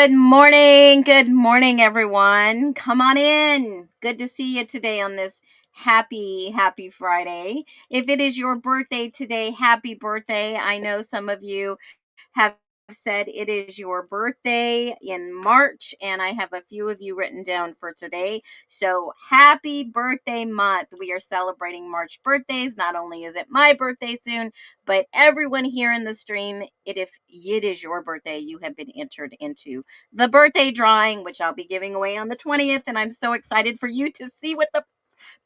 Good morning, everyone. Come on in. Good to see you today on this happy Friday. If it is your birthday today, happy birthday. I know some of you have said it is your birthday in March, and I have a few of you written down for today. So happy birthday month. We are celebrating March birthdays. Not only is it my birthday soon, but everyone here in the stream, if it is your birthday, you have been entered into the birthday drawing, which I'll be giving away on the 20th. And I'm so excited for you to see what the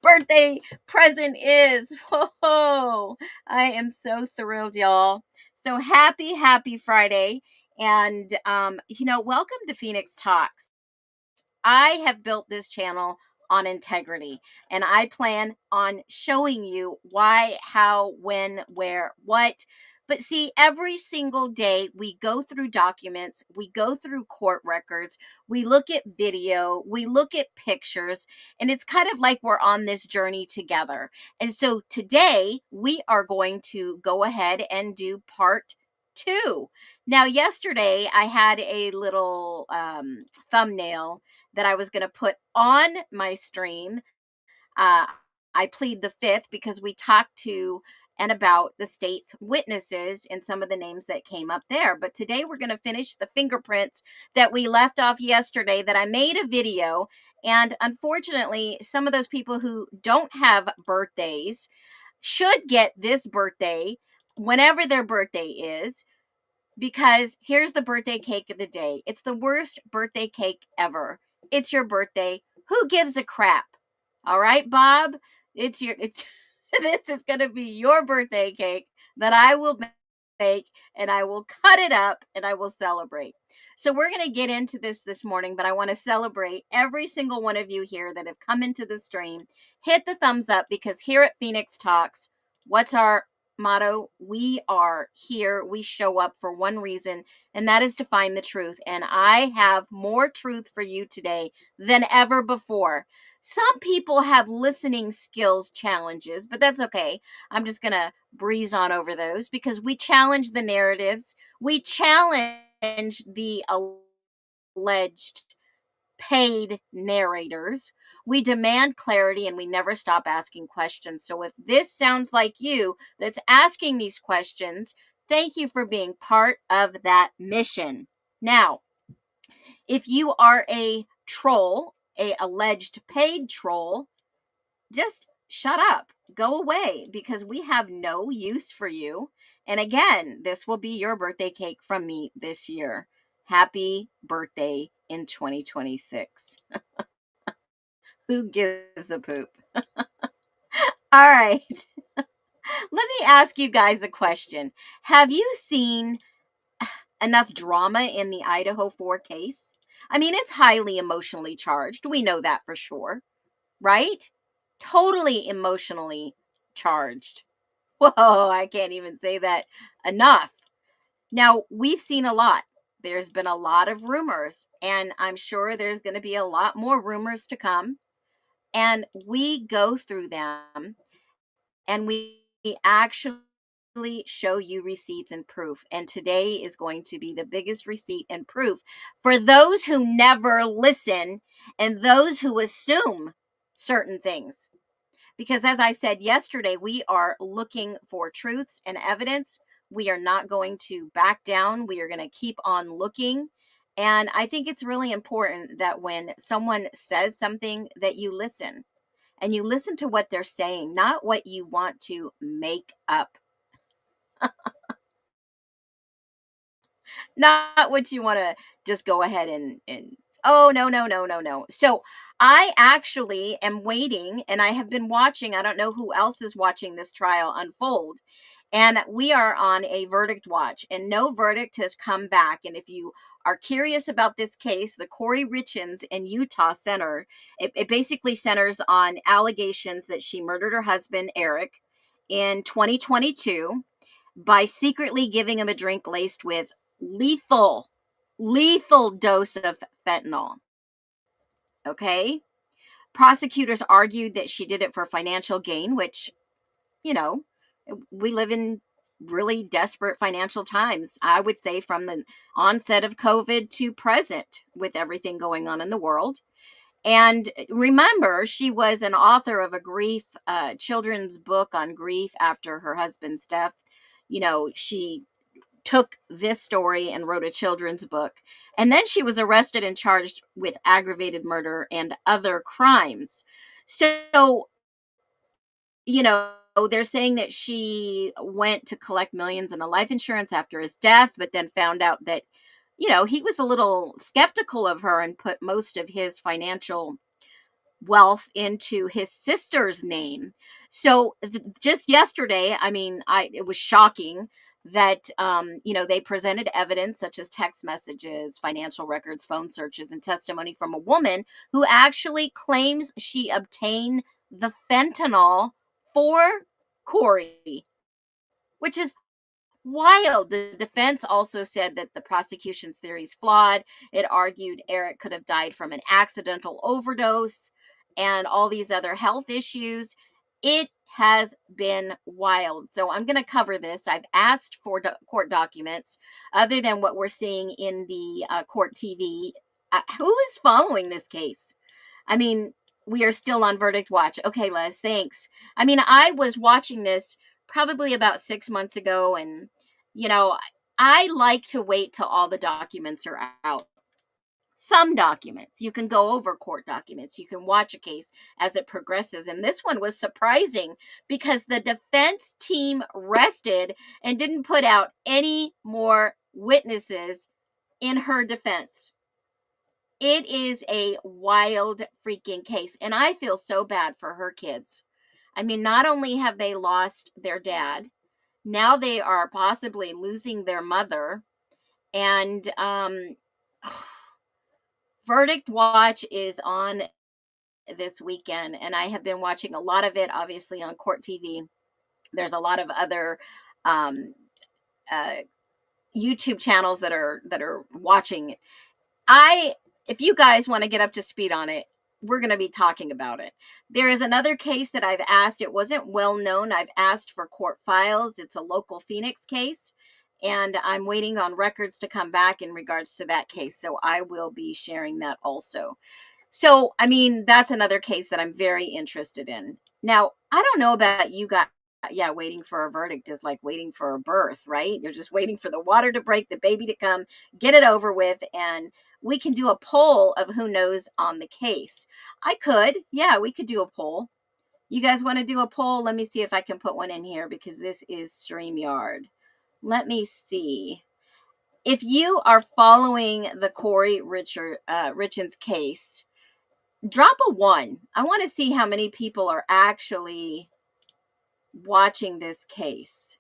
birthday present is. Whoa, I am so thrilled, y'all. So happy Friday. And, welcome to Phoenix Talks. I have built this channel on integrity, and I plan on showing you why, how, when, where, what. But see, every single day we go through documents, we go through court records, we look at video, we look at pictures, and it's kind of like we're on this journey together. And so today we are going to go ahead and do part two. Now, yesterday I had a little thumbnail that I was going to put on my stream. Uh, I plead the fifth because we talked to and about the state's witnesses and some of the names that came up there. But today we're going to finish the fingerprints that we left off yesterday that I made a video. And unfortunately, some of those people who don't have birthdays should get this birthday whenever their birthday is, because here's the birthday cake of the day. It's the worst birthday cake ever. It's your birthday. Who gives a crap? All right, Bob, it's this is going to be your birthday cake that I will make, and I will cut it up and I will celebrate. So we're going to get into this morning, but I want to celebrate every single one of you here that have come into the stream. Hit the thumbs up, because here at Phoenix Talks, what's our motto? We are here. We show up for one reason, and that is to find the truth. And I have more truth for you today than ever before. Some people have listening skills challenges, but that's okay. I'm just going to breeze on over those, because we challenge the narratives. We challenge the alleged paid narrators. We demand clarity, and we never stop asking questions. So if this sounds like you that's asking these questions, thank you for being part of that mission. Now, if you are a troll, a alleged paid troll, just shut up, go away, because we have no use for you. And again, this will be your birthday cake from me this year. Happy birthday in 2026. Who gives a poop? All right. Let me ask you guys a question. Have you seen enough drama in the Idaho 4 case? I mean, it's highly emotionally charged. We know that for sure, right? Totally emotionally charged. Whoa, I can't even say that enough. Now, we've seen a lot. There's been a lot of rumors, and I'm sure there's going to be a lot more rumors to come. And we go through them, and we actually show you receipts and proof. And today is going to be the biggest receipt and proof for those who never listen and those who assume certain things. Because as I said yesterday, we are looking for truths and evidence. We are not going to back down. We are going to keep on looking. And I think it's really important that when someone says something, that you listen. And you listen to what they're saying, not what you want to make up. Not what you want to just go ahead and oh, no. So I actually am waiting, and I have been watching. I don't know who else is watching this trial unfold. And we are on a verdict watch, and no verdict has come back. And if you are curious about this case, the Kouri Richins in Utah Center, it basically centers on allegations that she murdered her husband, Eric, in 2022 by secretly giving him a drink laced with lethal dose of fentanyl. Okay? Prosecutors argued that she did it for financial gain, which, you know, we live in really desperate financial times, I would say, from the onset of COVID to present, with everything going on in the world. And remember, she was an author of a grief children's book on grief after her husband's death. She took this story and wrote a children's book. And then she was arrested and charged with aggravated murder and other crimes. So, you know, they're saying that she went to collect millions in a life insurance after his death, but then found out that, he was a little skeptical of her and put most of his financial wealth into his sister's name. So just yesterday, I mean, it was shocking that they presented evidence such as text messages, financial records, phone searches, and testimony from a woman who actually claims she obtained the fentanyl for Kouri, which is wild. The defense also said that the prosecution's theory is flawed. It argued Eric could have died from an accidental overdose and all these other health issues. It has been wild. So I'm going to cover this. I've asked for court documents other than what we're seeing in the court TV. Who is following this case? I mean, we are still on verdict watch. Okay, Les, thanks. I mean, I was watching this probably about 6 months ago, and you know, I like to wait till all the documents are out. Some documents, you can go over court documents, you can watch a case as it progresses. And this one was surprising because the defense team rested and didn't put out any more witnesses in her defense. It is a wild freaking case. And I feel so bad for her kids. I mean, not only have they lost their dad, now they are possibly losing their mother. And verdict watch is on this weekend. And I have been watching a lot of it, obviously, on court TV. There's a lot of other um, uh, YouTube channels that are watching it. If you guys want to get up to speed on it, we're going to be talking about it. There is another case that I've asked. It wasn't well known. I've asked for court files. It's a local Phoenix case, and I'm waiting on records to come back in regards to that case. So I will be sharing that also. So, I mean, that's another case that I'm very interested in. Now, I don't know about you guys. Yeah, waiting for a verdict is like waiting for a birth, right? You're just waiting for the water to break, the baby to come, get it over with, and we can do a poll of who knows on the case. Yeah, we could do a poll. You guys want to do a poll? Let me see if I can put one in here because this is StreamYard. Let me see. If you are following the Kouri Richins case, drop a 1. I want to see how many people are actually watching this case.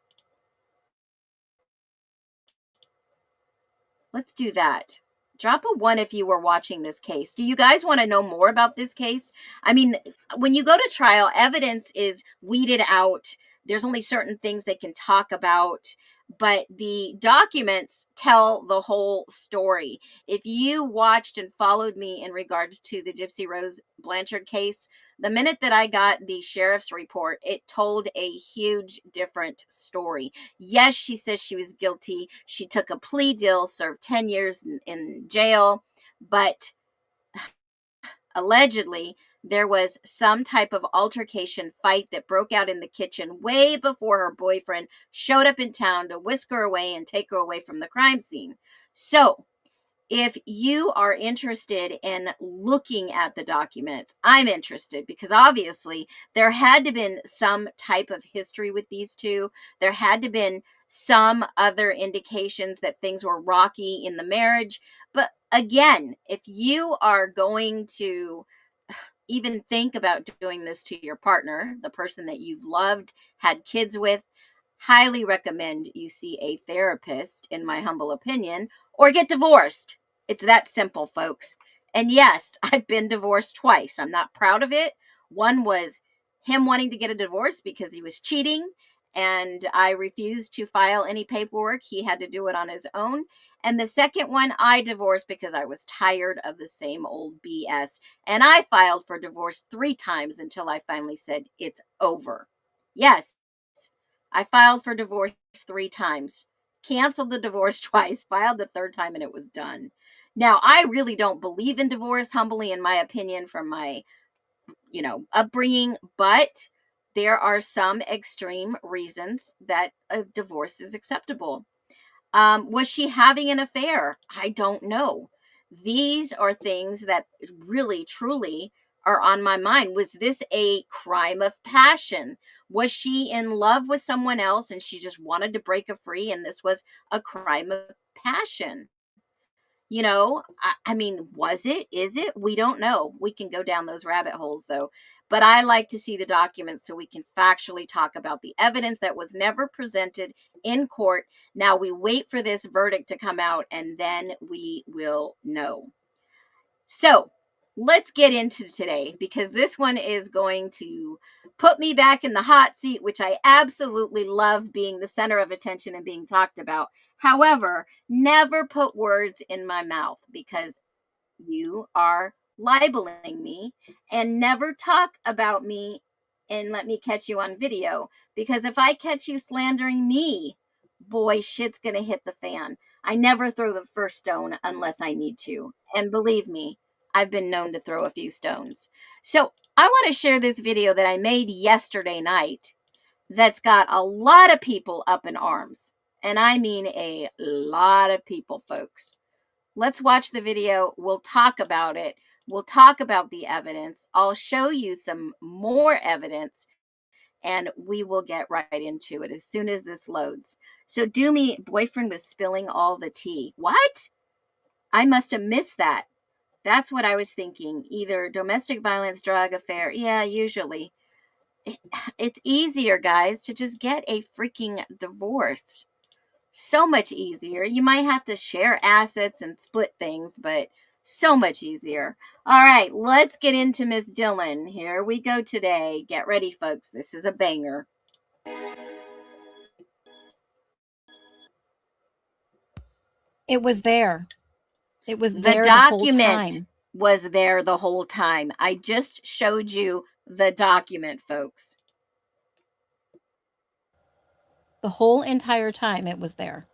Let's do that. Drop a 1 if you were watching this case. Do you guys want to know more about this case? I mean, when you go to trial, evidence is weeded out. There's only certain things they can talk about, but the documents tell the whole story. If you watched and followed me in regards to the Gypsy Rose Blanchard case, the minute that I got the sheriff's report, it told a huge different story. Yes, she says she was guilty. She took a plea deal, served 10 years in jail, but allegedly there was some type of altercation fight that broke out in the kitchen way before her boyfriend showed up in town to whisk her away and take her away from the crime scene. So if you are interested in looking at the documents, I'm interested because obviously there had to have been some type of history with these two. There had to have been some other indications that things were rocky in the marriage. But again, if you are going to even think about doing this to your partner, the person that you've loved, had kids with, highly recommend you see a therapist, in my humble opinion, or get divorced. It's that simple, folks. And yes, I've been divorced twice. I'm not proud of it. One was him wanting to get a divorce because he was cheating, and I refused to file any paperwork. He had to do it on his own. And the second one, I divorced because I was tired of the same old BS. And I filed for divorce 3 times until I finally said, it's over. Yes, I filed for divorce 3 times, canceled the divorce twice, filed the third time, and it was done. Now, I really don't believe in divorce, humbly, in my opinion, from my, upbringing, but there are some extreme reasons that a divorce is acceptable. Was she having an affair? I don't know. These are things that really, truly are on my mind. Was this a crime of passion? Was she in love with someone else and she just wanted to break a free and this was a crime of passion? I mean, was it? Is it? We don't know. We can go down those rabbit holes though. But I like to see the documents so we can factually talk about the evidence that was never presented in court. Now we wait for this verdict to come out and then we will know. So let's get into today because this one is going to put me back in the hot seat, which I absolutely love being the center of attention and being talked about. However, never put words in my mouth because you are libeling me, and never talk about me and let me catch you on video, because if I catch you slandering me, boy, shit's gonna hit the fan. I never throw the first stone unless I need to, and believe me, I've been known to throw a few stones. So I want to share this video that I made yesterday night that's got a lot of people up in arms, and I mean a lot of people, folks. Let's watch the video. We'll talk about it. We'll talk about the evidence. I'll show you some more evidence and we will get right into it as soon as this loads. So, boyfriend was spilling all the tea. What? I must have missed that. That's what I was thinking. Either domestic violence, drug affair. Yeah, usually. It's easier, guys, to just get a freaking divorce. So much easier. You might have to share assets and split things, but so much easier. All right, let's get into Miss Dillon. Here we go today. Get ready, folks. This is a banger. It was there. It was The there the whole document time. was there the whole time. I just showed you the document, folks. The whole entire time it was there.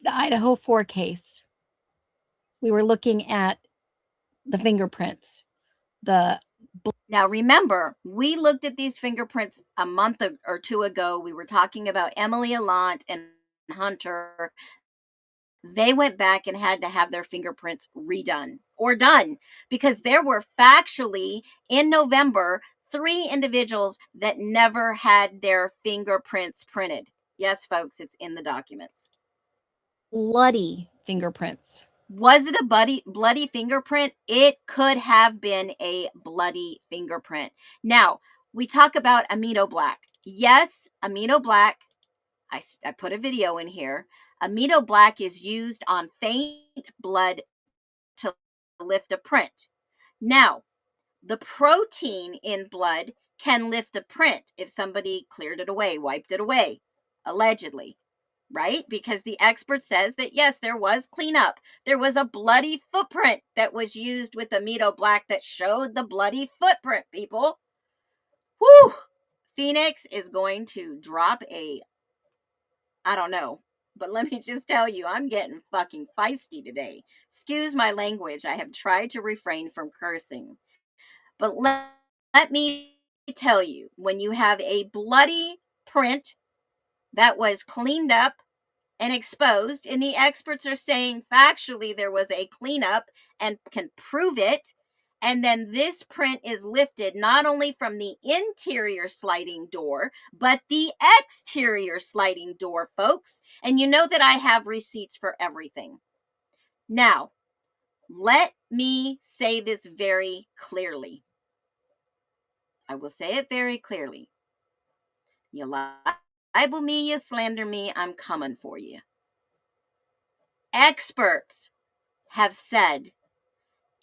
The Idaho 4 case. We were looking at the fingerprints. Now, remember, we looked at these fingerprints a month or two ago. We were talking about Emily Allant and Hunter. They went back and had to have their fingerprints redone or done because there were factually in November 3 individuals that never had their fingerprints printed. Yes, folks, it's in the documents. Bloody fingerprints. Was it a bloody fingerprint? It could have been a bloody fingerprint. Now, we talk about Amido Black. Yes, Amido Black. I put a video in here. Amido Black is used on faint blood to lift a print. Now, the protein in blood can lift a print if somebody cleared it away, wiped it away, allegedly, right? Because the expert says that, yes, there was cleanup. There was a bloody footprint that was used with Amido Black that showed the bloody footprint, people. Whew! Phoenix is going to drop I don't know. But let me just tell you, I'm getting fucking feisty today. Excuse my language. I have tried to refrain from cursing. But let me tell you, when you have a bloody print that was cleaned up and exposed, and the experts are saying factually there was a cleanup and can prove it, and then this print is lifted not only from the interior sliding door, but the exterior sliding door, folks. And you know that I have receipts for everything. Now, let me say this very clearly. I will say it very clearly. You libel me, you slander me, I'm coming for you. Experts have said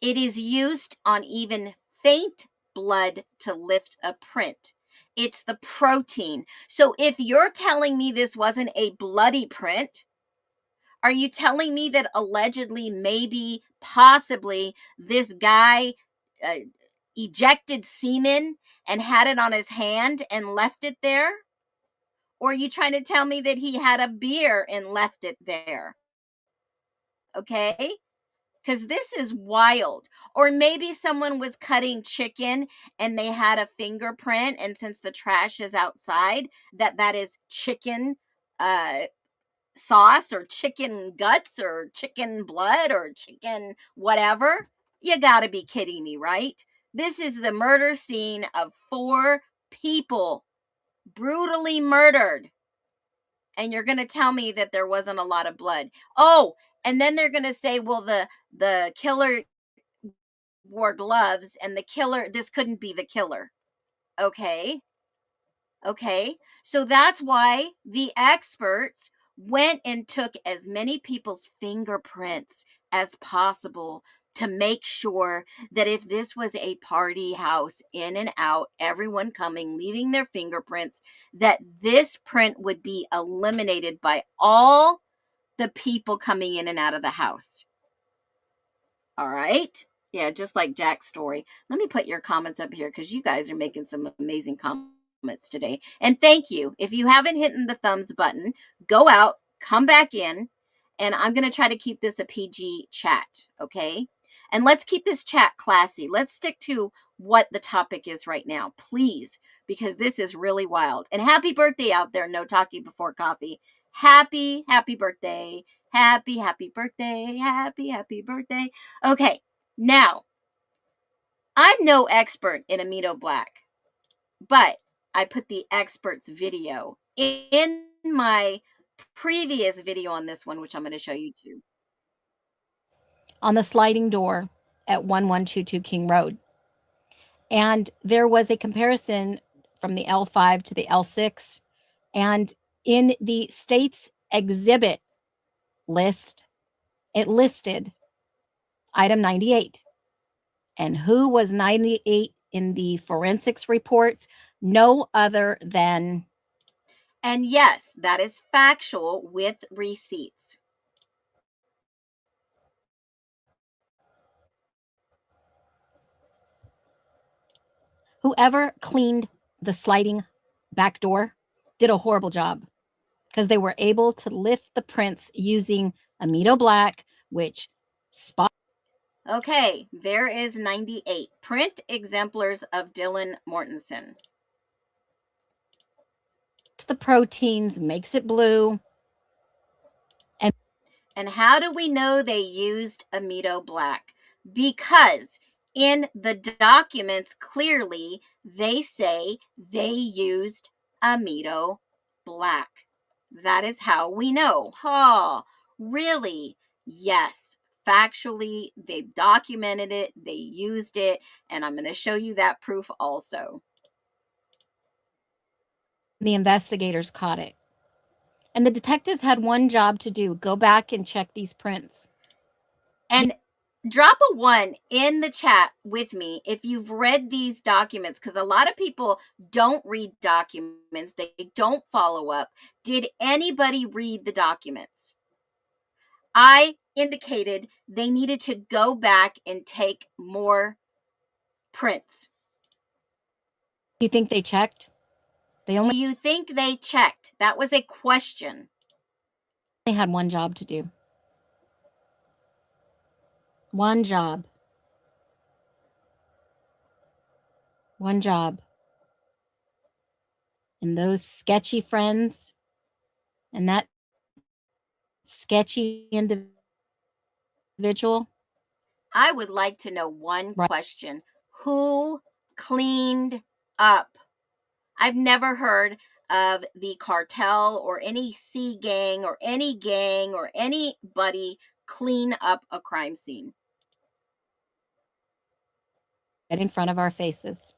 it is used on even faint blood to lift a print. It's the protein. So if you're telling me this wasn't a bloody print, are you telling me that allegedly, maybe, possibly, this guy ejected semen and had it on his hand and left it there? Or are you trying to tell me that he had a beer and left it there? Okay? Because this is wild. Or maybe someone was cutting chicken and they had a fingerprint, and since the trash is outside, that is chicken sauce or chicken guts or chicken blood or chicken whatever. You gotta be kidding me, right? This is the murder scene of 4 people brutally murdered. And you're gonna tell me that there wasn't a lot of blood. Oh, and then they're gonna say, well, the killer wore gloves and the killer, this couldn't be the killer. Okay. Okay. So that's why the experts went and took as many people's fingerprints as possible to make sure that if this was a party house, in and out, everyone coming, leaving their fingerprints, that this print would be eliminated by all the people coming in and out of the house. All right. Yeah, just like Jack's story. Let me put your comments up here because you guys are making some amazing comments today. And thank you. If you haven't hit the thumbs button, go out, come back in, and I'm going to try to keep this a PG chat. Okay. And let's keep this chat classy. Let's stick to what the topic is right now, please, because this is really wild. And happy birthday out there, No Talkie Before Coffee. Happy birthday. Happy birthday. Happy birthday. Okay, now, I'm no expert in Amido Black, but I put the expert's video in my previous video on this one, which I'm going to show you too. On the sliding door at 1122 King Road. And there was a comparison from the L5 to the L6. And in the state's exhibit list, it listed item 98. And who was 98 in the forensics reports? No other than. And yes, that is factual with receipts. Whoever cleaned the sliding back door did a horrible job because they were able to lift the prints using Amido Black, which spot. Okay, there is 98 print exemplars of Dylan Mortenson. The proteins, makes it blue. And how do we know they used Amido Black? Because in the documents, clearly they say they used Amido Black. That is how we know. Oh, really? Yes. Factually, they've documented it, they used it, and I'm going to show you that proof also. The investigators caught it. And the detectives had one job to do, go back and check these prints. And drop a 1 in the chat with me if you've read these documents, because a lot of people don't read documents. They don't follow up. Did anybody read the documents? I indicated they needed to go back and take more prints. Do you think they checked? Do you think they checked? That was a question. They had one job to do. One job. One job. And those sketchy friends and that sketchy individual. I would like to know one question. Who cleaned up? I've never heard of the cartel or any C gang or anybody clean up a crime scene. In front of our faces.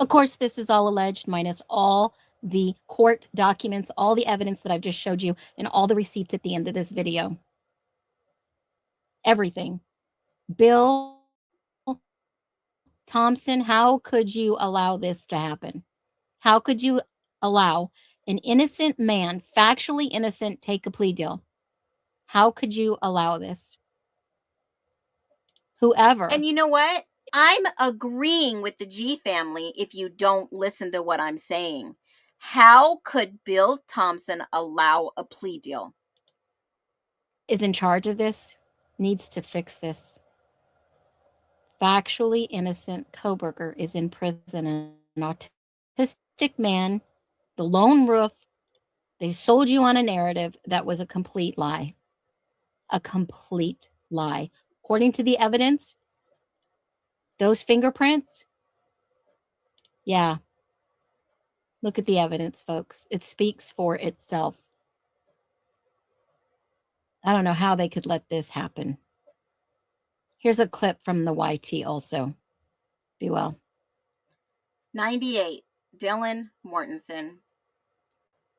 Of course, this is all alleged, minus all the court documents, all the evidence that I've just showed you, and all the receipts at the end of this video. Everything. Bill Thompson, how could you allow this to happen? How could you allow an innocent man, factually innocent, take a plea deal? How could you allow this? Whoever. And you know what? I'm agreeing with the G family if you don't listen to what I'm saying. How could Bill Thompson allow a plea deal? Is in charge of this, needs to fix this. Factually innocent Koberger is in prison, an autistic man, the lone roof. They sold you on a narrative that was a complete lie. A complete lie. According to the evidence, those fingerprints, yeah, look at the evidence, folks. It speaks for itself. I don't know how they could let this happen. Here's a clip from the YT also. Be well. 98, Dylan Mortenson.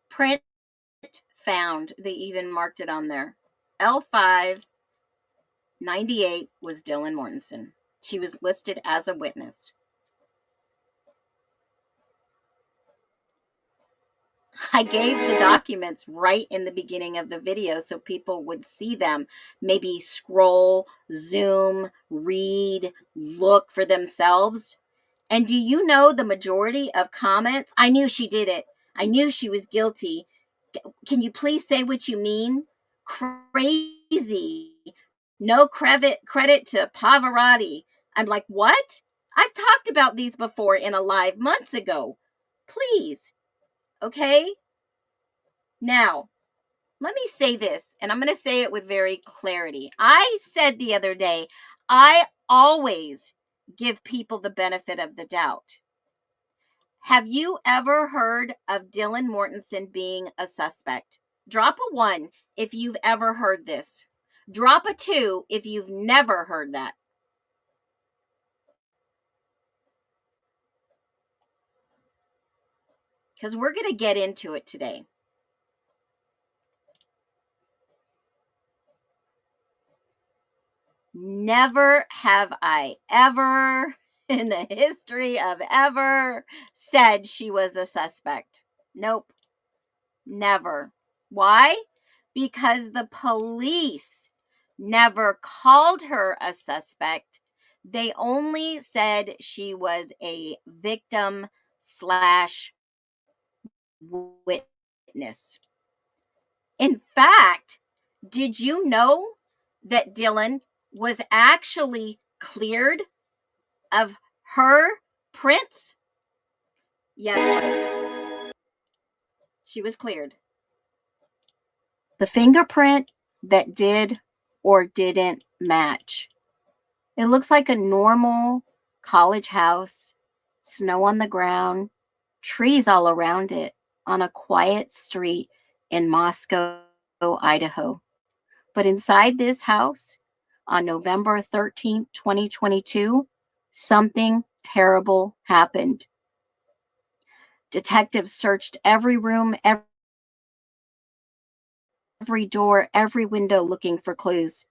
Print found. They even marked it on there. L5, 98 was Dylan Mortenson. She was listed as a witness. I gave the documents right in the beginning of the video so people would see them. Maybe scroll, zoom, read, look for themselves. And do you know the majority of comments? I knew she did it. I knew she was guilty. Can you please say what you mean? Crazy. No credit to Pavarotti. I'm like, what? I've talked about these before in a live months ago. Please. Okay? Now, let me say this, and I'm going to say it with very clarity. I said the other day, I always give people the benefit of the doubt. Have you ever heard of Dylan Mortenson being a suspect? Drop a 1 if you've ever heard this. Drop a 2 if you've never heard that. Because we're going to get into it today. Never have I ever, in the history of ever, said she was a suspect. Nope. Never. Why? Because the police never called her a suspect. They only said she was a victim slash witness. In fact, did you know that Dylan was actually cleared of her prints? Yes, folks. She was cleared. The fingerprint that did or didn't match. It looks like a normal college house, snow on the ground, trees all around it on a quiet street in Moscow, Idaho. But inside this house, on November 13th, 2022, something terrible happened. Detectives searched every room, every door, every window looking for clues.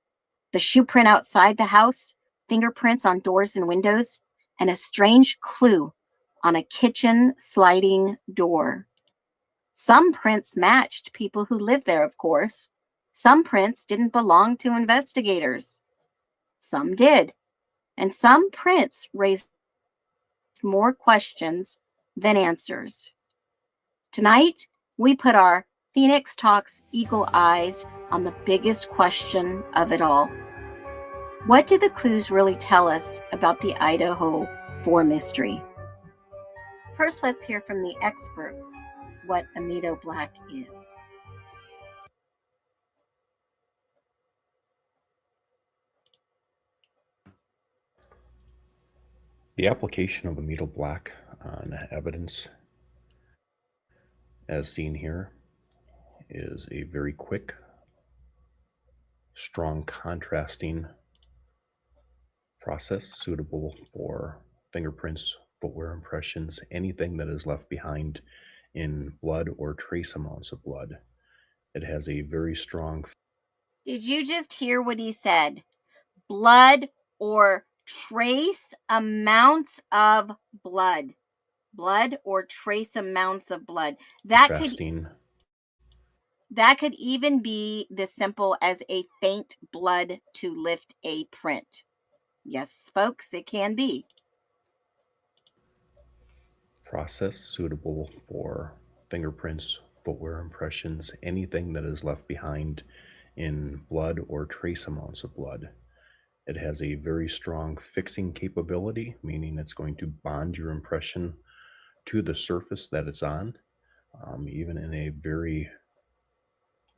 The shoe print outside the house, fingerprints on doors and windows, and a strange clue on a kitchen sliding door. Some prints matched people who lived there, of course. Some prints didn't belong to investigators. Some did. And some prints raised more questions than answers. Tonight, we put our Phoenix Talks eagle eyes on the biggest question of it all. What did the clues really tell us about the Idaho 4 mystery? First, let's hear from the experts what Amido Black is. The application of Amido Black on evidence, as seen here, is a very quick, strong contrasting process suitable for fingerprints, footwear impressions, anything that is left behind in blood or trace amounts of blood. It has a very strong. Did you just hear what he said? Blood or trace amounts of blood. Blood or trace amounts of blood. That could even be as simple as a faint blood to lift a print. Yes, folks, it can be. Process suitable for fingerprints, footwear impressions, anything that is left behind in blood or trace amounts of blood. It has a very strong fixing capability, meaning it's going to bond your impression to the surface that it's on, even in a very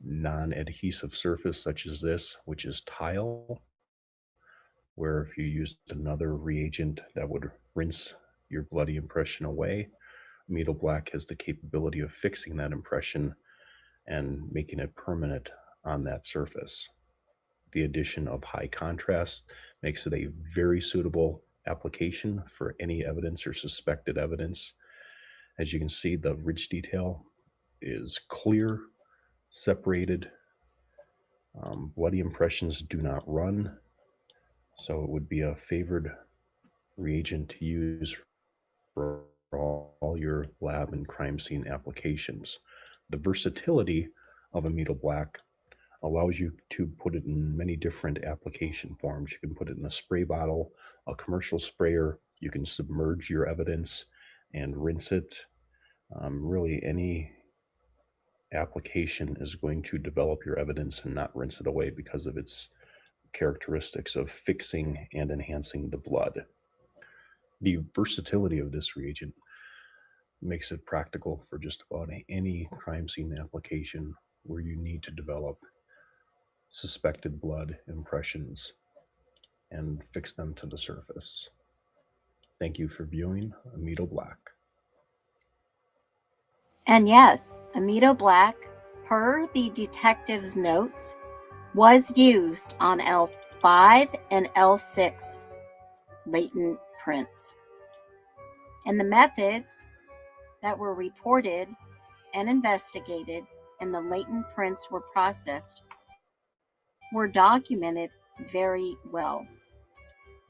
non-adhesive surface such as this, which is tile, where if you used another reagent that would rinse your bloody impression away, Amido Black has the capability of fixing that impression and making it permanent on that surface. The addition of high contrast makes it a very suitable application for any evidence or suspected evidence. As you can see, the ridge detail is clear, separated. Bloody impressions do not run, so it would be a favored reagent to use for all your lab and crime scene applications. The versatility of Amido Black allows you to put it in many different application forms. You can put it in a spray bottle, a commercial sprayer. You can submerge your evidence and rinse it. Really, any application is going to develop your evidence and not rinse it away because of its characteristics of fixing and enhancing the blood. The versatility of this reagent makes it practical for just about any crime scene application where you need to develop suspected blood impressions and fix them to the surface. Thank you for viewing Amido Black. And yes, Amido Black, per the detective's notes, was used on L5 and L6 latent prints. And the methods that were reported and investigated and the latent prints were processed were documented very well.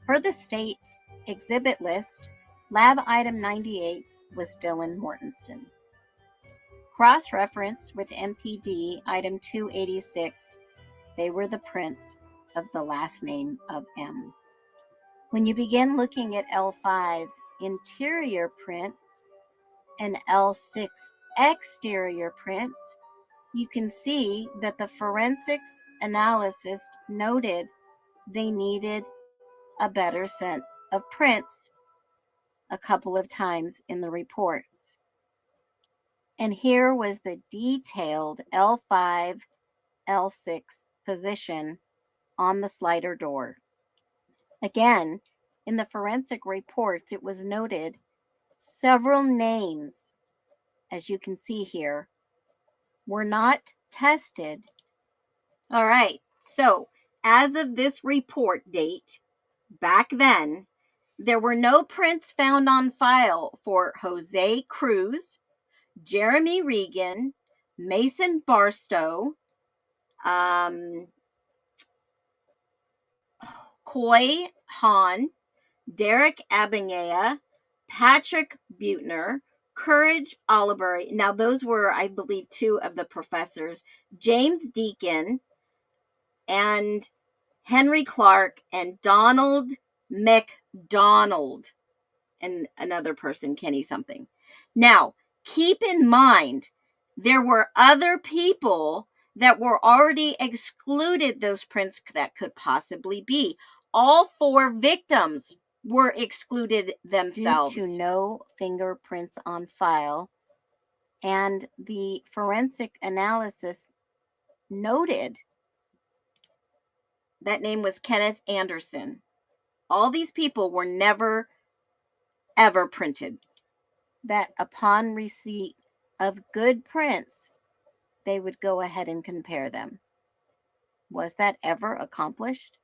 Per the state's exhibit list, lab item 98 was Dylan Mortenson. Cross-referenced with MPD item 286, they were the prints of the last name of M. When you begin looking at L5 interior prints and L6 exterior prints, you can see that the forensics analysis noted they needed a better set of prints a couple of times in the reports. And here was the detailed L5, L6 position on the slider door. Again, in the forensic reports, it was noted several names, as you can see here, were not tested. All right, so as of this report date, back then, there were no prints found on file for Jose Cruz, Jeremy Regan, Mason Barstow, Coy Hahn, Derek Abingaya, Patrick Butner, Courage Oliver. Now, those were, I believe, two of the professors, James Deacon and Henry Clark and Donald McDonald, and another person, Kenny something. Now, keep in mind, there were other people that were already excluded those prints that could possibly be. All four victims were excluded themselves due to no fingerprints on file, and the forensic analysis noted that name was Kenneth Anderson. All these people were never ever printed. That upon receipt of good prints, they would go ahead and compare them. Was that ever accomplished?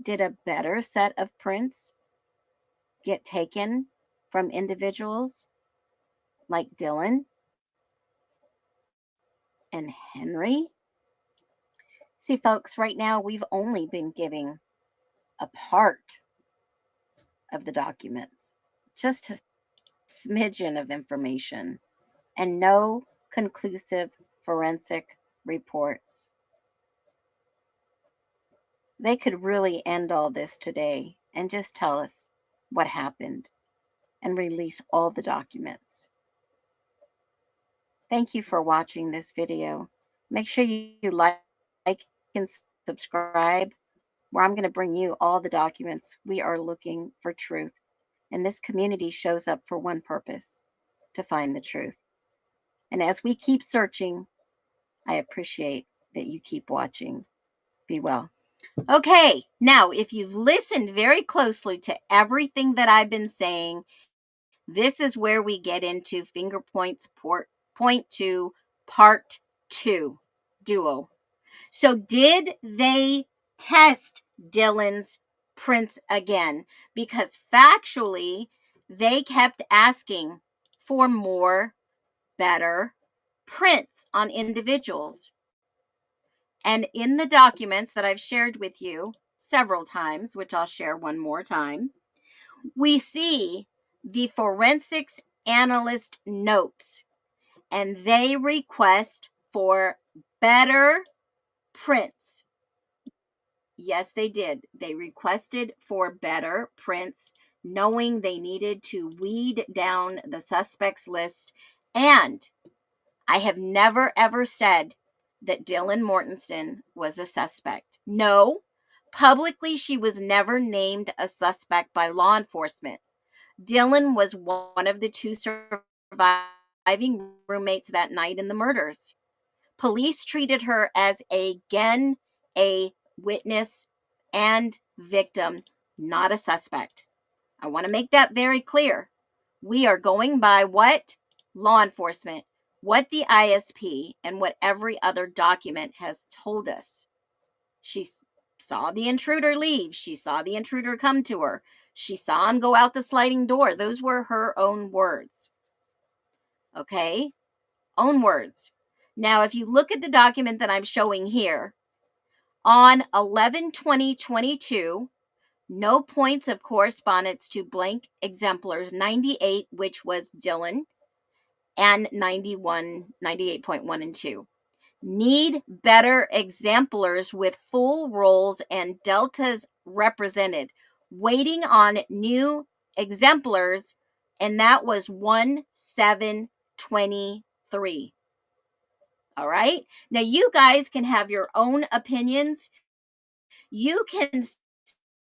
Did a better set of prints get taken from individuals like Dylan and Henry? See, folks, right now we've only been giving a part of the documents, just a smidgen of information, and no conclusive forensic reports. They could really end all this today and just tell us what happened and release all the documents. Thank you for watching this video. Make sure you like and subscribe, where I'm going to bring you all the documents. We are looking for truth, and this community shows up for one purpose: to find the truth. And as we keep searching, I appreciate that you keep watching. Be well. Okay, now if you've listened very closely to everything that I've been saying, this is where we get into Fingerpoints Point 2, Part 2, Duo. So did they test Dylan's prints again? Because factually, they kept asking for more, better prints on individuals. And in the documents that I've shared with you several times, which I'll share one more time, we see the forensics analyst notes, and they request for better prints. Yes, they did. They requested for better prints, knowing they needed to weed down the suspects list. And I have never, ever said that Dylan Mortenson was a suspect. No, publicly, she was never named a suspect by law enforcement. Dylan was one of the two surviving roommates that night in the murders. Police treated her as a witness and victim, not a suspect. I want to make that very clear. We are going by what law enforcement, what the ISP, and what every other document has told us. She saw the intruder leave. She saw the intruder come to her. She saw him go out the sliding door. Those were her own words. Okay? Own words. Now, if you look at the document that I'm showing here, on 11/20/22, no points of correspondence to blank exemplars 98, which was Dylan, and 98.1 and 2. Need better exemplars with full rolls and deltas represented. Waiting on new exemplars, and that was 1/7/23. All right. Now, you guys can have your own opinions. You can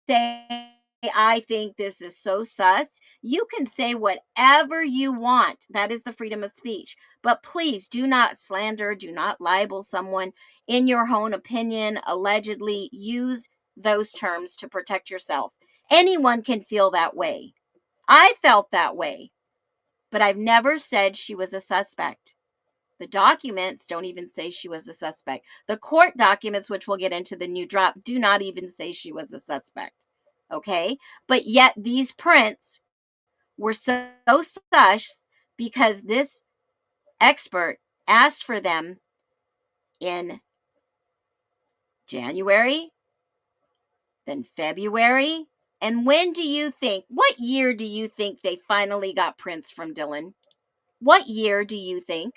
say, I think this is so sus. You can say whatever you want. That is the freedom of speech. But please do not slander, do not libel someone in your own opinion. Allegedly, use those terms to protect yourself. Anyone can feel that way. I felt that way, but I've never said she was a suspect. The documents don't even say she was a suspect. The court documents, which we'll get into the new drop, do not even say she was a suspect. Okay? But yet these prints were so sus because this expert asked for them in January, then February. And when do you think, what year do you think they finally got prints from Dylan? What year do you think?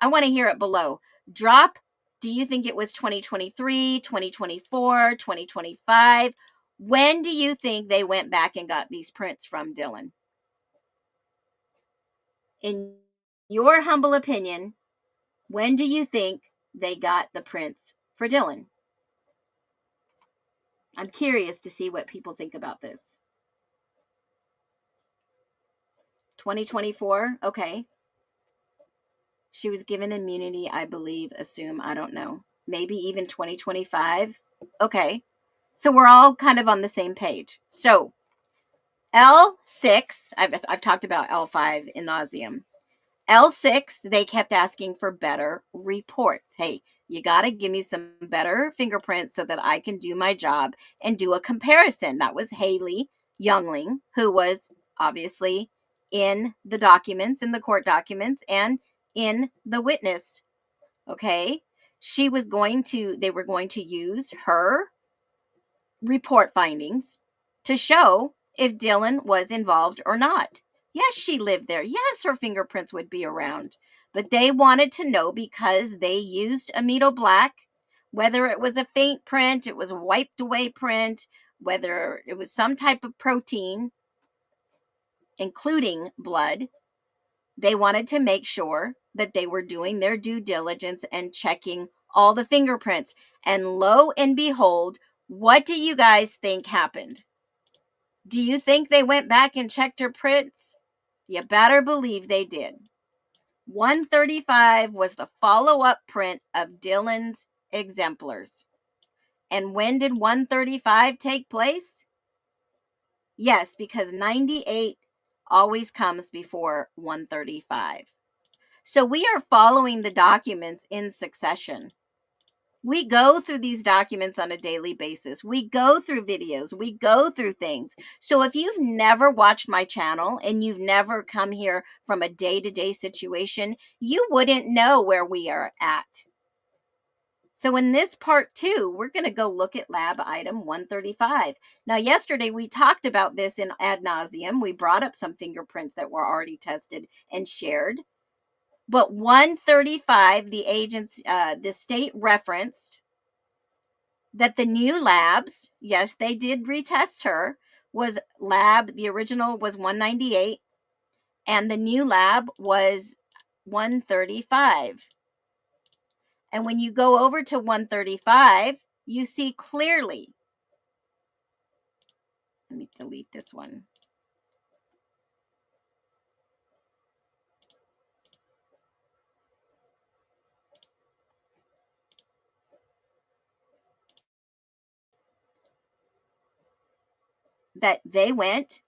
I want to hear it below. Drop. Do you think it was 2023, 2024, 2025? When do you think they went back and got these prints from Dylan? In your humble opinion, when do you think they got the prints for Dylan? I'm curious to see what people think about this. 2024? Okay. She was given immunity, I believe, assume, I don't know. Maybe even 2025? Okay. So we're all kind of on the same page. So L6, I've talked about L5 in nauseum. L6, they kept asking for better reports. Hey, you got to give me some better fingerprints so that I can do my job and do a comparison. That was Haley Youngling, who was obviously in the documents, in the court documents, and in the witness. Okay. They were going to use her report findings to show if Dylan was involved or not. Yes, she lived there. Yes, her fingerprints would be around. But they wanted to know, because they used Amido Black, whether it was a faint print, it was a wiped away print, whether it was some type of protein, including blood. They wanted to make sure that they were doing their due diligence and checking all the fingerprints. And lo and behold, what do you guys think happened? Do you think they went back and checked her prints? You better believe they did. 135 was the follow-up print of Dylan's exemplars. And when did 135 take place? Yes, because 98 always comes before 135. So we are following the documents in succession. We go through these documents on a daily basis. We go through videos. We go through things. So if you've never watched my channel and you've never come here from a day-to-day situation, you wouldn't know where we are at. So in this part 2, we're going to go look at lab item 135. Now, yesterday we talked about this in ad nauseum. We brought up some fingerprints that were already tested and shared. But 135, the state referenced that the new labs, yes, they did retest her, the original was 198, and the new lab was 135. And when you go over to 135, you see clearly, let me delete this one. That they went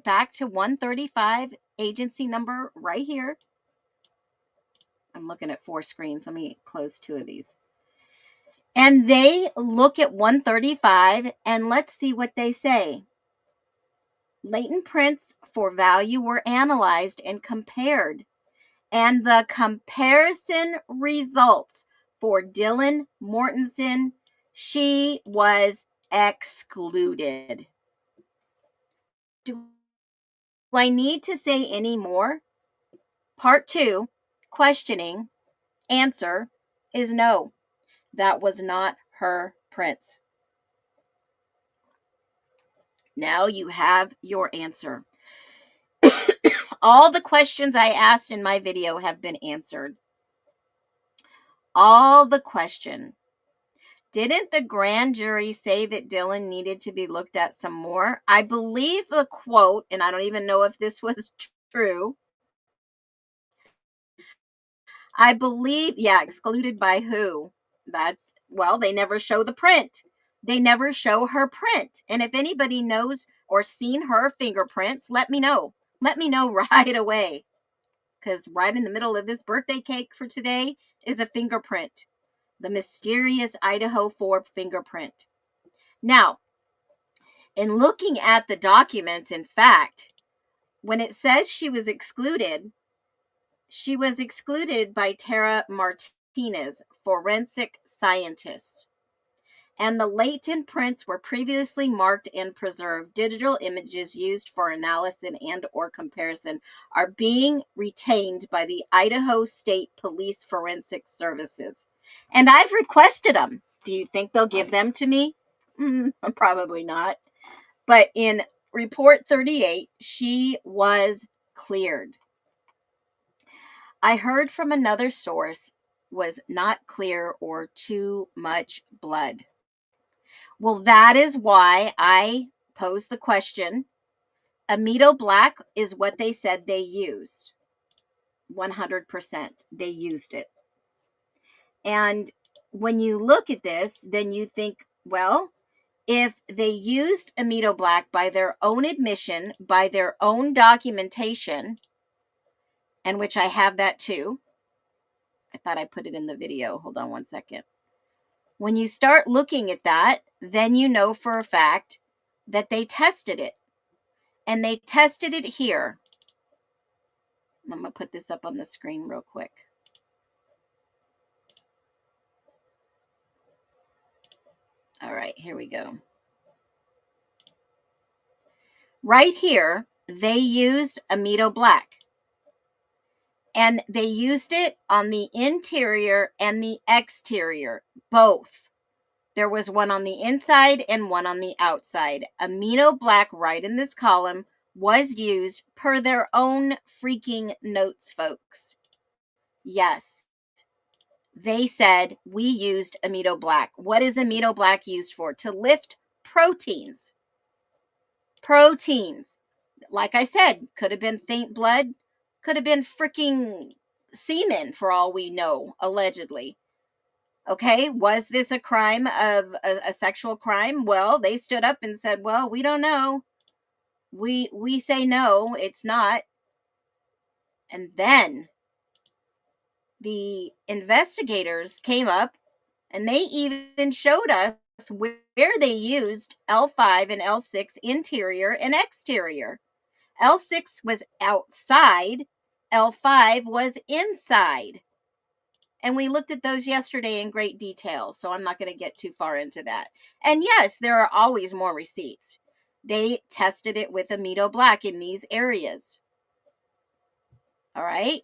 back to 135, agency number right here. I'm looking at 4 screens. Let me close 2 of these. And they look at 135, and let's see what they say. Latent prints for value were analyzed and compared, and the comparison results for Dylan Mortenson, she was excluded. Do I need to say any more? Part 2, questioning, answer is no. That was not her prints. Now you have your answer. All the questions I asked in my video have been answered. All the question. Didn't the grand jury say that Dylan needed to be looked at some more? I believe the quote, and I don't even know if this was true. I believe, excluded by who? Well, they never show the print. They never show her print. And if anybody knows or seen her fingerprints, let me know. Let me know right away. Because right in the middle of this birthday cake for today is a fingerprint. The mysterious IDAHO4 fingerprint. Now, in looking at the documents, in fact, when it says she was excluded by Tara Martinez, forensic scientist. And the latent prints were previously marked and preserved. Digital images used for analysis and or comparison are being retained by the Idaho State Police Forensic Services. And I've requested them. Do you think they'll give them to me? Probably not. But in report 38, she was cleared. I heard from another source was not clear or too much blood. Well, that is why I posed the question. Amido Black is what they said they used. 100%. They used it. And when you look at this, then you think, well, if they used Amido Black by their own admission, by their own documentation, and which I have that too. I thought I put it in the video. Hold on one second. When you start looking at that, then you know for a fact that they tested it. And they tested it here. I'm going to put this up on the screen real quick. All right, here we go. Right here, they used Amido Black. And they used it on the interior and the exterior, both. There was one on the inside and one on the outside. Amido Black, right in this column, was used per their own freaking notes, folks. Yes. They said we used Amido Black. What is Amido Black used for? To lift proteins. Proteins. Like I said, could have been faint blood, could have been freaking semen for all we know, allegedly. Okay, was this a crime of a sexual crime? Well, they stood up and said, well, we don't know. We say no, it's not. And then the investigators came up and they even showed us where they used L5 and L6 interior and exterior. L6 was outside, L5 was inside. And we looked at those yesterday in great detail, so I'm not going to get too far into that. And yes, there are always more receipts. They tested it with Amido Black in these areas. All right.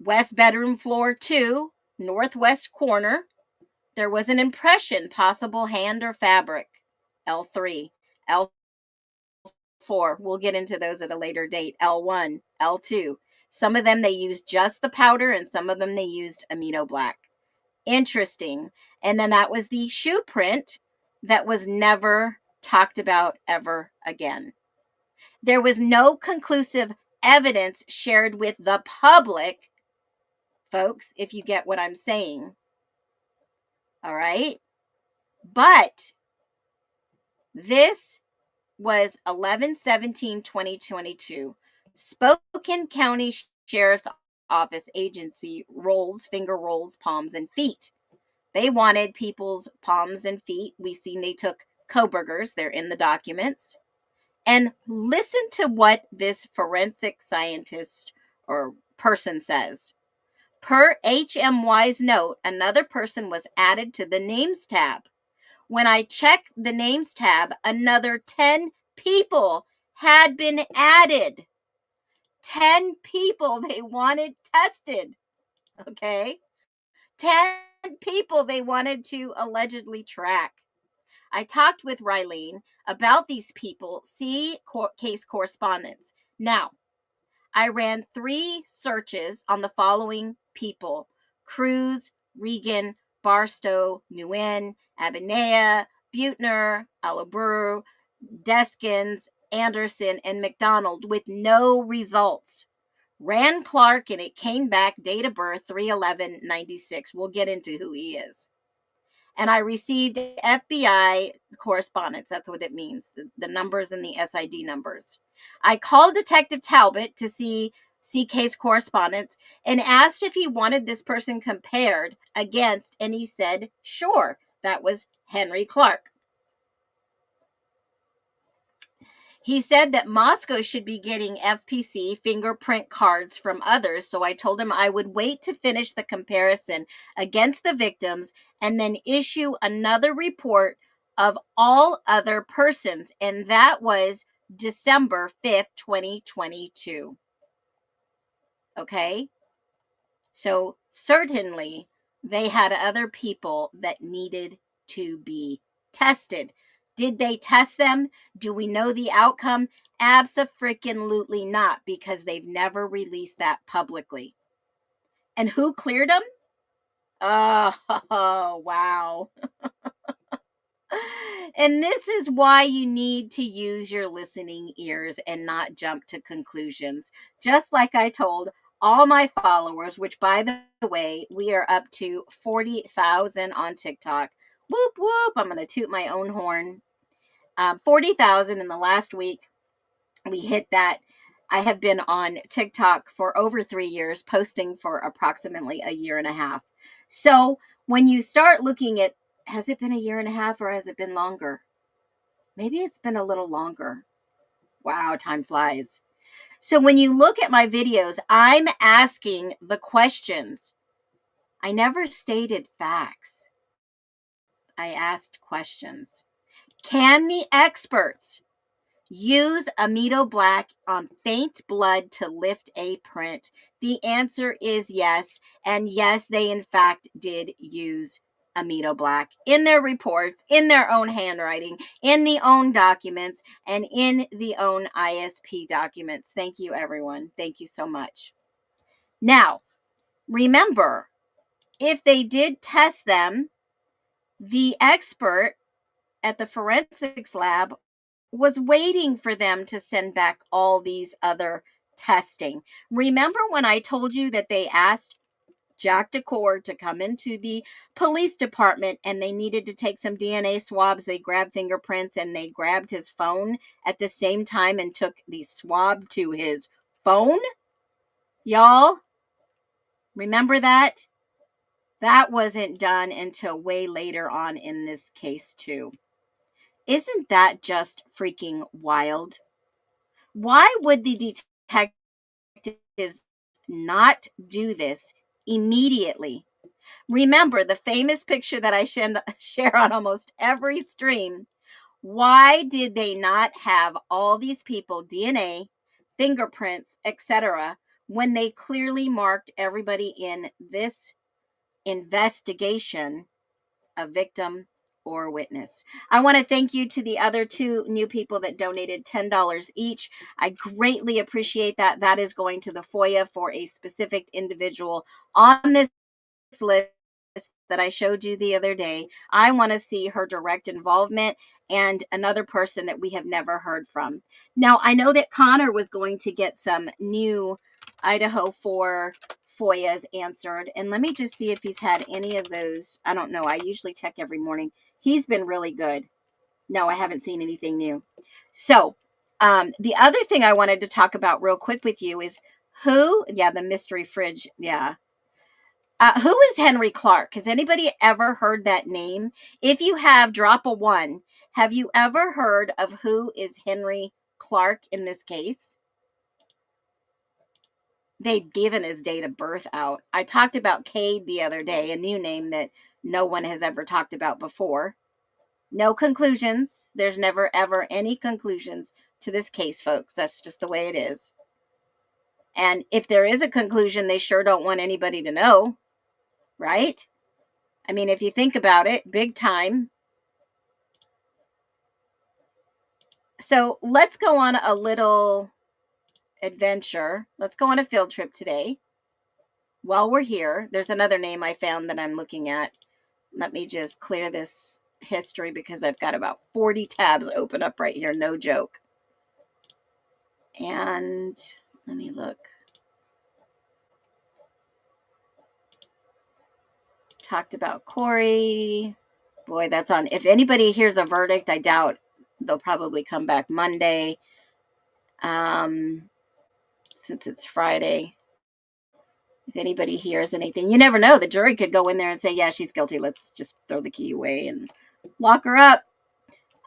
West bedroom floor 2, northwest corner. There was an impression, possible hand or fabric. L3, L4. We'll get into those at a later date. L1, L2. Some of them they used just the powder, and some of them they used Amido Black. Interesting. And then that was the shoe print that was never talked about ever again. There was no conclusive evidence shared with the public, folks, if you get what I'm saying. All right. But this was 11/17/2022. Spokane County Sheriff's Office agency finger rolls, palms, and feet. They wanted people's palms and feet. We seen they took Koberger's. They're in the documents. And listen to what this forensic scientist or person says. Per HMY's note, another person was added to the names tab. When I checked the names tab, another 10 people had been added. 10 people they wanted tested. Okay? 10 people they wanted to allegedly track. I talked with Rylene about these people. See case correspondence. Now, I ran 3 searches on the following people: Cruz, Regan, Barstow, Nguyen, Abinea, Butner, Alaburu, Deskins, Anderson, and McDonald with no results. Ran Clark and it came back, date of birth 3/11/96. We'll get into who he is. And I received FBI correspondence. That's what it means, the numbers and the SID numbers. I called Detective Talbot to see case correspondence and asked if he wanted this person compared against, and he said, sure. That was Henry Clark. He said that Moscow should be getting FPC fingerprint cards from others, so I told him I would wait to finish the comparison against the victims and then issue another report of all other persons, and that was December 5th, 2022. Okay? So certainly they had other people that needed to be tested. Did they test them? Do we know the outcome? Abso-freaking-lutely not, because they've never released that publicly. And who cleared them? Oh, wow. And this is why you need to use your listening ears and not jump to conclusions. Just like I told all my followers, which, by the way, we are up to 40,000 on TikTok. Whoop, whoop. I'm going to toot my own horn. 40,000 in the last week. We hit that. I have been on TikTok for over 3 years, posting for approximately a year and a half. So when you start looking at, has it been a year and a half or has it been longer? Maybe it's been a little longer. Wow, time flies. So when you look at my videos, I'm asking the questions. I never stated facts. I asked questions. Can the experts use Amido Black on faint blood to lift a print? The answer is yes. And yes, they in fact did use Amido Black in their reports, in their own handwriting, in the own documents, and in the own ISP documents. Thank you, everyone. Thank you so much. Now, remember, if they did test them, the expert at the forensics lab was waiting for them to send back all these other testing. Remember when I told you that they asked Jack DeCour to come into the police department and they needed to take some DNA swabs? They grabbed fingerprints and they grabbed his phone at the same time and took the swab to his phone. Y'all, remember that? That wasn't done until way later on in this case, too. Isn't that just freaking wild? Why would the detectives not do this immediately? Remember the famous picture that I share on almost every stream. Why did they not have all these people, DNA, fingerprints, etc., when they clearly marked everybody in this investigation a victim or witness? I want to thank you to the other two new people that donated $10 each. I greatly appreciate that. That is going to the FOIA for a specific individual on this list that I showed you the other day. I want to see her direct involvement and another person that we have never heard from. Now, I know that Connor was going to get some new IDAHO4 FOIAs answered. And let me just see if he's had any of those. I don't know. I usually check every morning. He's been really good. No, I haven't seen anything new. So the other thing I wanted to talk about real quick with you is the mystery fridge. Yeah. Who is Henry Clark? Has anybody ever heard that name? If you have, drop a 1. Have you ever heard of who is Henry Clark in this case? They'd given his date of birth out. I talked about Cade the other day, a new name that no one has ever talked about before. No conclusions. There's never, ever any conclusions to this case, folks. That's just the way it is. And if there is a conclusion, they sure don't want anybody to know, right? I mean, if you think about it, big time. So let's go on a little adventure. Let's go on a field trip today. While we're here, there's another name I found that I'm looking at. Let me just clear this history because I've got about 40 tabs open up right here. No joke. And let me look. Talked about Kouri. Boy, that's on. If anybody hears a verdict, I doubt they'll probably come back Monday. Since it's Friday. If anybody hears anything, you never know. The jury could go in there and say, yeah, she's guilty. Let's just throw the key away and lock her up.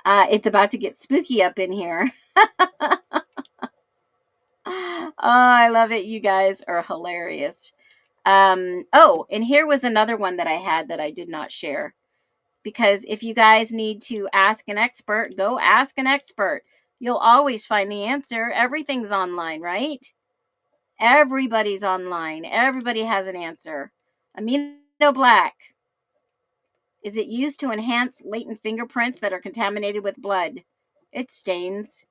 It's about to get spooky up in here. Oh, I love it. You guys are hilarious. And here was another one that I had that I did not share. Because if you guys need to ask an expert, go ask an expert. You'll always find the answer. Everything's online, right? Everybody's online. Everybody has an answer. Amido Black. Is it used to enhance latent fingerprints that are contaminated with blood? It stains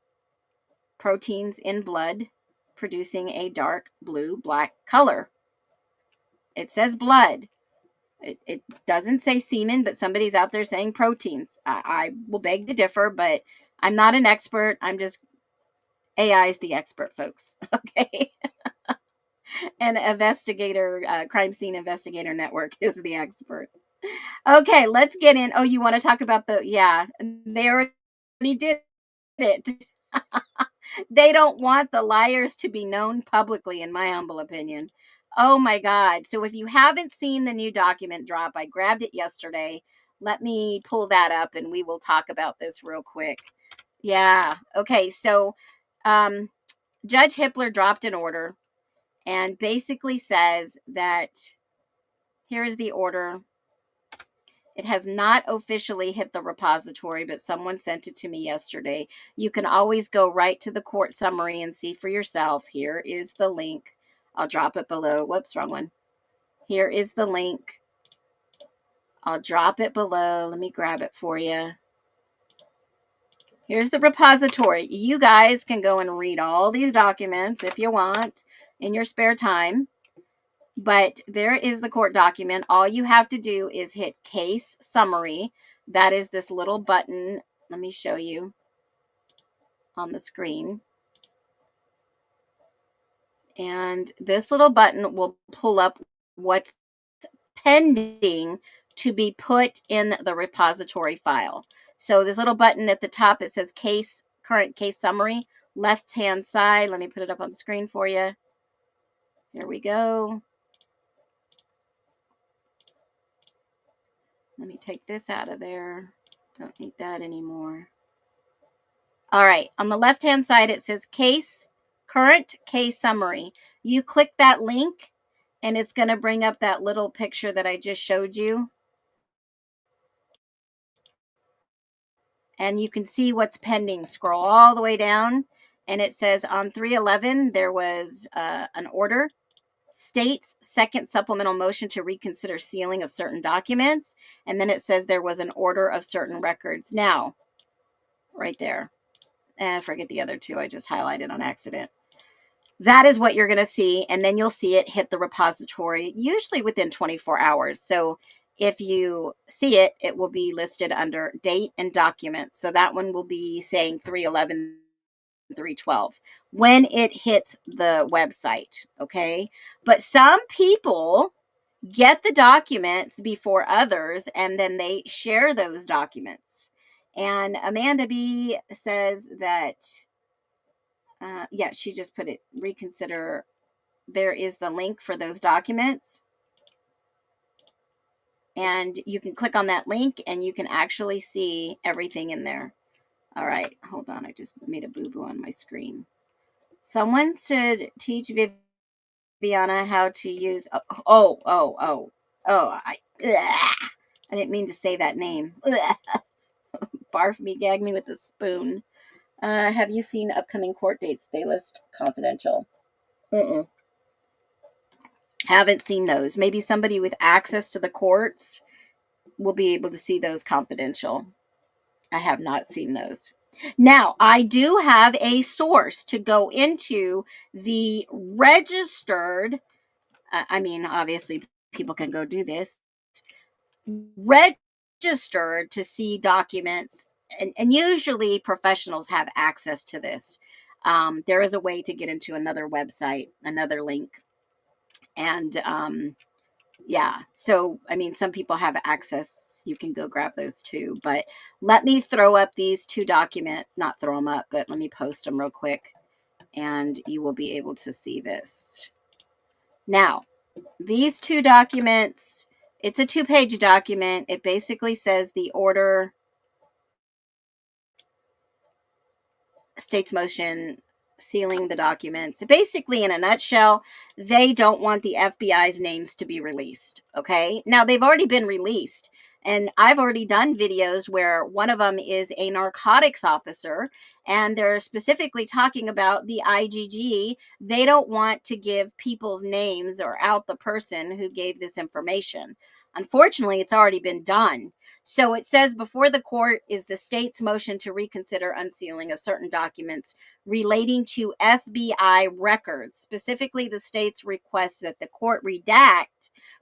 proteins in blood, producing a dark blue-black color. It says blood. It doesn't say semen, but somebody's out there saying proteins. I will beg to differ, but I'm not an expert. I'm just, AI is the expert, folks. Okay. And Investigator, Crime Scene Investigator Network is the expert. Okay, let's get in. Oh, you want to talk about they already did it. They don't want the liars to be known publicly, in my humble opinion. Oh my God. So if you haven't seen the new document drop, I grabbed it yesterday. Let me pull that up and we will talk about this real quick. Yeah. Okay. So Judge Hippler dropped an order and basically says that here is the order. It has not officially hit the repository, but someone sent it to me yesterday. You can always go right to the court summary and see for yourself. Here is the link. I'll drop it below. Whoops, wrong one. Here is the link. I'll drop it below. Let me grab it for you. Here's the repository. You guys can go and read all these documents if you want in your spare time. But there is the court document. All you have to do is hit case summary. That is this little button. Let me show you on the screen. And this little button will pull up what's pending to be put in the repository file. So this little button at the top, it says current case summary, left hand side. Let me put it up on the screen for you. Here we go. Let me take this out of there. Don't need that anymore. All right, on the left hand side it says current case summary. You click that link and it's going to bring up that little picture that I just showed you. And you can see what's pending. Scroll all the way down and it says on 3/11 there was an order. State's second supplemental motion to reconsider sealing of certain documents. And then it says there was an order of certain records. Now, right there. Forget the other two I just highlighted on accident. That is what you're going to see. And then you'll see it hit the repository, usually within 24 hours. So if you see it, it will be listed under date and documents. So that one will be saying 3/11, 3/12 when it hits the website. Okay. But some people get the documents before others and then they share those documents. And Amanda B says that, yeah, she just put it, reconsider. There is the link for those documents. And you can click on that link and you can actually see everything in there. All right, hold on. I just made a boo-boo on my screen. Someone should teach Viviana how to use, I didn't mean to say that name. Barf me, gag me with a spoon. Have you seen upcoming court dates? They list confidential. Haven't seen those. Maybe somebody with access to the courts will be able to see those confidential. I have not seen those. Now, I do have a source to go into the registered. Obviously, people can go do this. Registered to see documents, and usually professionals have access to this. There is a way to get into another website, another link. And yeah, so some people have access. You can go grab those too. But let me throw up these two documents, not throw them up, but let me post them real quick and you will be able to see this. Now, these two documents, it's a 2-page document. It basically says the order, state's motion, sealing the documents. Basically, in a nutshell, they don't want the FBI's names to be released. Okay. Now, they've already been released. And I've already done videos where one of them is a narcotics officer, and they're specifically talking about the IGG. They don't want to give people's names or out the person who gave this information. Unfortunately, it's already been done. So it says before the court is the state's motion to reconsider unsealing of certain documents relating to FBI records. Specifically, the state's request that the court redact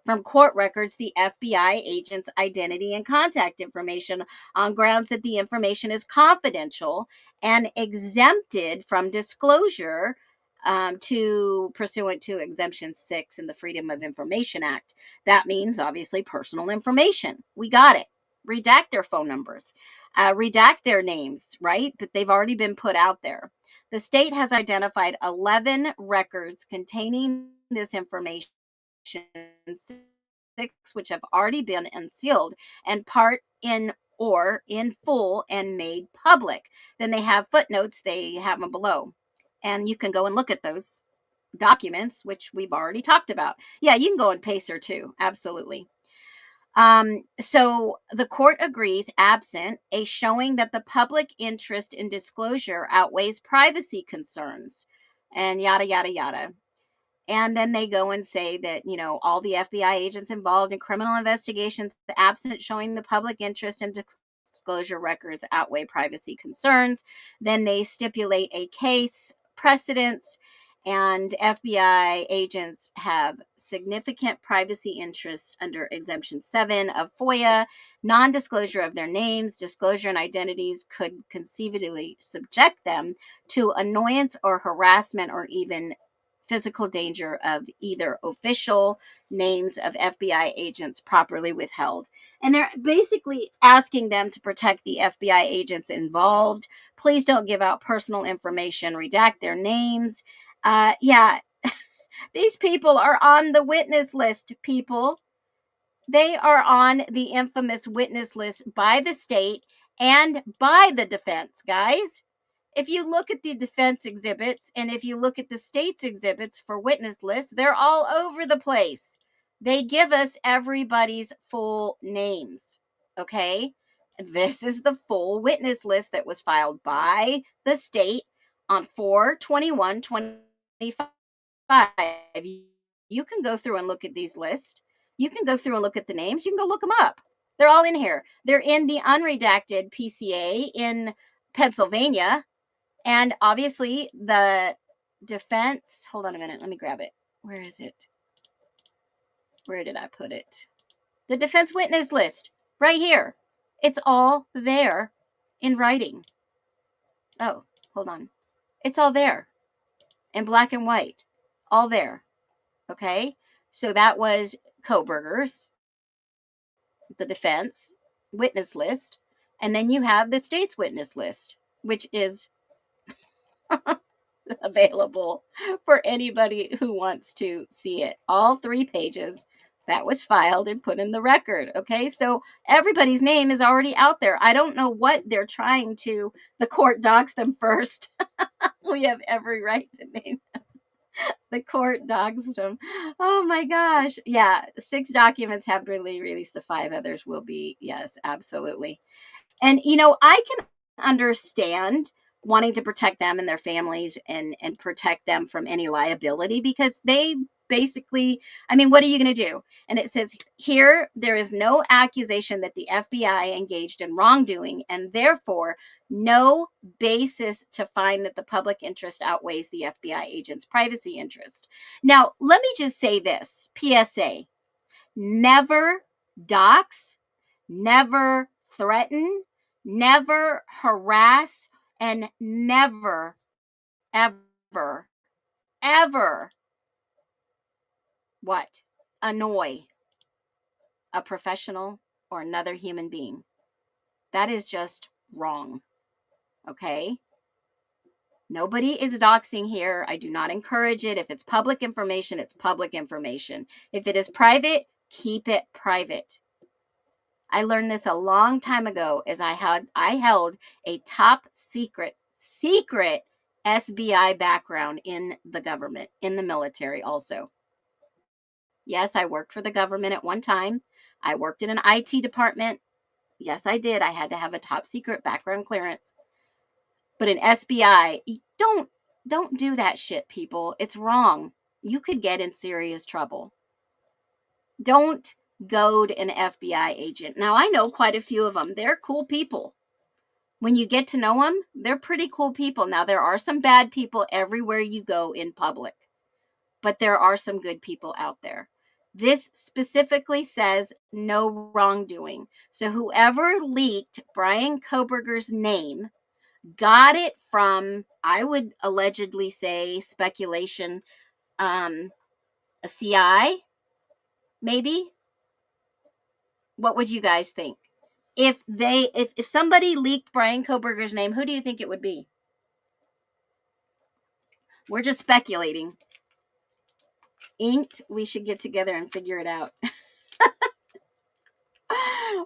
from court records the FBI agent's identity and contact information on grounds that the information is confidential and exempted from disclosure pursuant to Exemption 6 in the Freedom of Information Act. That means, obviously, personal information. We got it. Redact their phone numbers, redact their names, right? But they've already been put out there. The state has identified 11 records containing this information, 6 which have already been unsealed, and part in full and made public. Then they have footnotes, they have them below. And you can go and look at those documents, which we've already talked about. Yeah, you can go and Pacer too. Absolutely. So the court agrees, absent a showing that the public interest in disclosure outweighs privacy concerns, and yada, yada, yada. And then they go and say that, all the FBI agents involved in criminal investigations, absent showing the public interest in disclosure records outweigh privacy concerns. Then they stipulate a case precedence, and FBI agents have significant privacy interests under Exemption 7 of FOIA. Non-disclosure of their names, disclosure and identities could conceivably subject them to annoyance or harassment or even physical danger of either official names of FBI agents properly withheld. And they're basically asking them to protect the FBI agents involved. Please don't give out personal information, redact their names. Yeah, these people are on the witness list, people. They are on the infamous witness list by the state and by the defense, guys. If you look at the defense exhibits and if you look at the state's exhibits for witness lists, they're all over the place. They give us everybody's full names. Okay? This is the full witness list that was filed by the state on 4/21/25. You can go through and look at these lists. You can go through and look at the names. You can go look them up. They're all in here. They're in the unredacted PCA in Pennsylvania. And obviously the defense, hold on a minute, let me grab it. Where is it? Where did I put it? The defense witness list, right here. It's all there in writing. Oh, hold on. It's all there in black and white. All there. Okay? So that was Kohberger's, the defense witness list. And then you have the state's witness list, which is available for anybody who wants to see it. All 3 pages that was filed and put in the record. Okay, so everybody's name is already out there. I don't know what they're trying to, the court docs them first. We have every right to name them. The court docs them. Oh my gosh. Yeah, 6 documents have been released. The 5 others will be. Yes, absolutely. And I can understand wanting to protect them and their families and protect them from any liability, because they basically, what are you going to do? And it says here, there is no accusation that the FBI engaged in wrongdoing, and therefore no basis to find that the public interest outweighs the FBI agent's privacy interest. Now, let me just say this, PSA: never dox, never threaten, never harass, and never, ever, ever what? Annoy a professional or another human being. That is just wrong. Okay? Nobody is doxing here. I do not encourage it. If it's public information, it's public information. If it is private, keep it private. I learned this a long time ago, as I held a top secret SBI background in the government, in the military also. Yes, I worked for the government at one time. I worked in an IT department. Yes, I did. I had to have a top secret background clearance. But in SBI, don't do that shit, people. It's wrong. You could get in serious trouble. Don't goad an FBI agent. Now, I know quite a few of them. They're cool people. When you get to know them, they're pretty cool people. Now, there are some bad people everywhere you go in public, but there are some good people out there. This specifically says no wrongdoing. So whoever leaked Brian Kohberger's name got it from, I would allegedly say, speculation, a CI, maybe. What would you guys think? If somebody leaked Brian Kohberger's name, who do you think it would be? We're just speculating. Inked, we should get together and figure it out.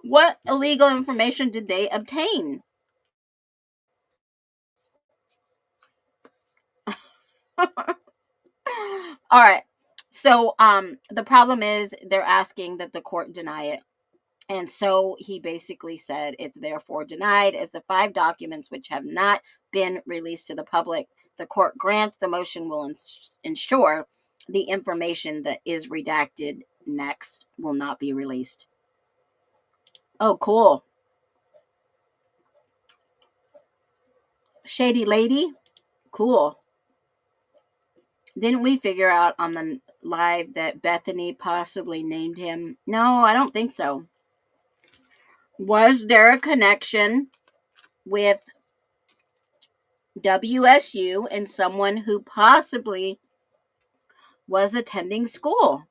What illegal information did they obtain? All right. So the problem is they're asking that the court deny it. And so he basically said it's therefore denied, as the 5 documents which have not been released to the public. The court grants the motion will ensure the information that is redacted next will not be released. Oh, cool. Shady Lady? Cool. Didn't we figure out on the live that Bethany possibly named him? No, I don't think so. Was there a connection with WSU and someone who possibly was attending school?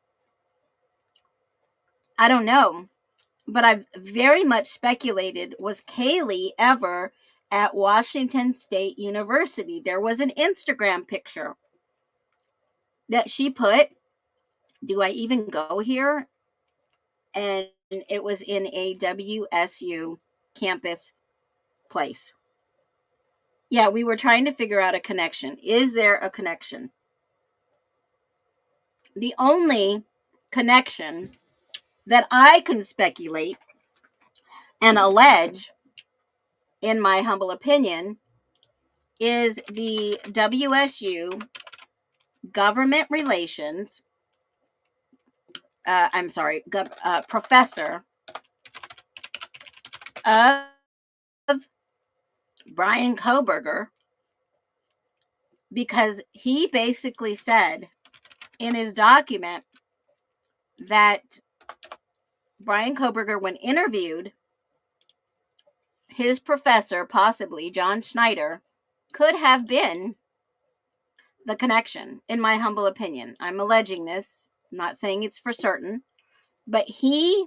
I don't know, but I've very much speculated, was Kaylee ever at Washington State University? There was an Instagram picture that she put. Do I even go here? And it was in a WSU campus place. Yeah, we were trying to figure out a connection. Is there a connection? The only connection that I can speculate and allege, in my humble opinion, is the WSU government relations, professor of Brian Koberger, because he basically said in his document that Brian Koberger, when interviewed, his professor, possibly John Schneider, could have been the connection, in my humble opinion. I'm alleging this, I'm not saying it's for certain, but he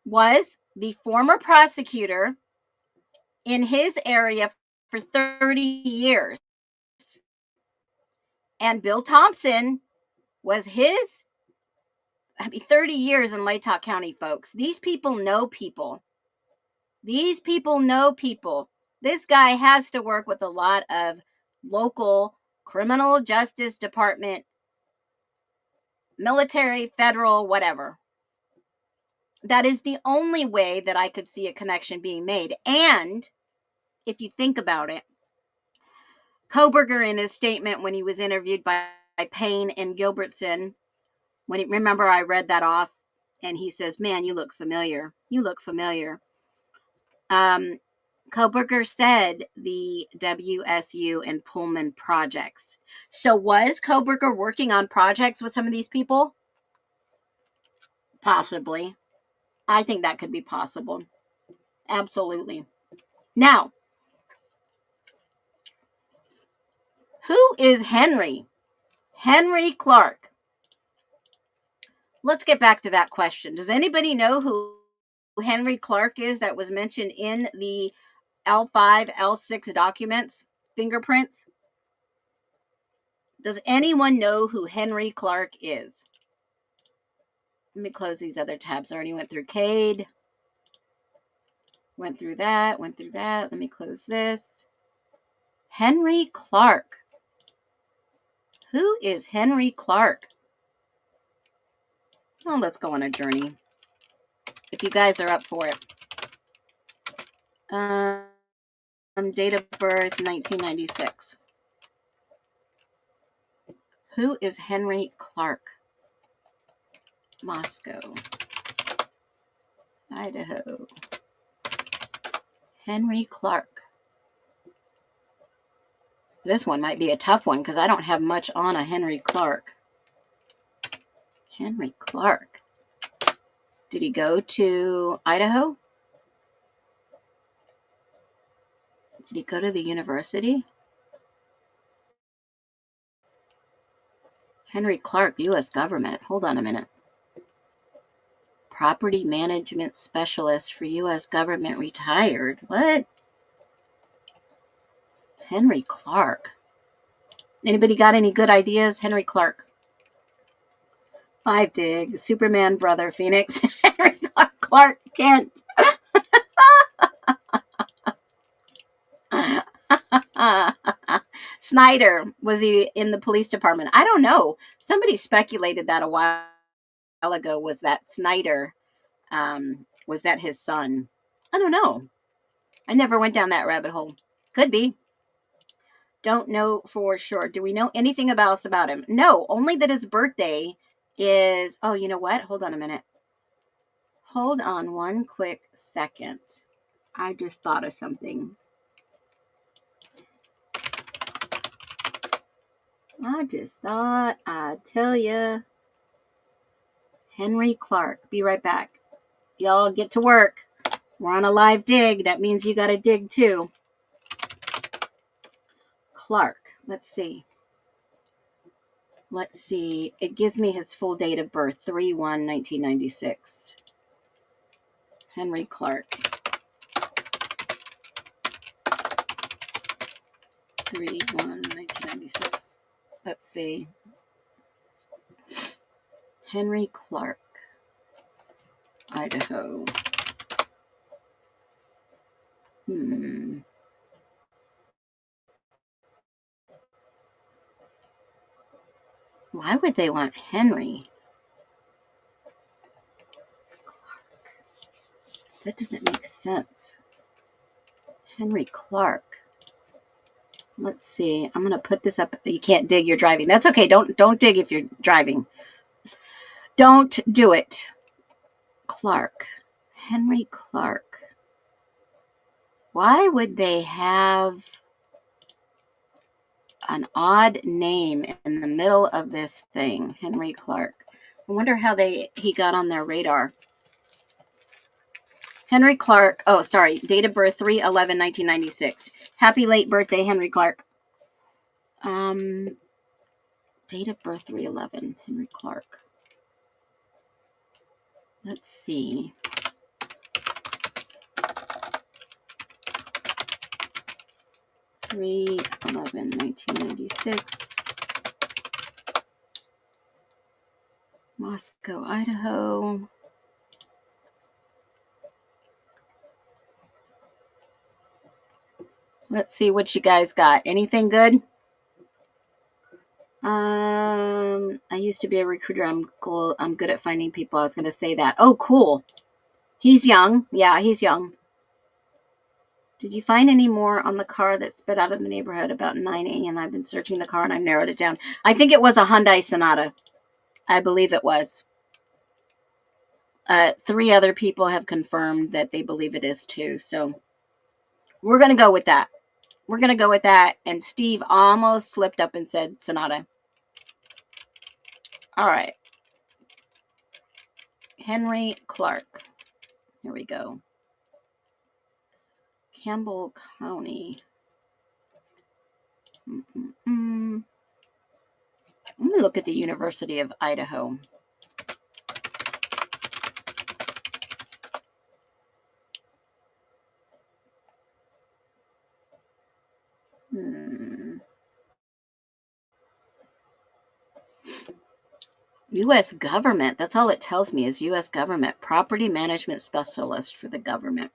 was the former prosecutor in his area for 30 years. And Bill Thompson was his, 30 years in Latah County, folks. These people know people. These people know people. This guy has to work with a lot of local criminal justice department, military, federal, whatever. That is the only way that I could see a connection being made. And if you think about it, Koberger, in his statement when he was interviewed by Payne and Gilbertson, remember I read that off, and he says, "Man, you look familiar. You look familiar." Koberger said the WSU and Pullman projects. So was Koberger working on projects with some of these people? Possibly. I think that could be possible. Absolutely. Now, who is Henry? Henry Clark. Let's get back to that question. Does anybody know who Henry Clark is that was mentioned in the L5, L6 documents, fingerprints? Does anyone know who Henry Clark is? Let me close these other tabs. I already went through Cade. Went through that. Let me close this. Henry Clark. Who is Henry Clark? Well, let's go on a journey, if you guys are up for it. Date of birth, 1996. Who is Henry Clark? Moscow, Idaho. Henry Clark. This one might be a tough one because I don't have much on a Henry Clark. Henry Clark. Did he go to Idaho? Did he go to the university? Henry Clark, U.S. government. Hold on a minute. Property management specialist for U.S. government, retired. What? Henry Clark. Anybody got any good ideas? Henry Clark. 5 dig. Superman brother, Phoenix. Henry Clark Kent. Snyder, was he in the police department? I don't know. Somebody speculated that a while ago. Was that Snyder? Was that his son? I don't know. I never went down that rabbit hole. Could be. Don't know for sure. Do we know anything else about him? No, only that his birthday is, oh, you know what? Hold on a minute. Hold on one quick second. I just thought of something. I just thought I'd tell you. Henry Clark. Be right back. Y'all get to work. We're on a live dig. That means you got to dig too. Clark. Let's see. Let's see. It gives me his full date of birth, 3/1/1996. Henry Clark. 3/1/1996. Let's see. Henry Clark. Idaho. Why would they want Henry? That doesn't make sense. Henry Clark. Let's see. I'm going to put this up. You can't dig, you're driving. That's okay. Don't dig if you're driving. Don't do it. Clark. Henry Clark. Why would they have an odd name in the middle of this thing? Henry Clark. I wonder how he got on their radar. Henry Clark. Oh, sorry. Date of birth 3/11/1996. Happy late birthday, Henry Clark. Date of birth 3/11. Henry Clark. Let's see. Three 11/1996. Moscow, Idaho. Let's see what you guys got. Anything good? I used to be a recruiter. I'm good at finding people. I was going to say that. Oh, cool. He's young. Yeah, he's young. Did you find any more on the car that sped out of the neighborhood about 9 a.m.? I've been searching the car and I've narrowed it down. I think it was a Hyundai Sonata. I believe it was. 3 other people have confirmed that they believe it is too. So we're going to go with that. We're going to go with that. And Steve almost slipped up and said Sonata. All right. Henry Clark. Here we go. Campbell County. Let me look at the University of Idaho. U.S. government. That's all it tells me is U.S. government. Property management specialist for the government.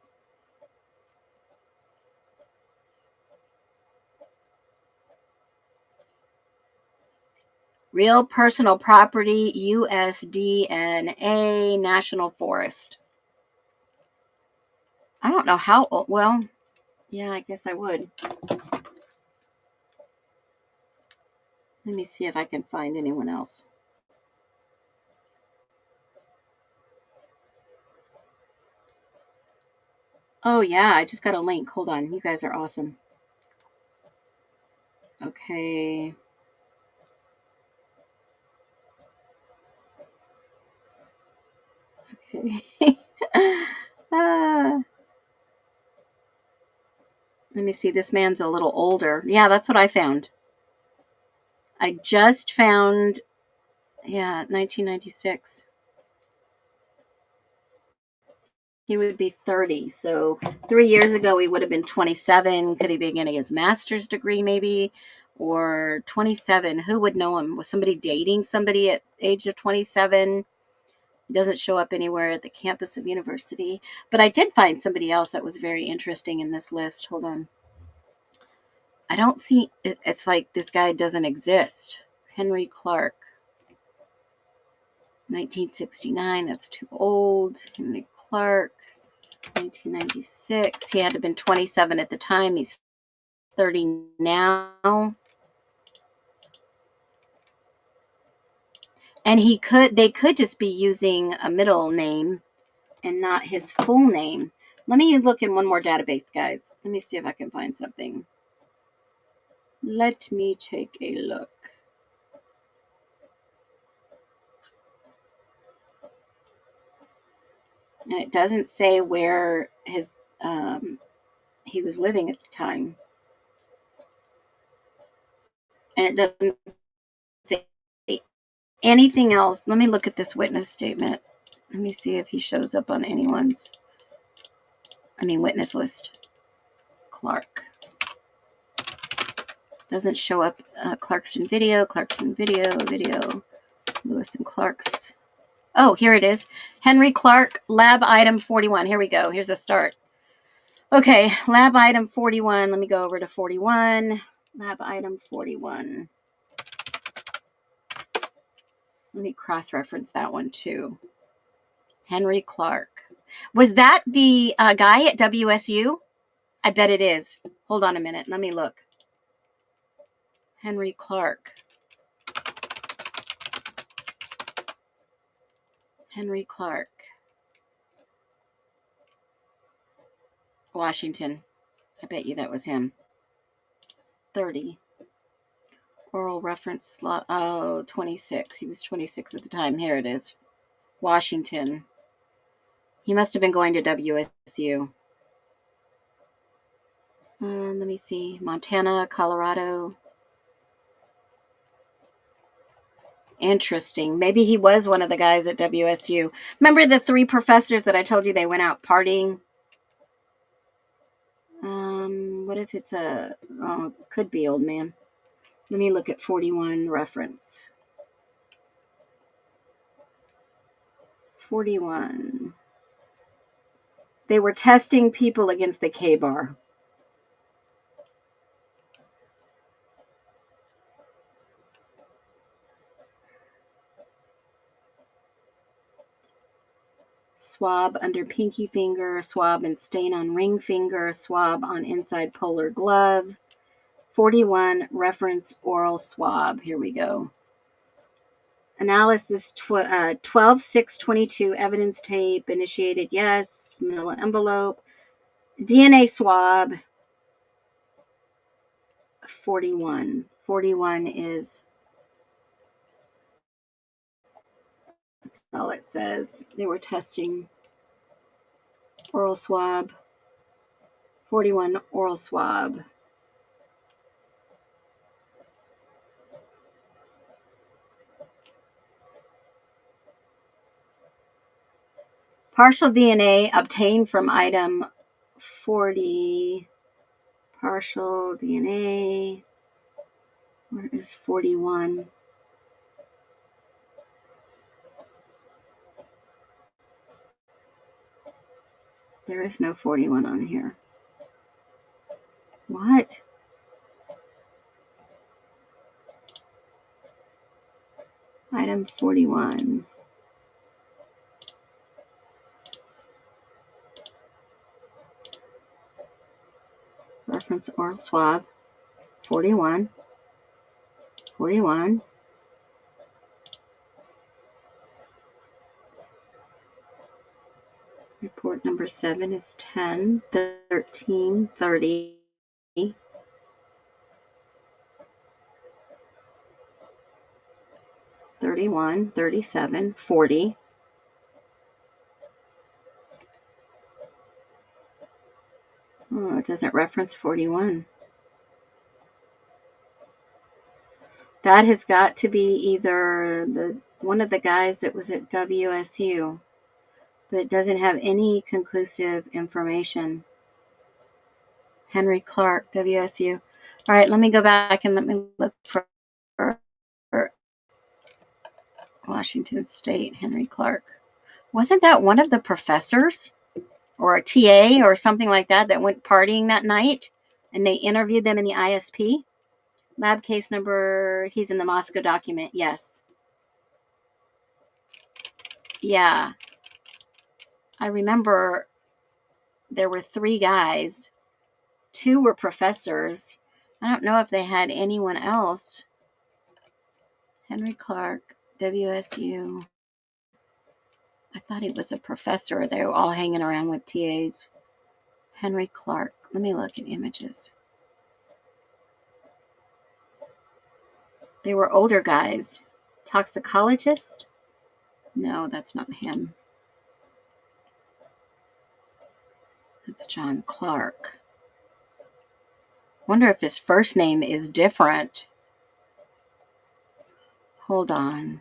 Real personal property, USDNA, National Forest. I don't know how old. Well, yeah, I guess I would. Let me see if I can find anyone else. Oh, yeah, I just got a link. Hold on. You guys are awesome. Okay. Okay. Let me see. This man's a little older. Yeah, that's what I found. I just found, 1996. He would be 30. So 3 years ago, he would have been 27. Could he be getting his master's degree maybe? Or 27. Who would know him? Was somebody dating somebody at age of 27? He doesn't show up anywhere at the campus of university. But I did find somebody else that was very interesting in this list. Hold on. I don't see, it's like this guy doesn't exist. Henry Clark. 1969, that's too old. Henry Clark, 1996. He had to have been 27 at the time. He's 30 now. And they could just be using a middle name and not his full name. Let me look in one more database, guys. Let me see if I can find something. Let me take a look. And it doesn't say where his he was living at the time. And it doesn't say anything else. Let me look at this witness statement. Let me see if he shows up on anyone's, witness list. Clark. Doesn't show up. Clarkson video, Lewis and Clark's. Oh, here it is. Henry Clark, lab item 41. Here we go. Here's a start. Okay, lab item 41. Let me go over to 41. Lab item 41. Let me cross-reference that one too. Henry Clark. Was that the guy at WSU? I bet it is. Hold on a minute. Let me look. Henry Clark. Henry Clark. Washington. I bet you that was him. 30. Oral reference slot. Oh, 26. He was 26 at the time. Here it is. Washington. He must have been going to WSU. Let me see. Montana, Colorado. Interesting. Maybe he was one of the guys at WSU. Remember the 3 professors that I told you they went out partying? What if it's could be old man. Let me look at 41 reference. 41. They were testing people against the K-bar. Swab under pinky finger, swab and stain on ring finger, swab on inside polar glove. 41, reference oral swab. Here we go. Analysis 12/6/22, evidence tape, initiated, yes, manila envelope. DNA swab, 41. 41 is, that's all it says. They were testing oral swab. 41, oral swab. Partial DNA obtained from item 40. Partial DNA. Where is 41? There is no 41 on here. What? Item 41. Reference oral swab. 41. 41. Report number 7 is 10, 13, 30. 31, 37, 40. Oh, it doesn't reference 41. That has got to be either one of the guys that was at WSU, but it doesn't have any conclusive information. Henry Clark, WSU. All right, let me go back and let me look for Washington State, Henry Clark. Wasn't that one of the professors or a TA or something like that went partying that night and they interviewed them in the ISP? Lab case number, he's in the Moscow document, yes. Yeah. I remember there were 3 guys. 2 were professors. I don't know if they had anyone else. Henry Clark, WSU. I thought he was a professor. They were all hanging around with TAs. Henry Clark. Let me look at images. They were older guys. Toxicologist? No, that's not him. That's John Clark. Wonder if his first name is different. Hold on.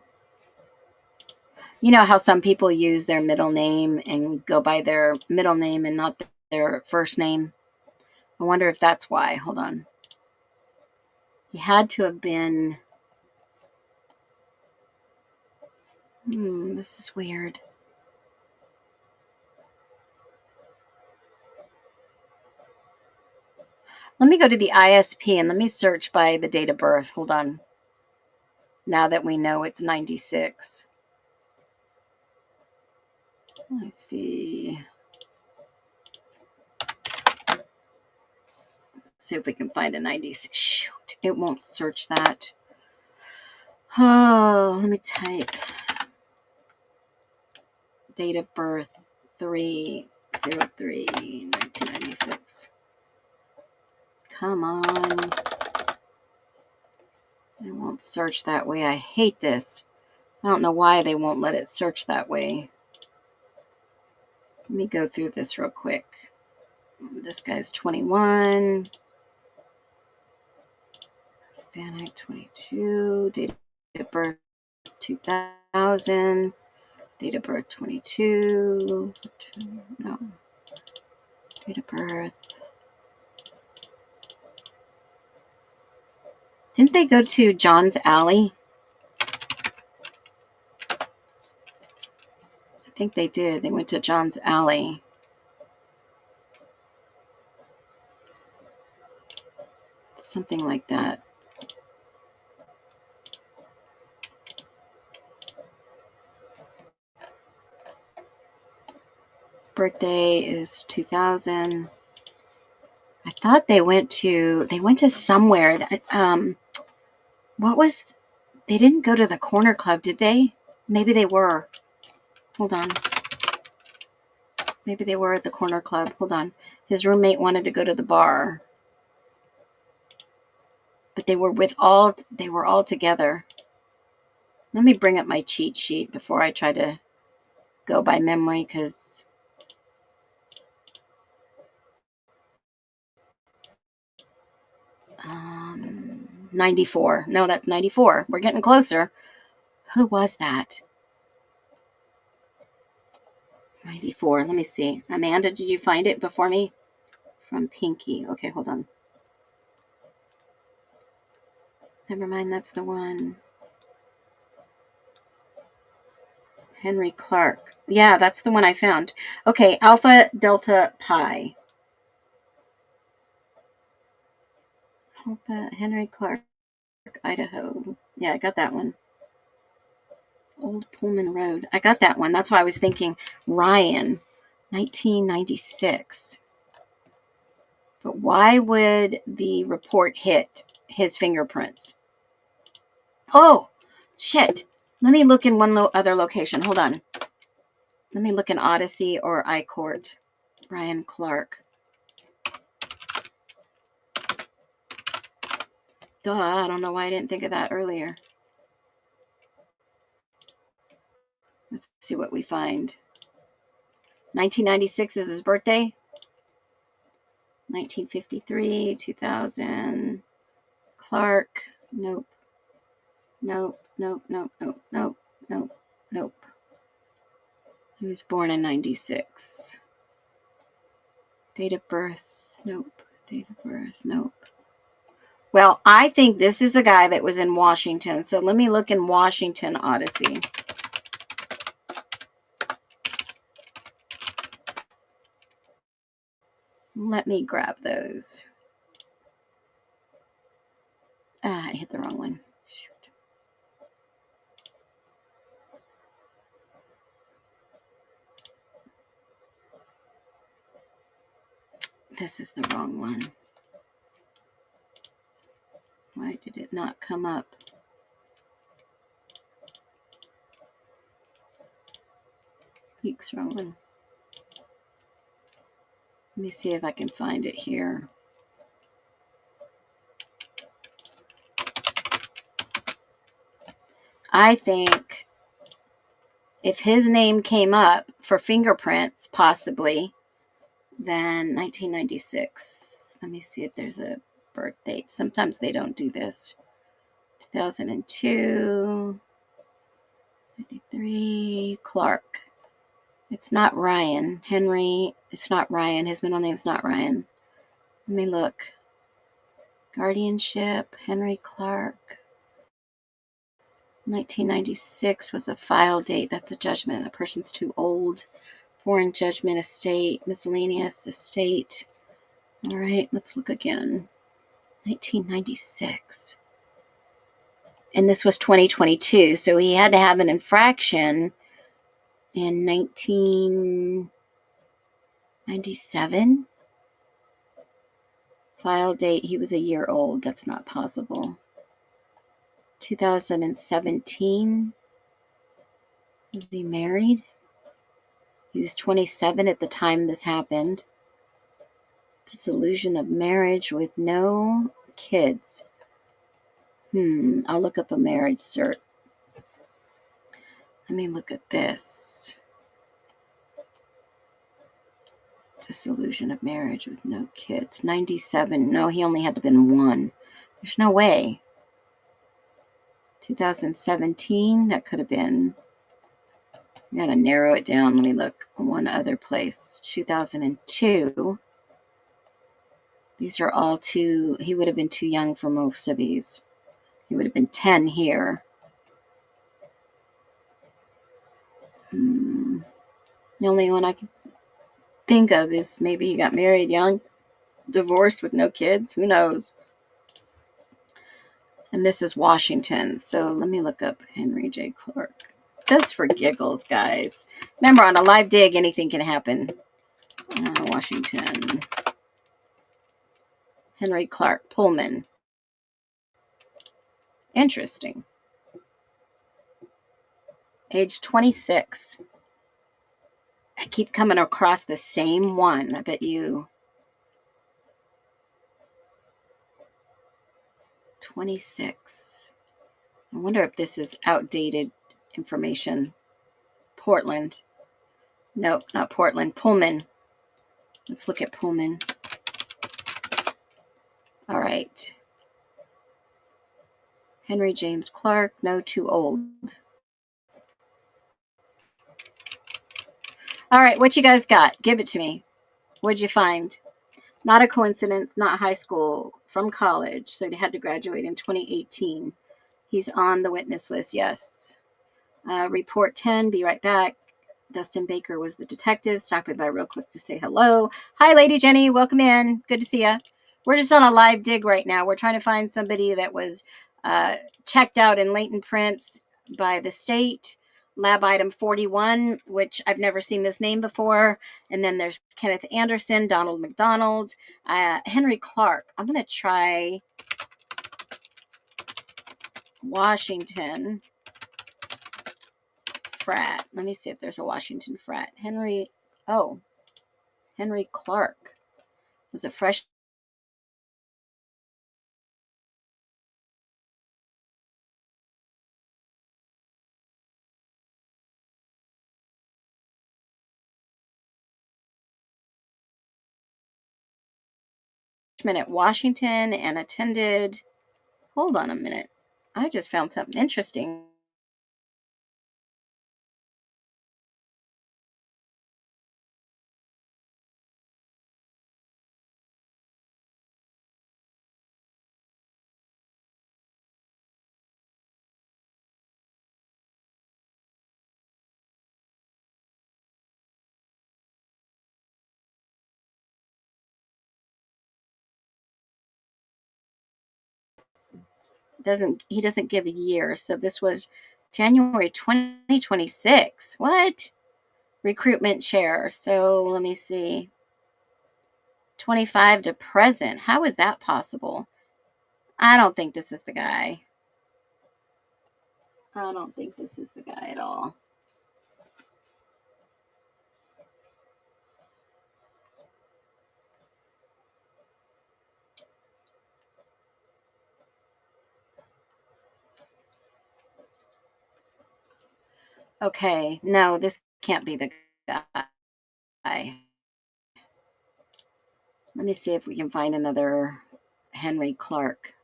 You know how some people use their middle name and go by their middle name and not their first name? I wonder if that's why. Hold on. He had to have been... this is weird. Let me go to the ISP and let me search by the date of birth. Hold on. Now that we know it's 96. Let's see. Let's see if we can find a 96. Shoot, it won't search that. Oh, let me type. Date of birth 3/03/1996. Come on. It won't search that way. I hate this. I don't know why they won't let it search that way. Let me go through this real quick. This guy's 21. Hispanic 22. Date of birth 2000. Date of birth 22. No. Date of birth. Didn't they go to John's Alley? I think they did. They went to John's Alley. Something like that. Birthday is 2000. I thought they went to somewhere. What was, they didn't go to the corner club, did they? Maybe they were. Hold on. Maybe they were at the corner club. Hold on. His roommate wanted to go to the bar. But they were all together. Let me bring up my cheat sheet before I try to go by memory, because 94. No, that's 94. We're getting closer. Who was that? 94. Let me see. Amanda, did you find it before me? From Pinky. Okay, hold on. Never mind, that's the one. Henry Clark. Yeah, that's the one I found. Okay, Alpha Delta Pi. Alpha Henry Clark, Idaho. Yeah, I got that one. Old Pullman Road. I got that one. That's why I was thinking Ryan, 1996. But why would the report hit his fingerprints? Oh, shit. Let me look in one other location. Hold on. Let me look in Odyssey or iCourt. Ryan Clark. Duh, I don't know why I didn't think of that earlier. Let's see what we find. 1996 is his birthday. 1953, 2000. Clark. Nope. Nope. Nope. Nope. Nope. Nope. Nope. Nope. He was born in 96. Date of birth. Nope. Date of birth. Nope. Well, I think this is the guy that was in Washington. So let me look in Washington Odyssey. Let me grab those. I hit the wrong one. Shoot. This is the wrong one. Why did it not come up? Peaks Rowan. Let me see if I can find it here. I think if his name came up for fingerprints, possibly, then 1996. Let me see if there's a birth date. Sometimes they don't do this. 2002. 93. Clark. It's not Ryan. Henry. It's not Ryan. His middle name's not Ryan. Let me look. Guardianship. Henry Clark. 1996 was a file date. That's a judgment. A person's too old. Foreign judgment, estate, miscellaneous, estate. All right, let's look again. 1996. And this was 2022, so he had to have an infraction in 1997. File date, he was a year old. That's not possible. 2017. Was he married? He was 27 at the time this happened. Dissolution of marriage with no kids. I'll look up a marriage cert. Let me look at this. Dissolution of marriage with no kids. 97. No, he only had to have been one. There's no way. 2017. That could have been. I gotta narrow it down. Let me look one other place. 2002. These are all too. He would have been too young for most of these. He would have been 10 here. The only one I can think of is maybe he got married young, divorced with no kids. Who knows? And this is Washington. So let me look up Henry J. Clark. Just for giggles, guys. Remember, on a live dig, anything can happen. Washington. Henry Clark Pullman. Interesting. Age 26. I keep coming across the same one. I bet you. 26. I wonder if this is outdated information. Portland. Nope, not Portland. Pullman. Let's look at Pullman. All right. Henry James Clark. No, too old. All right, what you guys got? Give it to me. What'd you find? Not a coincidence, not high school, from college. So he had to graduate in 2018. He's on the witness list, yes. Report 10, be right back. Dustin Baker was the detective. Stopping by real quick to say hello. Hi, Lady Jenny. Welcome in. Good to see you. We're just on a live dig right now. We're trying to find somebody that was checked out in latent prints by the state. Lab item 41, which I've never seen this name before. And then there's Kenneth Anderson, Donald McDonald, Henry Clark. I'm going to try Washington frat. Let me see if there's a Washington frat. Henry Clark was a freshman at Washington and attended. Hold on a minute. I just found something interesting. He doesn't give a year, so this was January 2026. What? Recruitment chair. So let me see. 25 to present. How is that possible? I don't think this is the guy. I don't think this is the guy at all. Okay, no, this can't be the guy. Let me see if we can find another Henry Clark.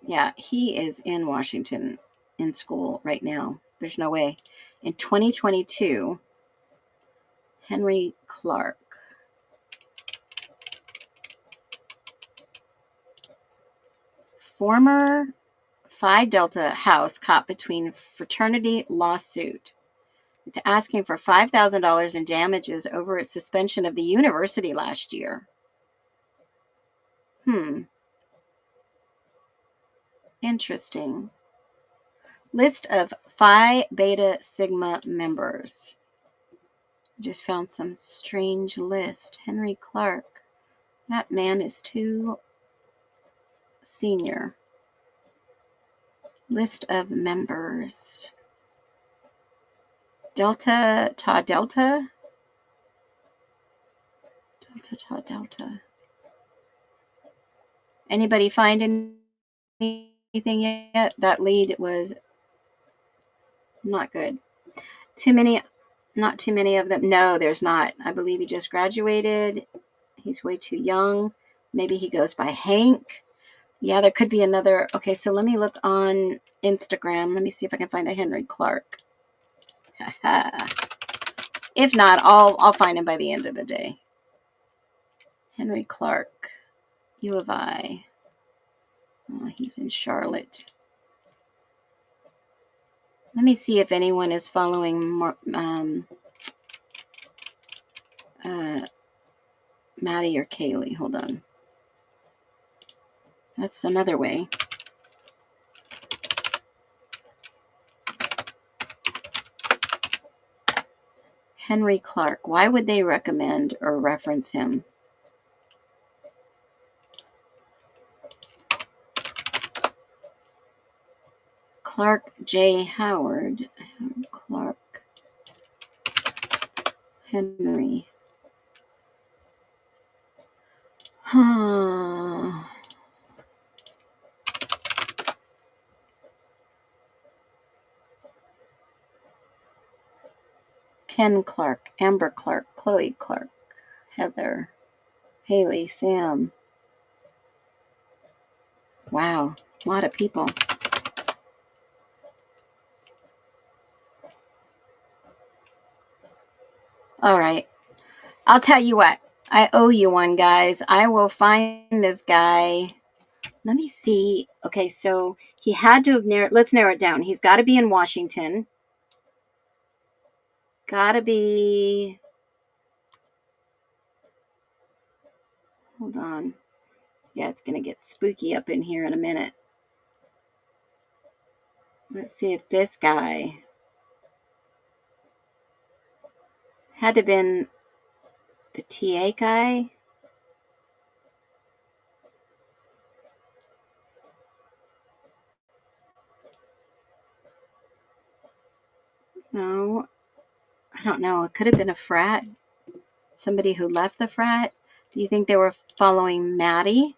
Yeah, he is in Washington in school right now. There's no way. In 2022, Henry Clark. Former Phi Delta house caught between fraternity lawsuit. It's asking for $5,000 in damages over its suspension of the university last year. Interesting. List of Phi Beta Sigma members. I just found some strange list. Henry Clark. That man is too senior. List of members. Delta Tau Delta. Delta Tau Delta. Anybody find anything yet? That lead was not good. Not too many of them. No, there's not. I believe he just graduated. He's way too young. Maybe he goes by Hank. Yeah, there could be another. Okay, so let me look on Instagram. Let me see if I can find a Henry Clark. If not, I'll find him by the end of the day. Henry Clark, U of I. Oh, he's in Charlotte. Let me see if anyone is following Maddie or Kaylee. Hold on. That's another way. Henry Clark. Why would they recommend or reference him? Clark J. Howard. Clark. Henry. Ken Clark, Amber Clark, Chloe Clark, Heather, Haley, Sam. Wow, a lot of people. All right. I'll tell you what. I owe you one, guys. I will find this guy. Let me see. Okay, so he had to have let's narrow it down. He's got to be in Washington. Got to be. Hold on. Yeah, it's going to get spooky up in here in a minute. Let's see if this guy had to have been the TA guy. No, I don't know. It could have been a frat. Somebody who left the frat. Do you think they were following Maddie?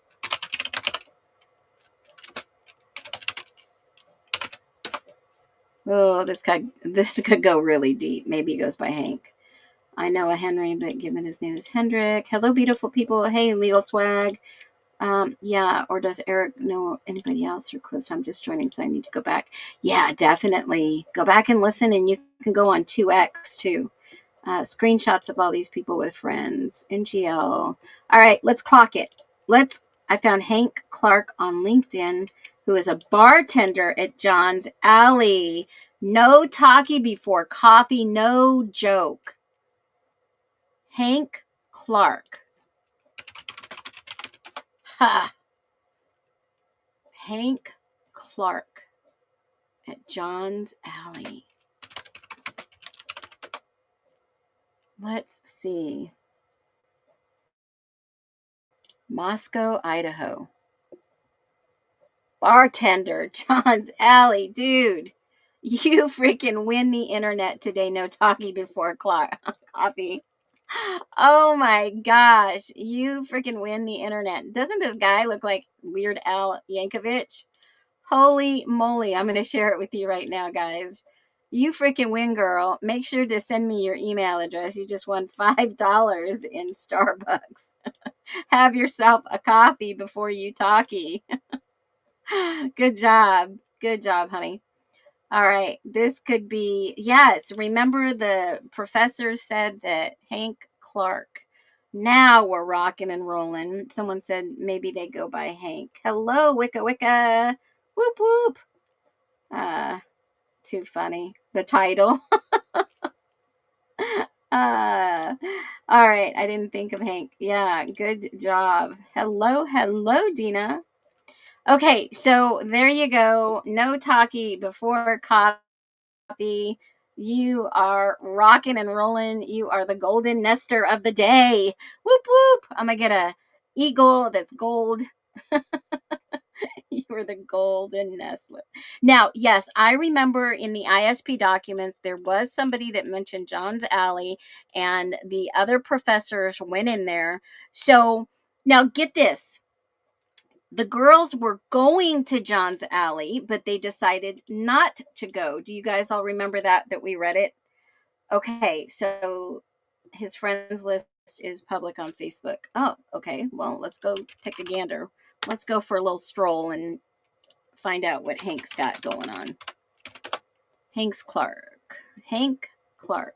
Oh, this could go really deep. Maybe he goes by Hank. I know a Henry, but given his name is Hendrick. Hello, beautiful people. Hey, Legal Swag. Yeah, or does Eric know anybody else or close? I'm just joining, so I need to go back. Yeah, definitely. Go back and listen, and you can go on 2X too. Screenshots of all these people with friends. NGL. All right, let's clock it. I found Hank Clark on LinkedIn, who is a bartender at John's Alley. No talkie before coffee, no joke. Hank Clark. Ha. Hank Clark at John's Alley. Let's see. Moscow, Idaho. Bartender, John's Alley, dude. You freaking win the internet today. No talkie before coffee. Oh my gosh. You freaking win the internet. Doesn't this guy look like Weird Al Yankovic? Holy moly. I'm going to share it with you right now, guys. You freaking win, girl. Make sure to send me your email address. You just won $5 in Starbucks. Have yourself a coffee before you talkie. Good job. Good job, honey. All right. This could be, yes. Remember the professor said that Hank Clark. Now we're rocking and rolling. Someone said maybe they go by Hank. Hello, Wicca Wicca. Whoop whoop. Too funny. The title. uh all right. I didn't think of Hank. Yeah, good job. Hello, Dina. Okay, so there you go. No talkie before coffee. You are rocking and rolling. You are the golden nester of the day. Whoop whoop. I'm gonna get a eagle that's gold. You were the golden nestler. Now, yes, I remember in the ISP documents there was somebody that mentioned John's Alley, and the other professors went in there. So now get this. The girls were going to John's Alley, but they decided not to go. Do you guys all remember that we read it? Okay, so his friends list is public on Facebook. Oh, okay. Well, let's go take a gander. Let's go for a little stroll and find out what Hank's got going on. Hank Clark.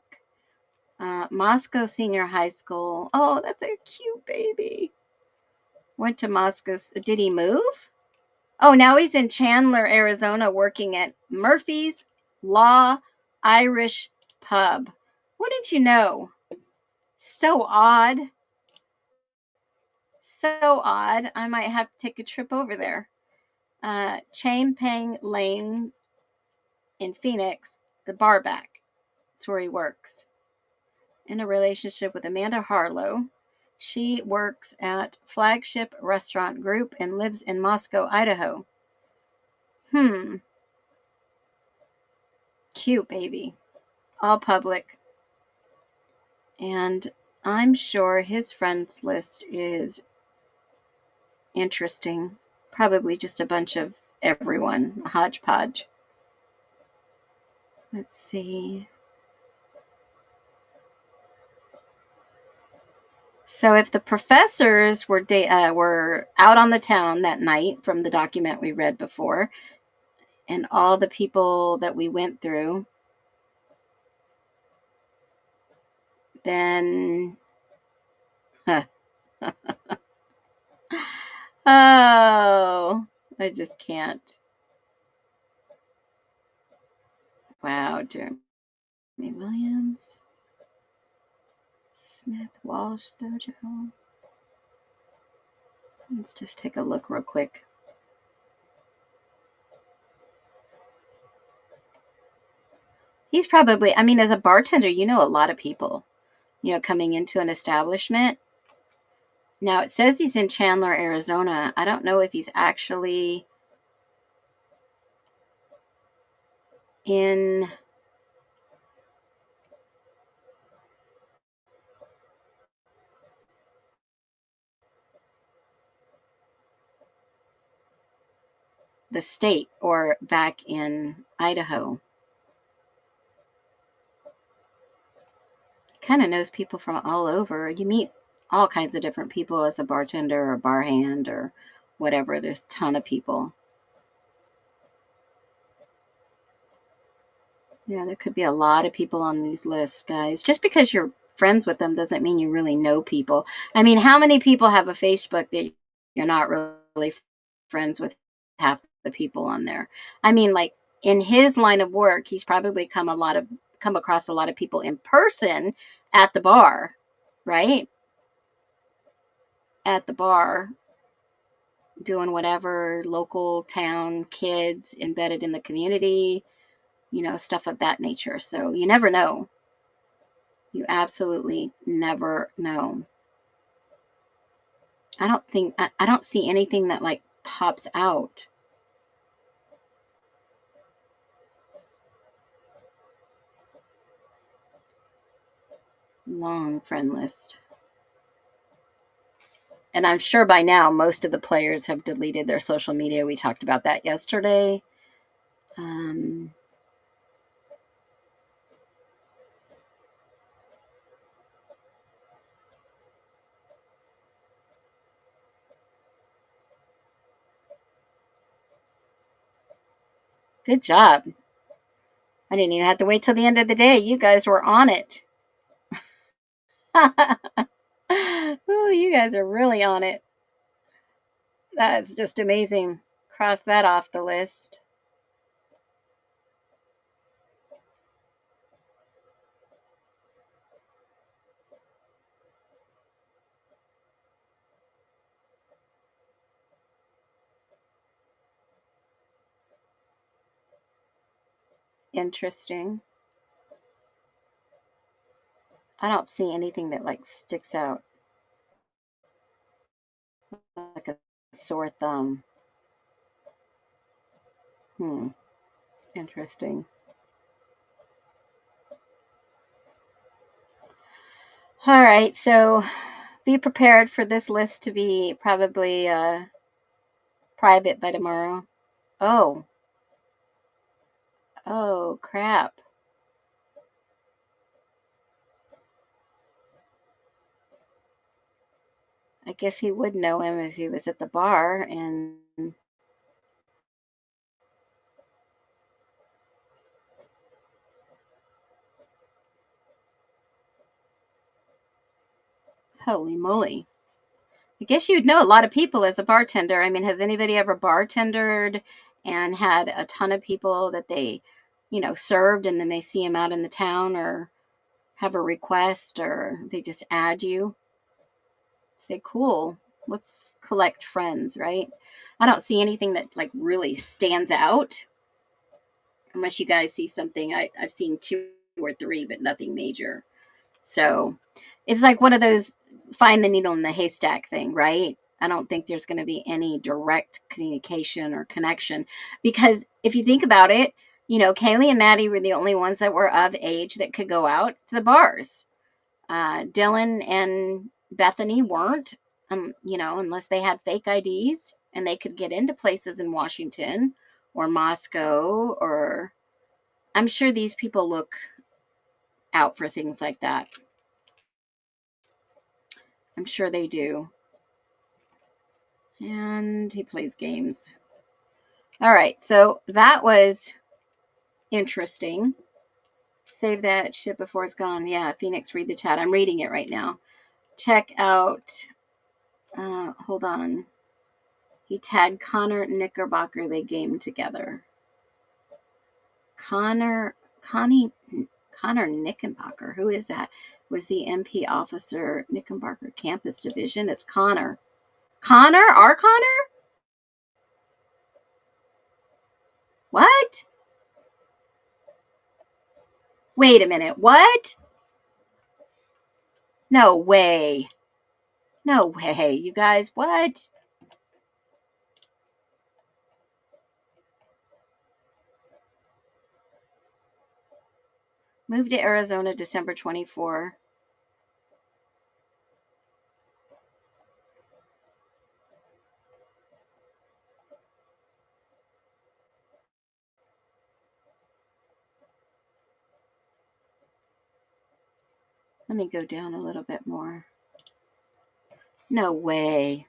Moscow Senior High School. Oh, that's a cute baby. Went to Moscow. Did he move? Oh, now he's in Chandler, Arizona, working at Murphy's Law Irish Pub. Wouldn't you know? So odd. So odd. I might have to take a trip over there. Champagne Lane in Phoenix, the bar back. That's where he works. In a relationship with Amanda Harlow. She works at Flagship Restaurant Group and lives in Moscow, Idaho. Cute baby. All public. And I'm sure his friends list is interesting. Probably just a bunch of everyone, a hodgepodge. Let's see. So if the professors were out on the town that night from the document we read before, and all the people that we went through, then oh, I just can't. Wow, Jeremy Williams, Smith Walsh Dojo. Let's just take a look real quick. He's probably, I mean, as a bartender, you know a lot of people, coming into an establishment. Now, it says he's in Chandler, Arizona. I don't know if he's actually in the state or back in Idaho. Kind of knows people from all over. You meet all kinds of different people as a bartender or bar hand or whatever. There's a ton of people. Yeah, there could be a lot of people on these lists, guys. Just because you're friends with them doesn't mean you really know people. I mean, how many people have a Facebook that you're not really friends with half the people on there? I mean, like in his line of work, he's probably come across a lot of people in person at the bar, right? At the bar, doing whatever, local town kids embedded in the community, stuff of that nature. So you never know. You absolutely never know. I don't see anything that like pops out. long friend list. And I'm sure by now most of the players have deleted their social media. We talked about that yesterday. Good job. I didn't even have to wait till the end of the day. You guys were on it. Ooh, you guys are really on it. That's just amazing. Cross that off the list. Interesting. I don't see anything that like sticks out like a sore thumb. Interesting. All right, so be prepared for this list to be probably private by tomorrow. Oh. Oh, crap. I guess he would know him if he was at the bar and holy moly. I guess you'd know a lot of people as a bartender. I mean, has anybody ever bartendered and had a ton of people that they, served and then they see them out in the town or have a request or they just add you? Say, cool, let's collect friends, right? I don't see anything that like really stands out unless you guys see something. I've seen 2 or 3, but nothing major. So it's like one of those find the needle in the haystack thing, right? I don't think there's going to be any direct communication or connection because if you think about it, Kaylee and Maddie were the only ones that were of age that could go out to the bars. Dylan and Bethany weren't, unless they had fake IDs and they could get into places in Washington or Moscow, or I'm sure these people look out for things like that. I'm sure they do. And he plays games. All right, so that was interesting. Save that shit before it's gone. Yeah, Phoenix, read the chat. I'm reading it right now. Check out, hold on. He tagged Connor Knickerbocker. They gamed together. Connor Knickerbocker. Who is that? Was the MP officer Knickerbocker Campus Division? It's Connor. Connor? Our Connor? What? Wait a minute. What? No way. No way, you guys. What? Moved to Arizona December 24. Let me go down a little bit more. No way.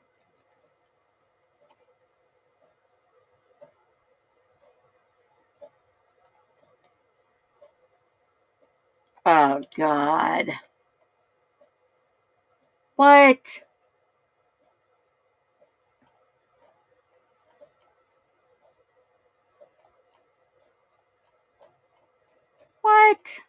Oh, God. What? What?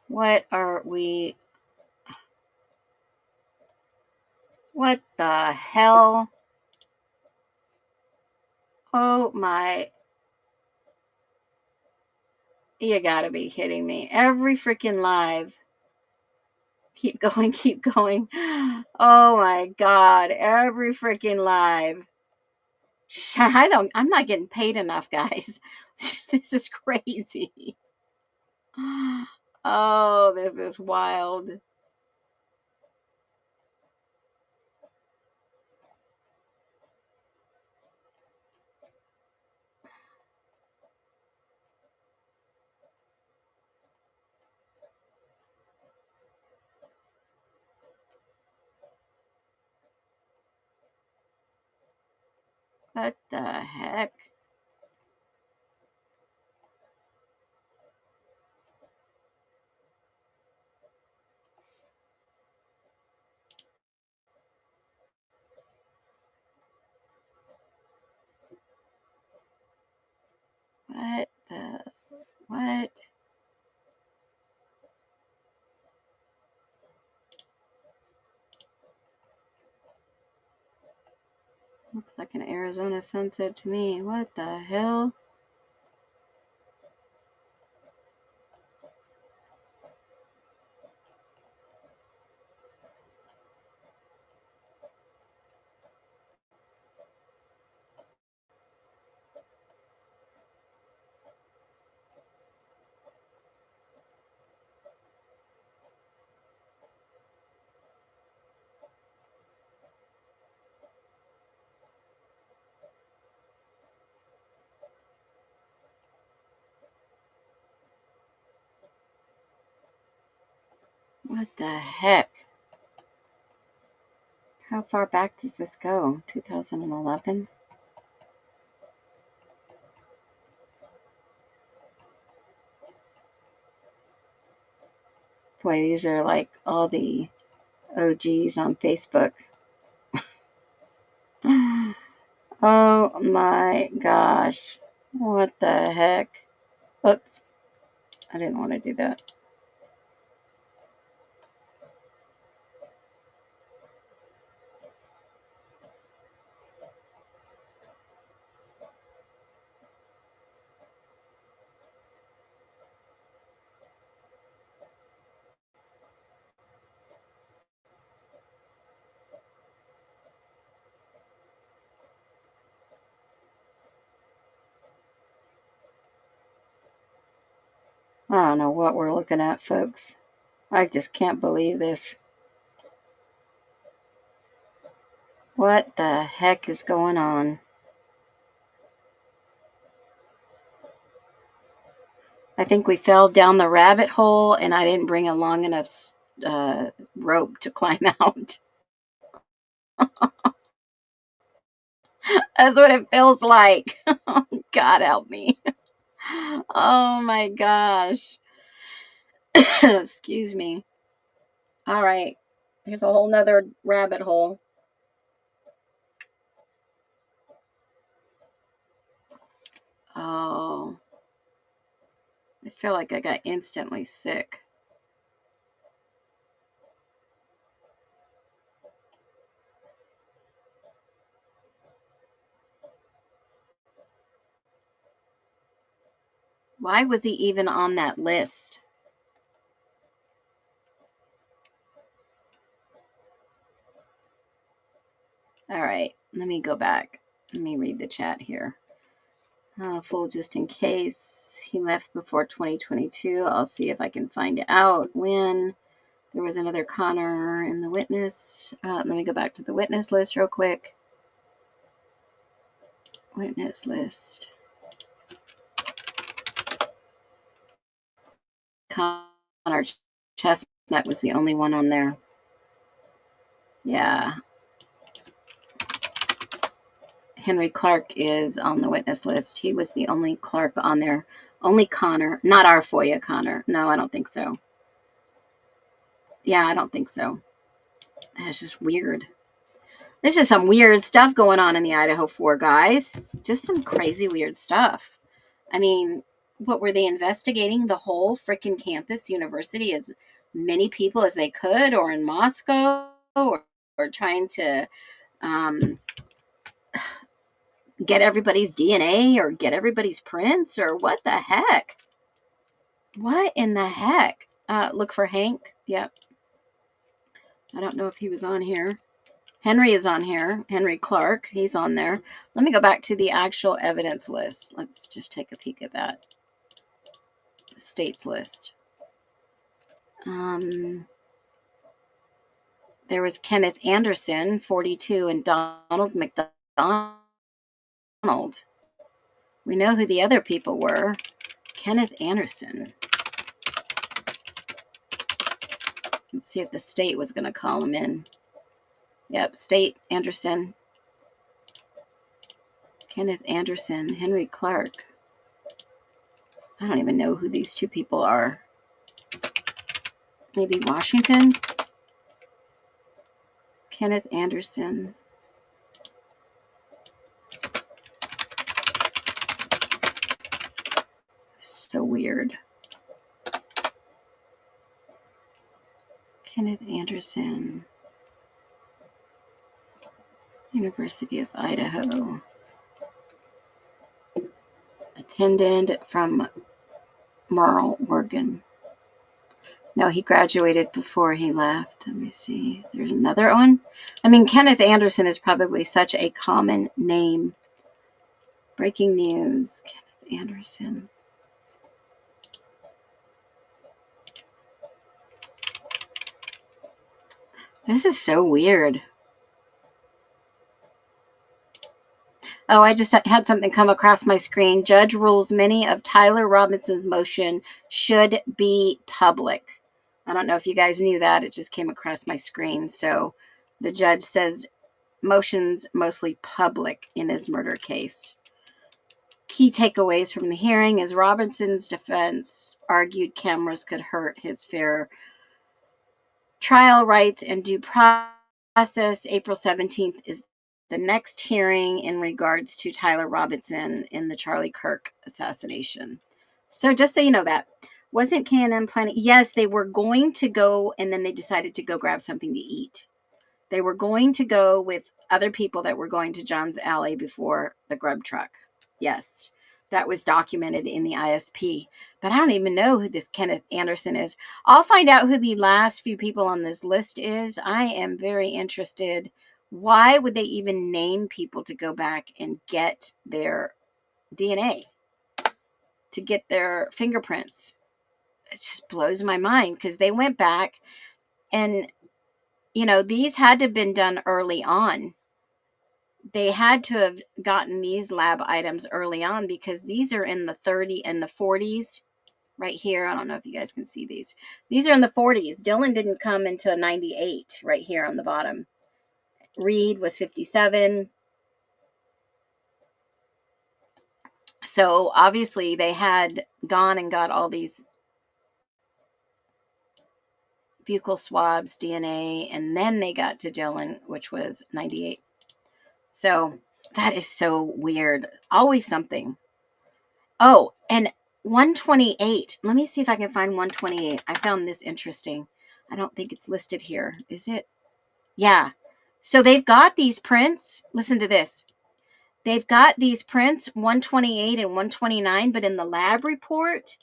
What are we? What the hell? Oh my. You gotta be kidding me. Every freaking live. Keep going, keep going. Oh my God. Every freaking live. I'm not getting paid enough, guys. This is crazy. Oh, this is wild. What the heck? What the what? Looks like an Arizona sunset to me. What the hell? What the heck? How far back does this go? 2011? Boy, these are like all the OGs on Facebook. Oh my gosh. What the heck? Oops. I didn't want to do that. I don't know what we're looking at, folks. I just can't believe this. What the heck is going on? I think we fell down the rabbit hole and I didn't bring a long enough rope to climb out. That's what it feels like. God help me. Oh my gosh. Excuse me. All right. Here's a whole nother rabbit hole. Oh. I feel like I got instantly sick. Why was he even on that list? All right, let me go back. Let me read the chat here. Full just in case. He left before 2022. I'll see if I can find out when. There was another Connor in the witness. Let me go back to the witness list real quick. Witness list. Connor Chestnut was the only one on there. Yeah. Henry Clark is on the witness list. He was the only Clark on there. Only Connor. Not our FOIA Connor. No, I don't think so. Yeah, I don't think so. That's just weird. This is some weird stuff going on in the Idaho 4, guys. Just some crazy weird stuff. I mean, what were they investigating? The whole freaking campus university, as many people as they could, or in Moscow, or trying to get everybody's DNA or get everybody's prints, or what the heck? What in the heck? Look for Hank. Yep. I don't know if he was on here. Henry is on here. Henry Clark, he's on there. Let me go back to the actual evidence list. Let's just take a peek at that. The states list. There was Kenneth Anderson, 42, and Donald McDonald. We know who the other people were. Kenneth Anderson. Let's see if the state was going to call him in. Yep, state, Anderson. Kenneth Anderson, Henry Clark. I don't even know who these two people are. Maybe Washington? Kenneth Anderson. So weird. Kenneth Anderson. University of Idaho. Attended from Merle, Oregon. No, he graduated before he left. Let me see. There's another one. I mean, Kenneth Anderson is probably such a common name. Breaking news. Kenneth Anderson. This is so weird. Oh, I just had something come across my screen. Judge rules many of Tyler Robinson's motion should be public. I don't know if you guys knew that. It just came across my screen. So the judge says motions mostly public in his murder case. Key takeaways from the hearing is Robinson's defense argued cameras could hurt his fair trial rights and due process. April 17th is the next hearing in regards to Tyler Robinson in the Charlie Kirk assassination. So just so you know that. Wasn't K&M planning? Yes, they were going to go, and then they decided to go grab something to eat. They were going to go with other people that were going to John's Alley before the grub truck. Yes, that was documented in the ISP. But I don't even know who this Kenneth Anderson is. I'll find out who the last few people on this list is. I am very interested. Why would they even name people to go back and get their DNA, to get their fingerprints? It just blows my mind because they went back and, you know, these had to have been done early on. They had to have gotten these lab items early on because these are in the 30 and the 40s right here. I don't know if you guys can see these. These are in the 40s. Dylan didn't come until 98 right here on the bottom. Reed was 57. So obviously they had gone and got all these buccal swabs, DNA, and then they got to Dylan, which was 98. So that is so weird. Always something. Oh, and 128. Let me see if I can find 128. I found this interesting. I don't think it's listed here. Is it? Yeah. So they've got these prints. Listen to this. They've got these prints, 128 and 129, but in the lab report,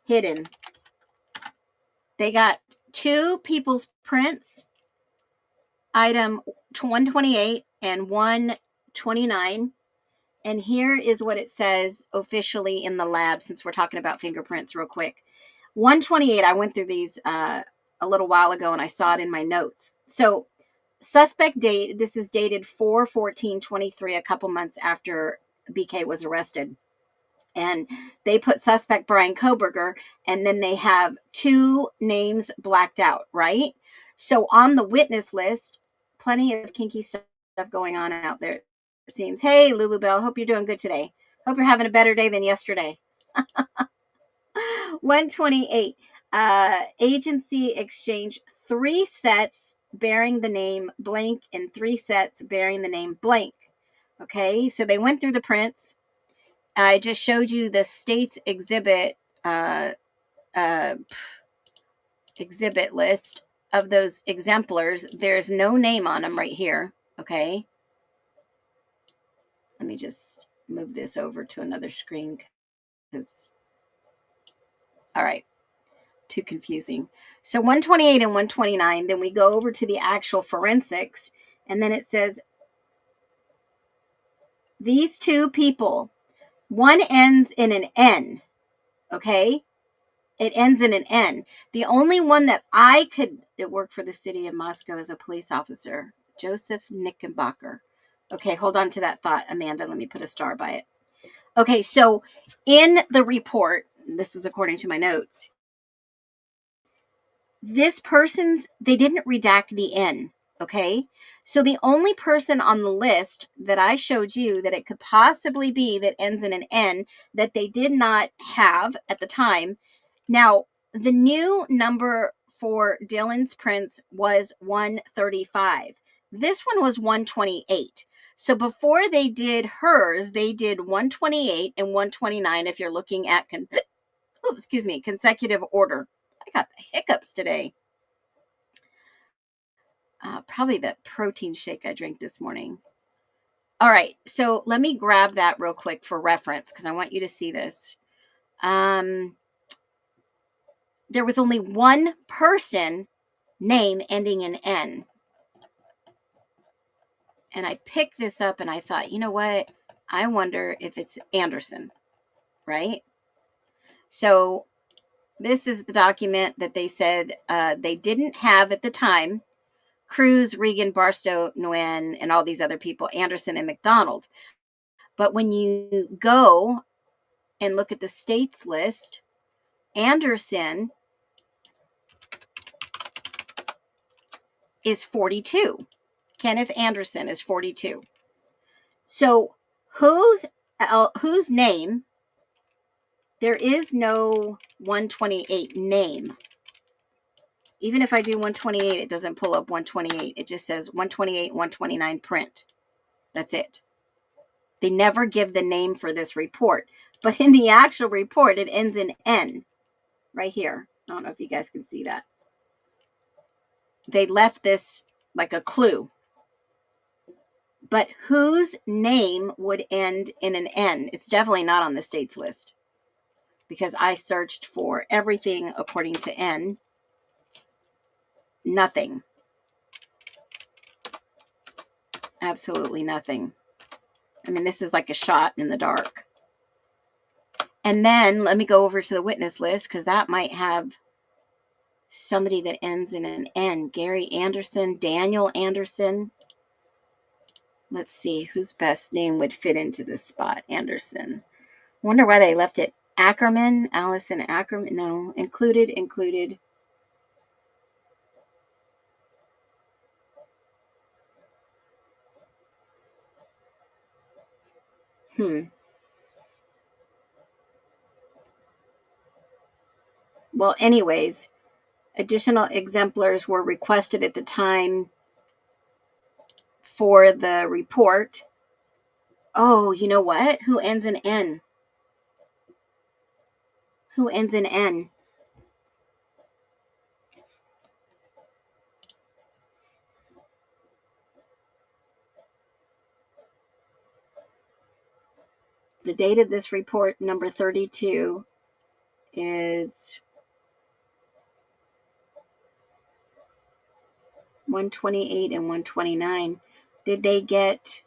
hidden. They got two people's prints, item 128 and 129. And here is what it says officially in the lab, since we're talking about fingerprints real quick. 128, I went through these a little while ago, and I saw it in my notes. So suspect date, this is dated 4/14/23, a couple months after BK was arrested. And they put suspect Brian Koberger, and then they have two names blacked out, right? So on the witness list, plenty of kinky stuff going on out there, it seems. Hey, Lulu Bell, hope you're doing good today. Hope you're having a better day than yesterday. 128. Agency exchanged 3 sets bearing the name blank and 3 sets bearing the name blank. Okay, so they went through the prints. I just showed you the state's exhibit exhibit list of those exemplars. There's no name on them right here. Okay, let me just move this over to another screen. All right. too confusing. So 128 and 129, then we go over to the actual forensics, and then it says these two people, one ends in an N, okay? It ends in an N. The only one that it worked for the city of Moscow as a police officer, Joseph Knickerbocker. Okay, hold on to that thought, Amanda. Let me put a star by it. Okay, so in the report, this was according to my notes, they didn't redact the N, okay? So the only person on the list that I showed you that it could possibly be that ends in an N that they did not have at the time. Now, the new number for Dylan's prints was 135. This one was 128. So before they did hers, they did 128 and 129 if you're looking at consecutive order. I got the hiccups today. Probably that protein shake I drank this morning. All right, so let me grab that real quick for reference because I want you to see this. There was only one person name ending in N. And I picked this up and I thought, you know what? I wonder if it's Anderson, right? So this is the document that they said they didn't have at the time. Cruz, Regan, Barstow, Nguyen, and all these other people, Anderson and McDonald. But when you go and look at the states list, Anderson is 42. Kenneth Anderson is 42. So whose name? There is no 128 name. Even if I do 128, it doesn't pull up 128. It just says 128, 129 print. That's it. They never give the name for this report. But in the actual report, it ends in N. Right here. I don't know if you guys can see that. They left this like a clue. But whose name would end in an N? It's definitely not on the states list. Because I searched for everything according to N. Nothing. Absolutely nothing. I mean, this is like a shot in the dark. And then let me go over to the witness list because that might have somebody that ends in an N. Gary Anderson, Daniel Anderson. Let's see whose best name would fit into this spot. Anderson. Wonder why they left it. Ackerman, Allison Ackerman. No, included. Well, anyways, additional exemplars were requested at the time for the report. Oh, you know what? Who ends in N? Who ends in N? The date of this report, number 32, is 128 and 129. Did they get...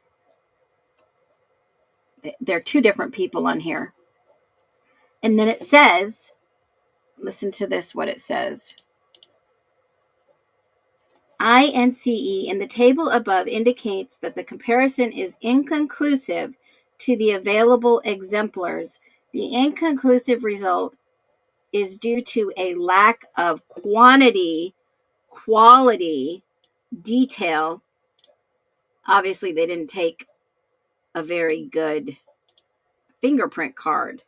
There are two different people on here. And then it says, listen to this, what it says. INCE in the table above indicates that the comparison is inconclusive to the available exemplars. The inconclusive result is due to a lack of quantity, quality, detail. Obviously, they didn't take a very good fingerprint card.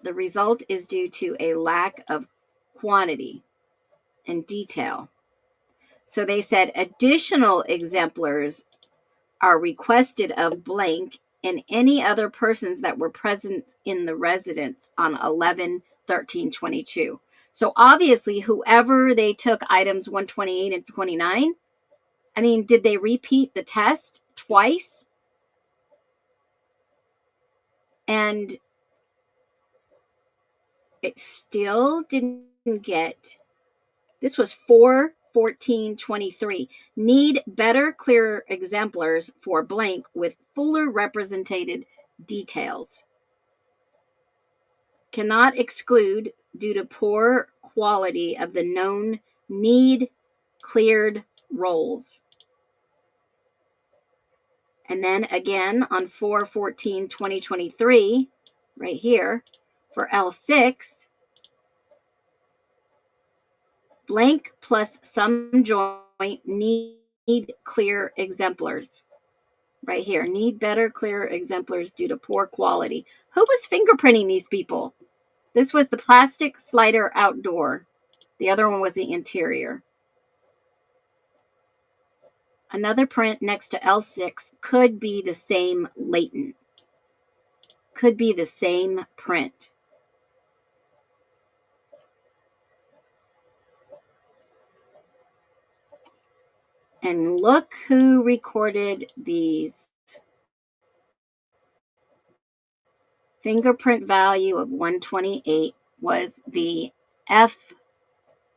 The result is due to a lack of quantity and detail. So they said additional exemplars are requested of blank and any other persons that were present in the residence on 11/13/22. So obviously, whoever they took items 128 and 29, I mean, did they repeat the test twice? And It still didn't get. This was 4/14/23. Need better, clearer exemplars for blank with fuller represented details. Cannot exclude due to poor quality of the known need cleared roles. And then again on 4/14/2023, right here, for L6, blank plus some joint need clear exemplars. Right here, need better, clearer exemplars due to poor quality. Who was fingerprinting these people? This was the plastic slider outdoor. The other one was the interior. Another print next to L6 could be the same latent. Could be the same print. And look who recorded these. Fingerprint value of 128 was the F,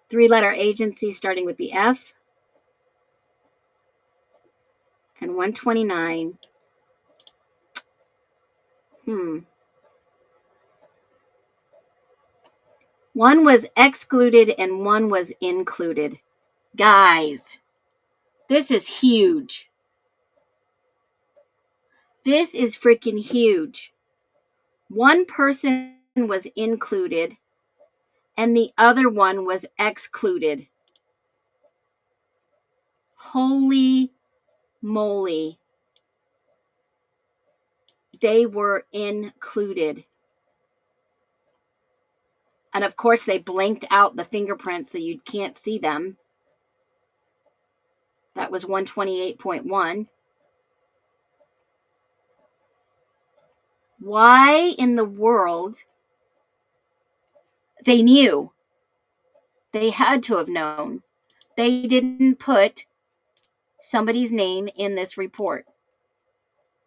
three-letter agency starting with the F, and 129. One was excluded and one was included. Guys, this is huge. This is freaking huge. One person was included and the other one was excluded. Holy moly. They were included. And of course, they blanked out the fingerprints so you can't see them. That was 128.1. Why in the world? They knew. They had to have known. They didn't put somebody's name in this report.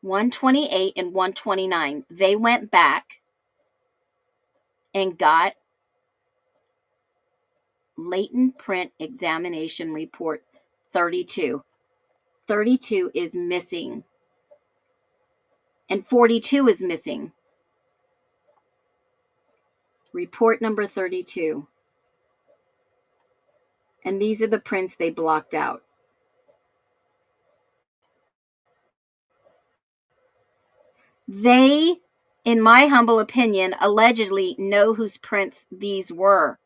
128 and 129. They went back and got latent print examination report 32. 32 is missing. And 42 is missing. Report number 32. And these are the prints they blocked out. They, in my humble opinion, allegedly know whose prints these were.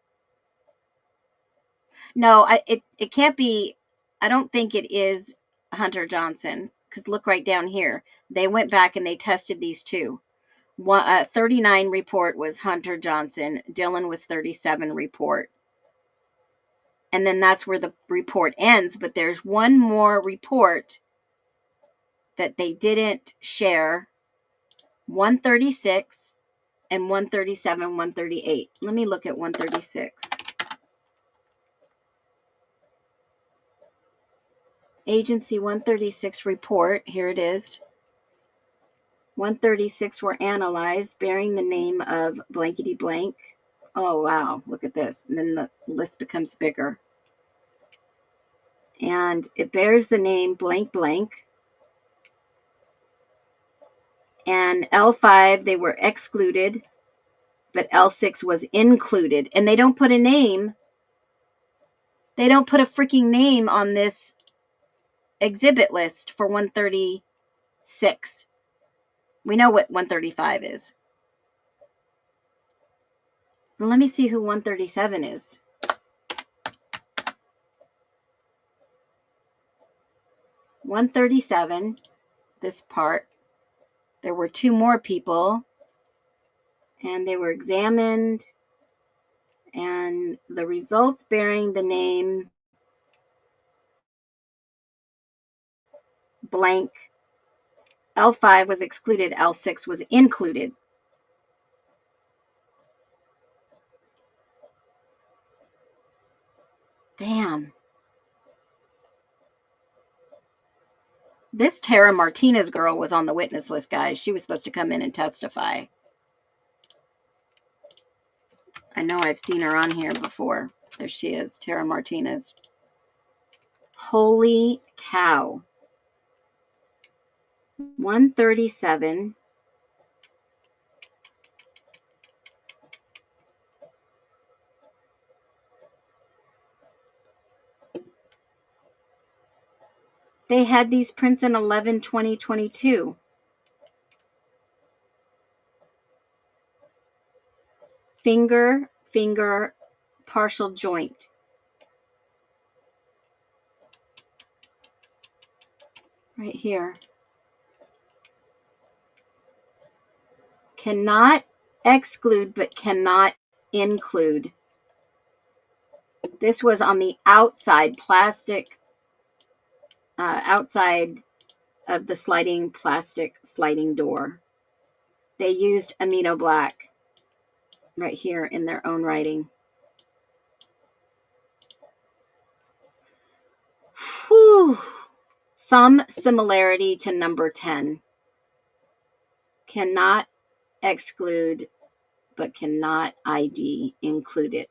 No, it can't be. I don't think it is Hunter Johnson, because look right down here. They went back and they tested these two. 39 report was Hunter Johnson. Dylan was 37 report. And then that's where the report ends. But there's one more report that they didn't share. 136 and 137, 138. Let me look at 136. Agency 136 report. Here it is. 136 were analyzed bearing the name of blankety blank. Oh, wow. Look at this. And then the list becomes bigger. And it bears the name blank blank. And L5, they were excluded, but L6 was included. And they don't put a name. They don't put a freaking name on this exhibit list for 136. We know what 135 is. Well, let me see who 137 is. $137, this part. There were two more people, and they were examined, and the results bearing the name blank. L5 was excluded, L6 was included. Damn. This Tara Martinez girl was on the witness list, guys. She was supposed to come in and testify. I know I've seen her on here before. There she is, Tara Martinez. Holy cow. 137. They had these prints in 11/20/22. Finger, partial joint. Right here. Cannot exclude, but cannot include. This was on the outside plastic, outside of the sliding plastic sliding door. They used Amido Black right here in their own writing. Whew. Some similarity to number 10. Cannot exclude, but cannot ID include it.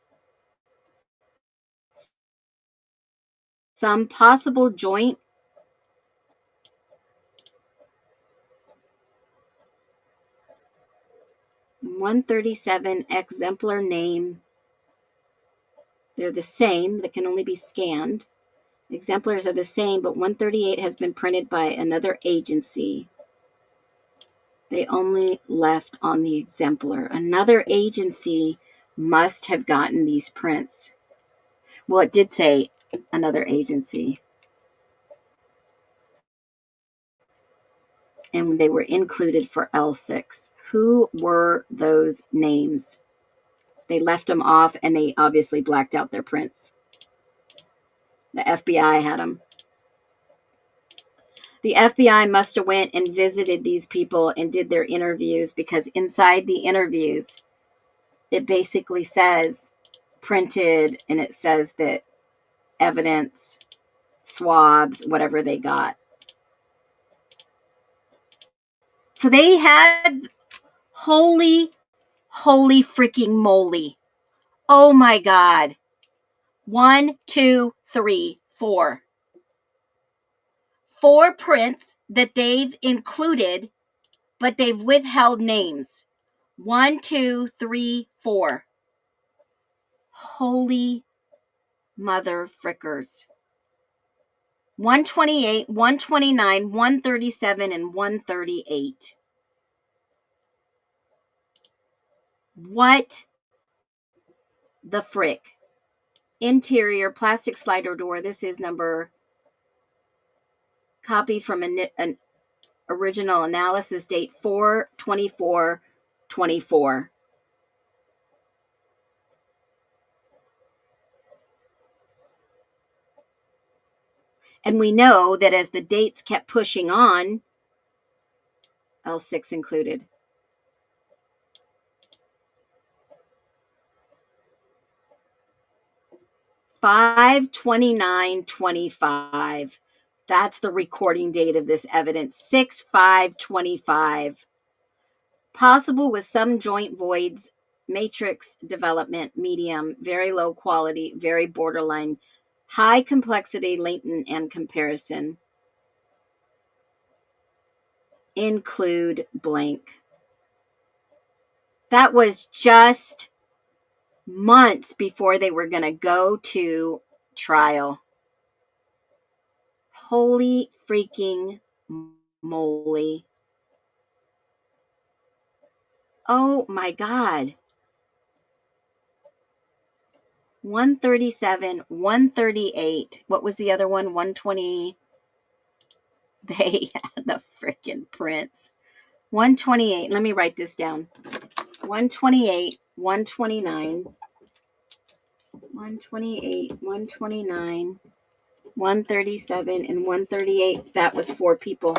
Some possible joint. (137) exemplar name. They're the same. That can only be scanned. Exemplars are the same, but 138 has been printed by another agency. They only left on the exemplar. Another agency must have gotten these prints. Well, it did say another agency. And they were included for L6. Who were those names? They left them off, and they obviously blacked out their prints. The FBI had them. The FBI must have went and visited these people and did their interviews, because inside the interviews, it basically says printed, and it says that evidence, swabs, whatever they got. So they had holy freaking moly. Oh my God. 1, 2, 3, 4. 4 prints that they've included, but they've withheld names. 1, 2, 3, 4. Holy mother frickers. 128, 129, 137, and 138. What the frick? Interior plastic slider door. This is number, copy from an original analysis date 4/24/24. And we know that as the dates kept pushing on, L6 included. (5/29/25). That's the recording date of this evidence. 6/5/25. Possible with some joint voids, matrix development, medium, very low quality, very borderline, high complexity, latent, and comparison. Include blank. That was just months before they were going to go to trial. Holy freaking moly. Oh my God. 137, 138. What was the other one? 120. They had the freaking prints. 128. Let me write this down. 128, 129. 128, 129, 137, and 138. That was 4 people.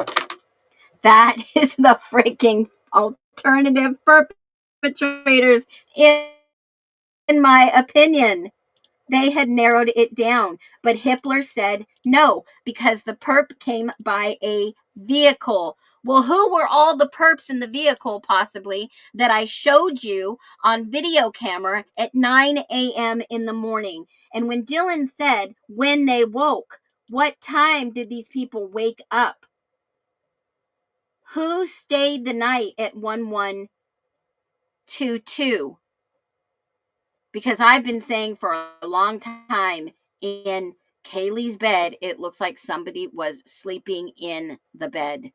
That is the freaking alternative perpetrators, in my opinion. They had narrowed it down, but Hippler said no, because the perp came by a vehicle. Well, who were all the perps in the vehicle, possibly, that I showed you on video camera at 9 a.m. in the morning? And when Dylan said when they woke, what time did these people wake up? Who stayed the night at 1122? Because I've been saying for a long time, in Kaylee's bed, it looks like somebody was sleeping in the bed.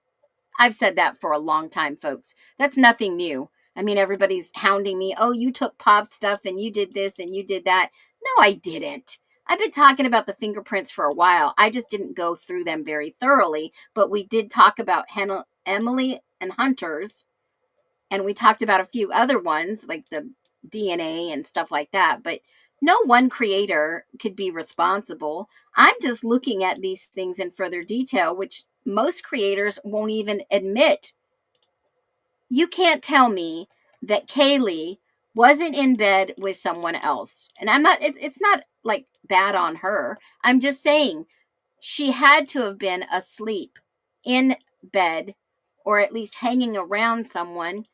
I've said that for a long time, folks. That's nothing new. I mean, everybody's hounding me. Oh, you took Pop's stuff and you did this and you did that. No, I didn't. I've been talking about the fingerprints for a while. I just didn't go through them very thoroughly, but we did talk about Emily and Hunter's, and we talked about a few other ones like the DNA and stuff like that. But no one creator could be responsible. I'm just looking at these things in further detail, which most creators won't even admit. You can't tell me that Kaylee wasn't in bed with someone else. And I'm not, it's not like bad on her. I'm just saying she had to have been asleep in bed or at least hanging around someone,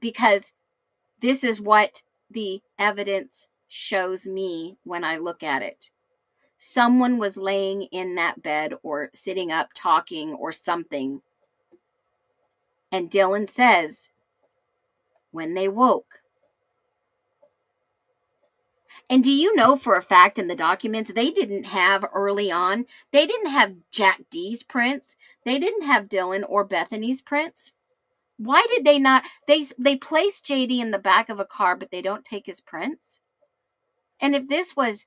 because this is what the evidence shows me when I look at it. Someone was laying in that bed or sitting up talking or something. And Dylan says, when they woke. And do you know for a fact in the documents, they didn't have early on, they didn't have Jack D's prints. They didn't have Dylan or Bethany's prints. Why did they not? They place JD in the back of a car, but they don't take his prints. And if this was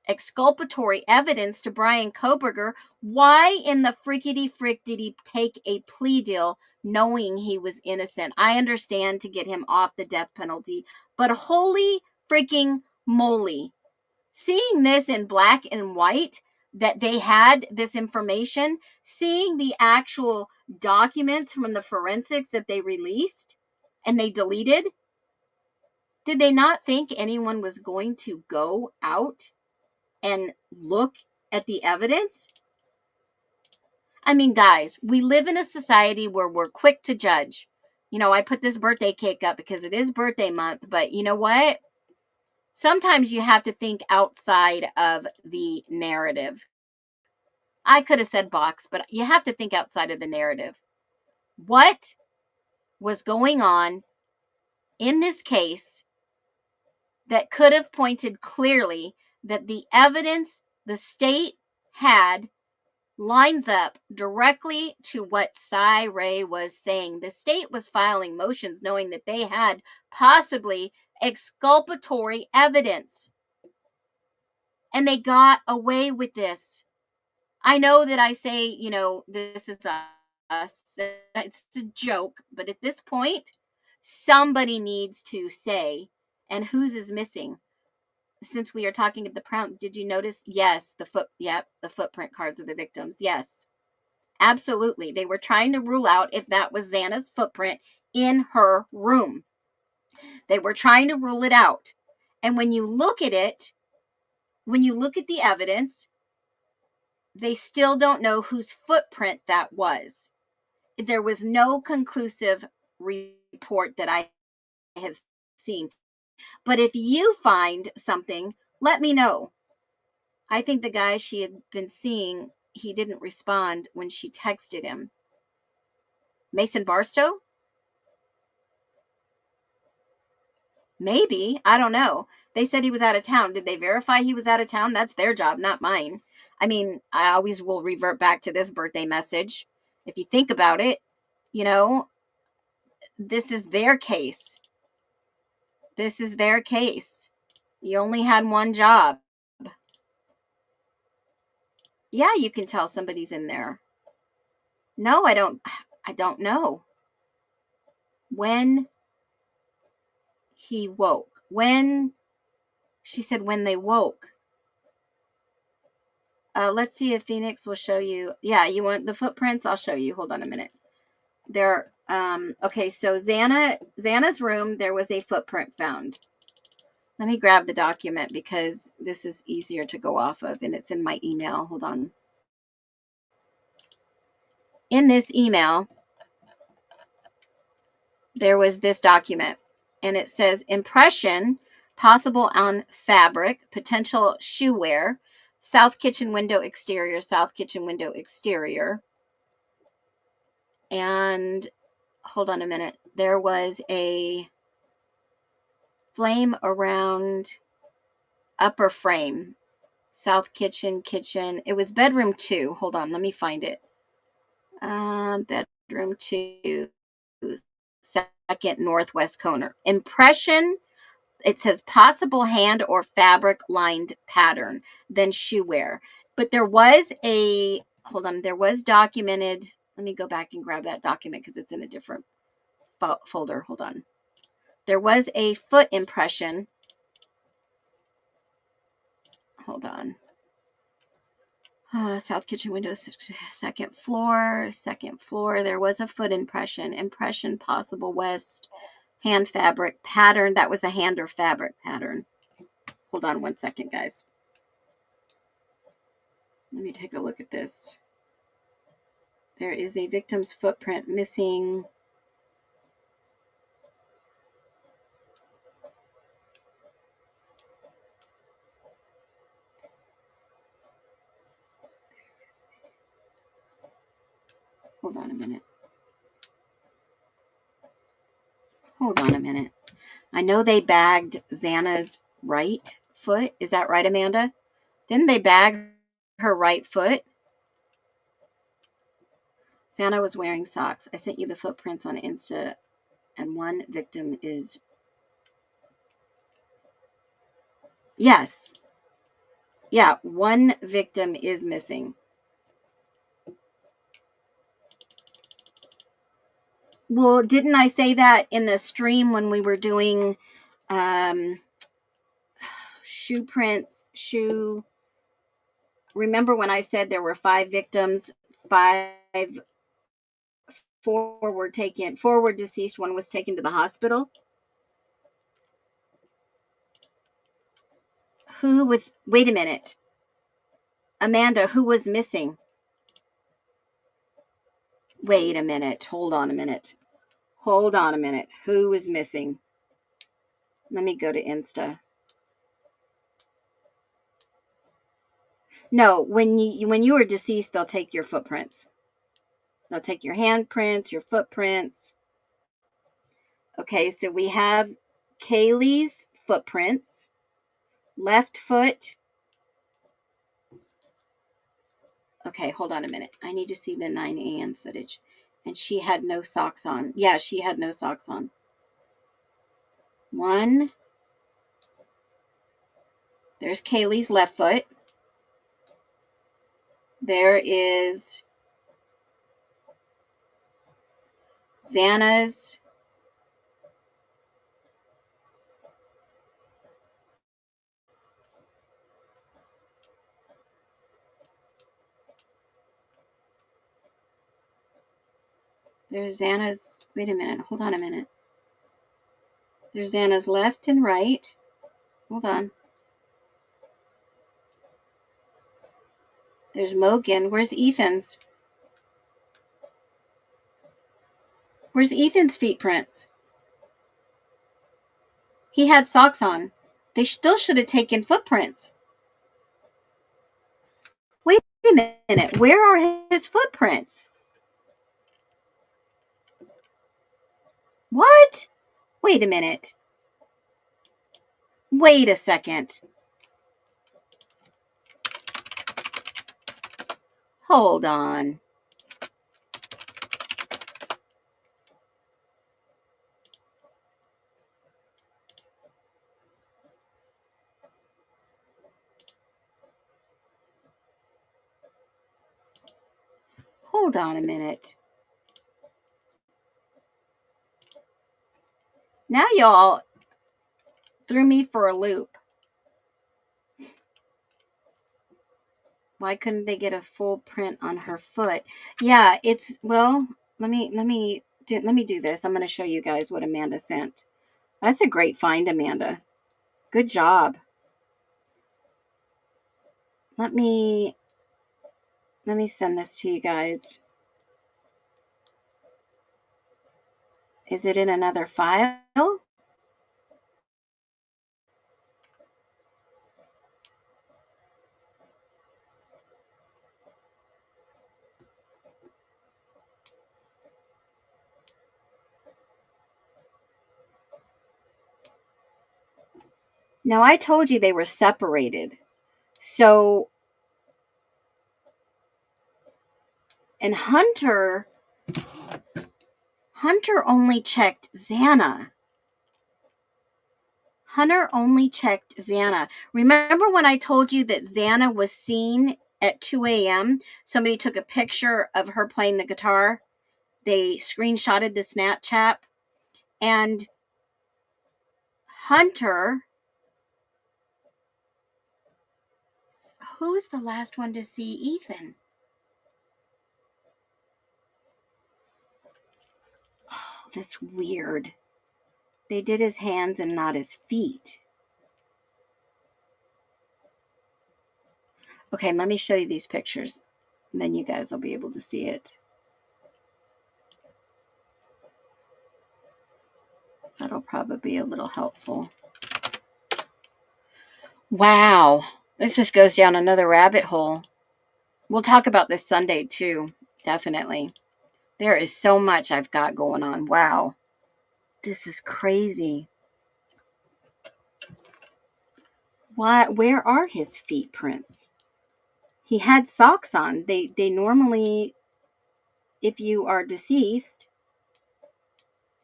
exculpatory evidence to Brian Koberger, why in the frickety frick did he take a plea deal knowing he was innocent? I understand, to get him off the death penalty, but holy freaking moly. Seeing this in black and white, that they had this information, seeing the actual documents from the forensics that they released and they deleted, did they not think anyone was going to go out and look at the evidence? I mean, guys, we live in a society where we're quick to judge. You know, I put this birthday cake up because it is birthday month, but you know what? Sometimes you have to think outside of the narrative. I could have said box, but you have to think outside of the narrative. What was going on in this case that could have pointed clearly that the evidence the state had lines up directly to what Cy Ray was saying? The state was filing motions knowing that they had possibly exculpatory evidence, and they got away with this. I know that I say, you know, this is it's a joke, but at this point, somebody needs to say, and whose is missing? Since we are talking at the prompt, did you notice? Yes, the footprint cards of the victims. Yes, absolutely. They were trying to rule out if that was Xana's footprint in her room. They were trying to rule it out. And when you look at it, when you look at the evidence, they still don't know whose footprint that was. There was no conclusive report that I have seen. But if you find something, let me know. I think the guy she had been seeing, he didn't respond when she texted him. Mason Barstow? Maybe. I don't know. They said he was out of town. Did they verify he was out of town? That's their job, not mine. I mean, I always will revert back to this birthday message. If you think about it, you know, this is their case. This is their case. You only had one job. Yeah, you can tell somebody's in there. No, I don't know. When he woke. When she said when they woke. Let's see if Phoenix will show you. Yeah, you want the footprints? I'll show you. Hold on a minute. There. Okay, so Xana's room, there was a footprint found. Let me grab the document because this is easier to go off of, and it's in my email. Hold on. in this email, there was this document, and it says impression possible on fabric, potential shoe wear, south kitchen window exterior, south kitchen window exterior. And hold on a minute. There was a flame around upper frame, south kitchen, kitchen. It was bedroom 2. Hold on, let me find it. Bedroom 2, second northwest corner. Impression, it says possible hand or fabric lined pattern, then shoe wear. But there was a, hold on, there was documented. Let me go back and grab that document because it's in a different folder. Hold on. There was a foot impression. Hold on. South kitchen window, second floor. There was a foot impression. Impression possible west. Hand fabric pattern. That was a hand or fabric pattern. Hold on one second, guys. Let me take a look at this. There is a victim's footprint missing. Hold on a minute. I know they bagged Xana's right foot. Is that right, Amanda? Didn't they bag her right foot? Xana was wearing socks. I sent you the footprints on Insta, and one victim is... Yes. Yeah, one victim is missing. Well, didn't I say that in the stream when we were doing shoe prints, remember when I said there were 5 victims, 4 were deceased, 1 was taken to the hospital? Wait a minute. Amanda, who was missing? Wait a minute. Hold on a minute. Who was missing? Let me go to Insta. No, when you are deceased, they'll take your footprints. They'll take your handprints, your footprints. Okay, so we have Kaylee's footprints. Left foot. Okay, hold on a minute. I need to see the 9 a.m. footage. And she had no socks on. Yeah, she had no socks on. 1. There's Kaylee's left foot. There is Xana's. There's Xana's. Wait a minute. Hold on a minute. There's Xana's left and right. Hold on. There's Mogan. Where's Ethan's? Where's Ethan's feet prints? He had socks on. They still should have taken footprints. Wait a minute. Where are his footprints? What? Wait a minute. Wait a second. Hold on. Hold on a minute. Now y'all threw me for a loop. Why couldn't they get a full print on her foot? Yeah, it's, well, let me do this. I'm going to show you guys what Amanda sent. That's a great find, Amanda. Good job. Let me send this to you guys. Is it in another file? Now, I told you they were separated. So, and Hunter only checked Xana. Hunter only checked Xana. Remember when I told you that Xana was seen at 2 a.m.? Somebody took a picture of her playing the guitar. They screenshotted the Snapchat. And Hunter, who's the last one to see Ethan? Oh, that's weird. They did his hands and not his feet. Okay, let me show you these pictures. And then you guys will be able to see it. That'll probably be a little helpful. Wow. This just goes down another rabbit hole. We'll talk about this Sunday too. Definitely. There is so much I've got going on. Wow. This is crazy. Why? Where are his feet prints? He had socks on. They normally, if you are deceased,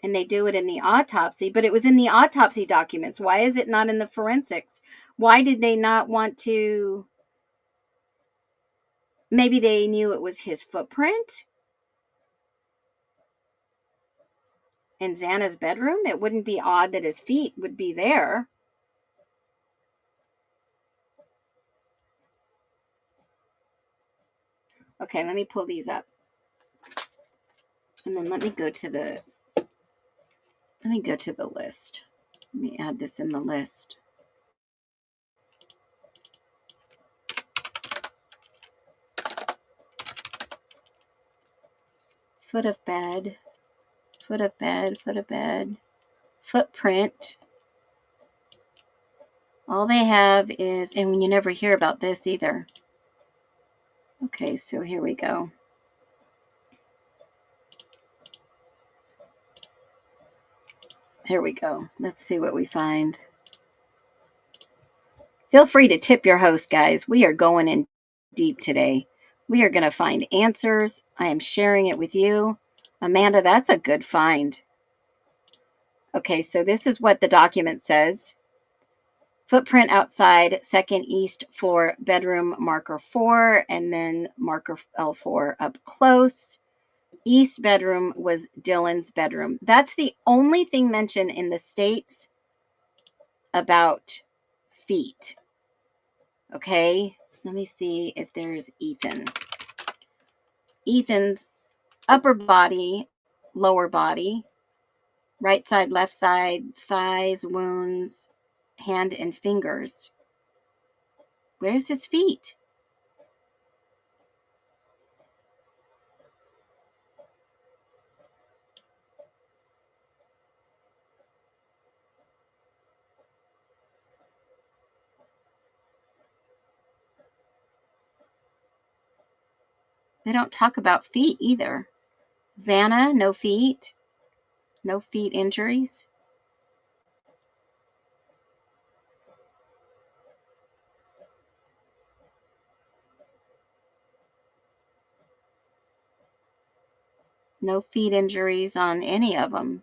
and they do it in the autopsy, but it was in the autopsy documents. Why is it not in the forensics? Why did they not want to? Maybe they knew it was his footprint in Xana's bedroom. It wouldn't be odd that his feet would be there. Okay, let me pull these up. And then let me go to the list. Let me add this in the list. Foot of bed, foot of bed, foot of bed, footprint. All they have is, and you never hear about this either. Okay, so here we go. Here we go. Let's see what we find. Feel free to tip your host, guys. We are going in deep today. We are going to find answers. I am sharing it with you. Amanda, that's a good find. Okay, so this is what the document says. Footprint outside, second east floor, bedroom marker 4, and then marker L4 up close. East bedroom was Dylan's bedroom. That's the only thing mentioned in the states about feet. Okay, let me see if there's Ethan. Ethan's upper body, lower body, right side, left side, thighs, wounds, hand and fingers. Where's his feet? They don't talk about feet either. Xana, no feet. No feet injuries. No feet injuries on any of them.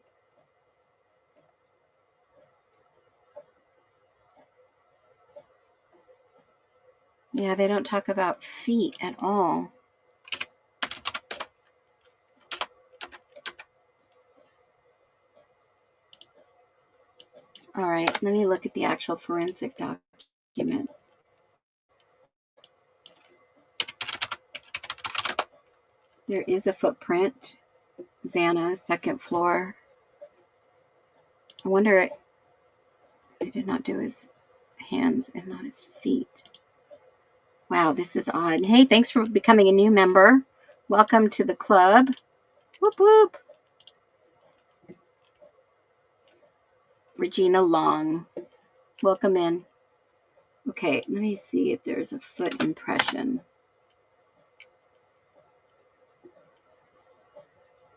Yeah, they don't talk about feet at all. All right, let me look at the actual forensic document. There is a footprint. Xana, second floor. I wonder, they did not do his hands and not his feet. Wow, this is odd. Hey, thanks for becoming a new member. Welcome to the club. Whoop, whoop. Regina Long. Welcome in. Okay, let me see if there's a foot impression.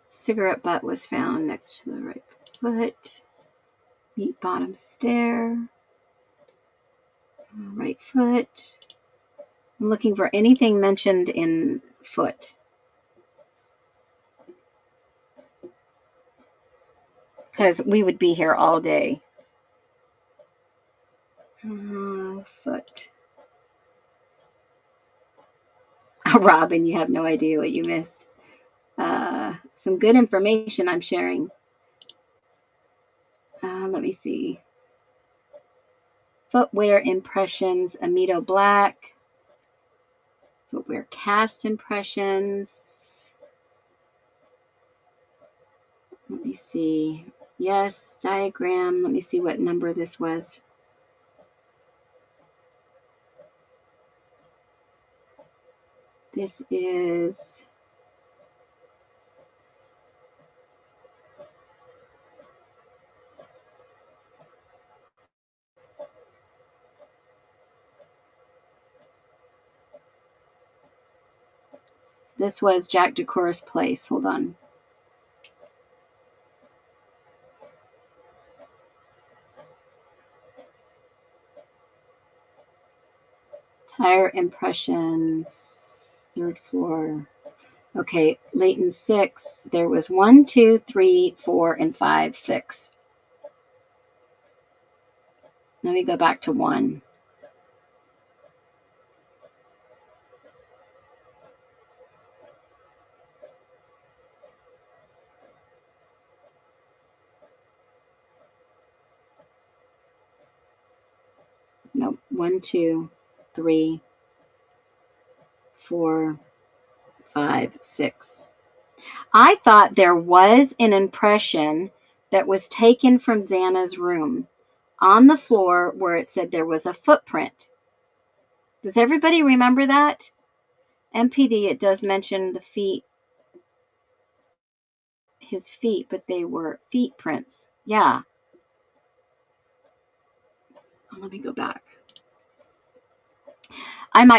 Cigarette butt was found next to the right foot. Meat bottom stair. Right foot. I'm looking for anything mentioned in foot. Because we would be here all day. Foot. Robin, you have no idea what you missed. Some good information I'm sharing. Let me see. Footwear impressions, Amido Black. Footwear cast impressions. Let me see. Yes, diagram. Let me see what number this was. This is... This was Jack Decor's place. Hold on. Tire impressions. Third floor. Okay, Leighton 6. There was 1, 2, 3, 4, and 5, 6. Let me go back to 1. Nope. 1, 2, 3, 4, 5, 6. I thought there was an impression that was taken from Xana's room on the floor where it said there was a footprint. Does everybody remember that? MPD, it does mention the feet, his feet, but they were feet prints. Yeah. Let me go back.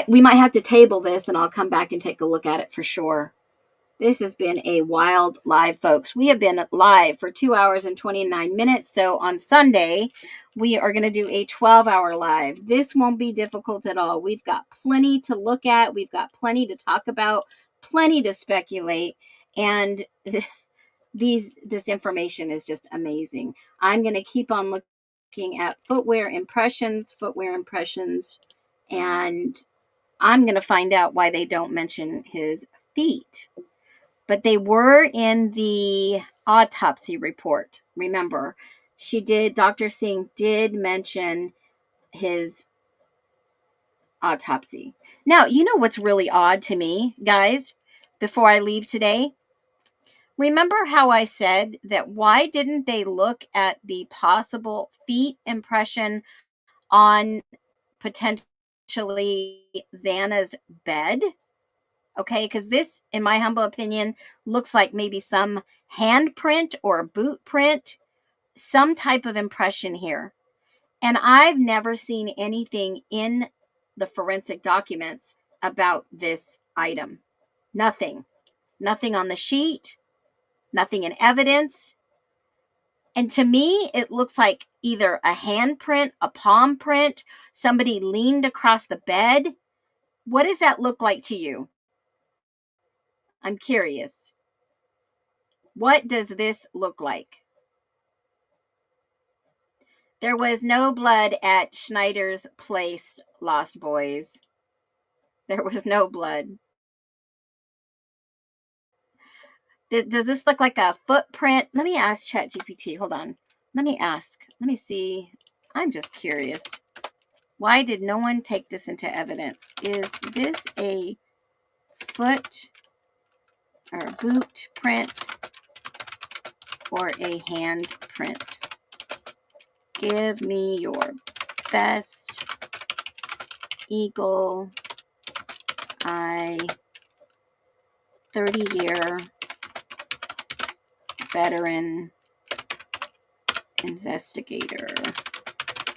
We might have to table this and I'll come back and take a look at it for sure. This has been a wild live, folks. We have been live for 2 hours and 29 minutes. So on Sunday, we are going to do a 12-hour live. This won't be difficult at all. We've got plenty to look at. We've got plenty to talk about, plenty to speculate. And this information is just amazing. I'm going to keep on looking at footwear impressions, and I'm going to find out why they don't mention his feet. But they were in the autopsy report. Remember, Dr. Singh did mention his autopsy. Now, you know what's really odd to me, guys, before I leave today? Remember how I said that why didn't they look at the possible feet impression on potentially Xana's bed? Okay, because this, in my humble opinion, looks like maybe some handprint or boot print, some type of impression here. And I've never seen anything in the forensic documents about this item. Nothing. Nothing on the sheet, nothing in evidence. And to me, it looks like either a handprint, a palm print, somebody leaned across the bed. What does that look like to you? I'm curious. What does this look like? There was no blood at Schneider's place, Lost Boys. There was no blood. Does this look like a footprint? Let me ask ChatGPT. Hold on. Let me ask. Let me see. I'm just curious. Why did no one take this into evidence? Is this a foot or boot print or a hand print? Give me your best eagle eye 30-year veteran Investigator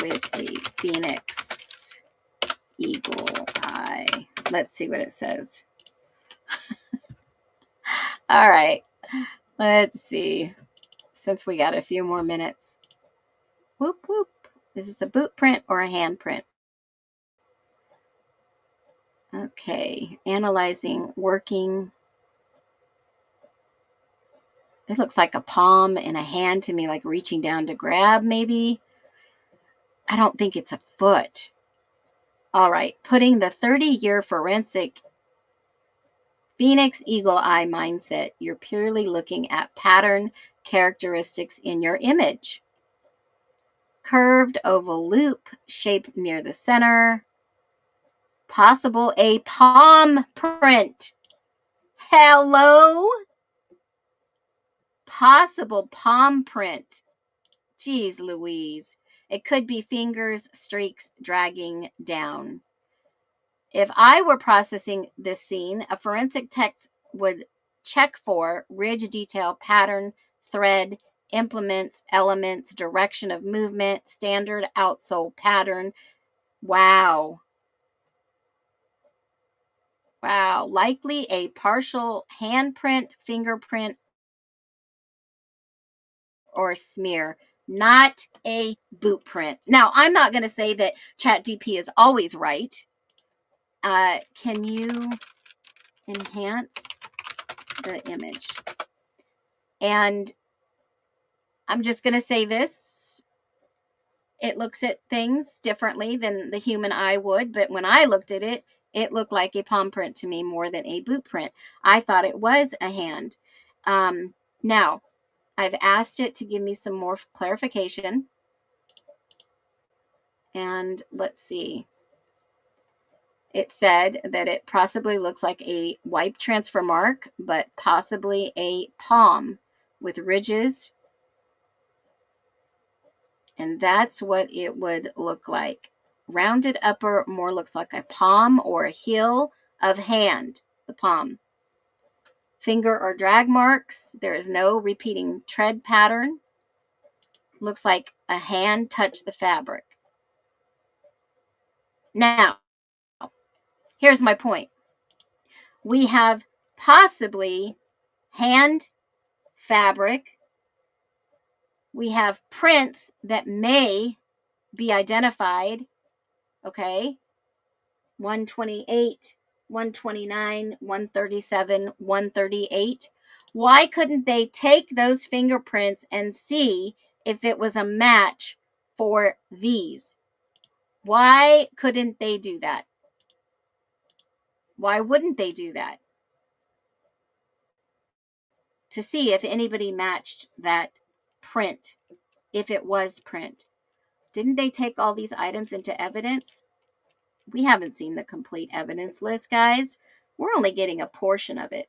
with a phoenix eagle eye. Let's see what it says. All right. Let's see. Since we got a few more minutes. Whoop, whoop. Is this a boot print or a hand print? Okay. Analyzing, working. It looks like a palm and a hand to me, like reaching down to grab, maybe. I don't think it's a foot. All right. Putting the 30-year forensic Phoenix Eagle Eye mindset. You're purely looking at pattern characteristics in your image. Curved oval loop, shaped near the center. Possible a palm print. Hello? Possible palm print. Jeez Louise. It could be fingers, streaks dragging down. If I were processing this scene, a forensic tech would check for ridge detail, pattern, thread, implements, elements, direction of movement, standard outsole pattern. Wow. Wow. Likely a partial handprint, fingerprint, or smear, not a boot print. Now, I'm not going to say that ChatGPT is always right. Can you enhance the image? And I'm just going to say this. It looks at things differently than the human eye would, but when I looked at it, it looked like a palm print to me more than a boot print. I thought it was a hand. Now, I've asked it to give me some more clarification. And let's see. It said that it possibly looks like a wipe transfer mark, but possibly a palm with ridges. And that's what it would look like. Rounded upper more looks like a palm or a heel of hand, the palm. Finger or drag marks. There is no repeating tread pattern. Looks like a hand touched the fabric. Now, here's my point. We have possibly hand fabric. We have prints that may be identified. Okay. 128, 129, 137, 138. Why couldn't they take those fingerprints and see if it was a match for these? Why couldn't they do that? Why wouldn't they do that? To see if anybody matched that print, if it was print. Didn't they take all these items into evidence? We haven't seen the complete evidence list, guys. We're only getting a portion of it.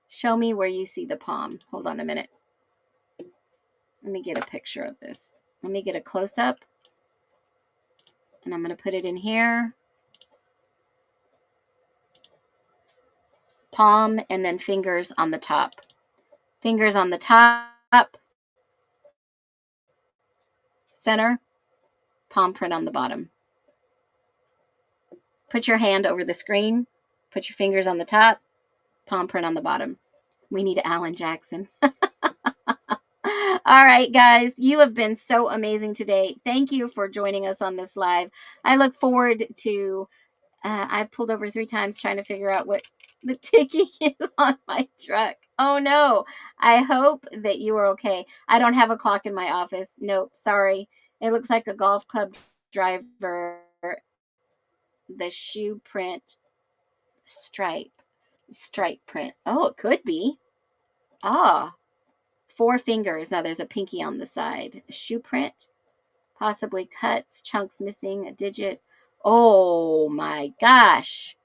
Show me where you see the palm. Hold on a minute. Let me get a picture of this. Let me get a close-up. And I'm going to put it in here. Palm and then fingers on the top. Fingers on the top. Center. Palm print on the bottom. Put your hand over the screen. Put your fingers on the top. Palm print on the bottom. We need Alan Jackson. All right, guys, you have been so amazing today. Thank you for joining us on this live. I look forward to, I've pulled over 3 times trying to figure out what the ticking is on my truck. Oh no, I hope that you are okay. I don't have a clock in my office. Nope, sorry. It looks like a golf club driver. The shoe print stripe print. Oh, it could be. Ah, 4 fingers. Now there's a pinky on the side. A shoe print, possibly cuts, chunks missing, a digit. Oh my gosh.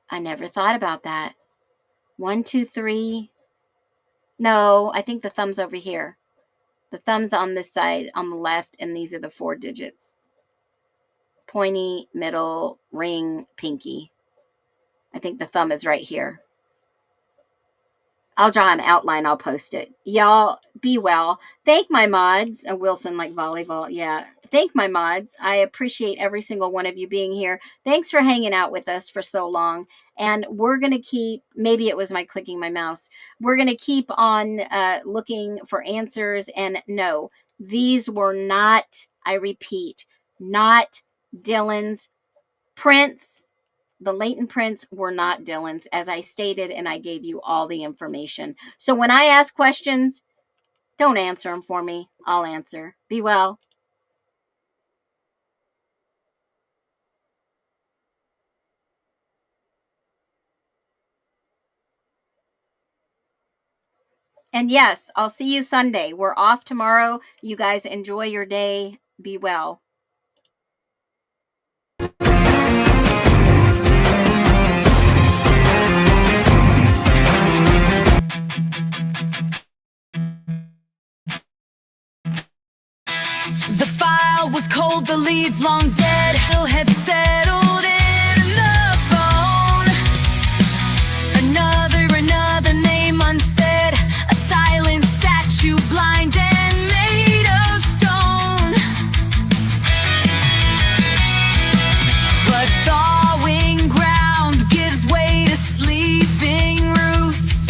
I never thought about that. 1, 2, 3. No, I think the thumb's over here. The thumb's on this side, on the left, and these are the 4 digits. Pointy, middle, ring, pinky. I think the thumb is right here. I'll draw an outline. I'll post it. Y'all be well. Thank my mods. Wilson like volleyball. Yeah. Thank my mods. I appreciate every single one of you being here. Thanks for hanging out with us for so long. And we're going to keep, maybe it was my clicking my mouse. We're going to keep on looking for answers. And no, these were not, I repeat, not Dylan's prints. The latent prints were not Dylan's, as I stated, and I gave you all the information. So when I ask questions, don't answer them for me. I'll answer. Be well. And yes, I'll see you Sunday. We're off tomorrow. You guys enjoy your day. Be well. The file was cold, the leads long dead. Hill had settled in the bone. Another name unsaid. A silent statue, blind and made of stone. But thawing ground gives way to sleeping roots.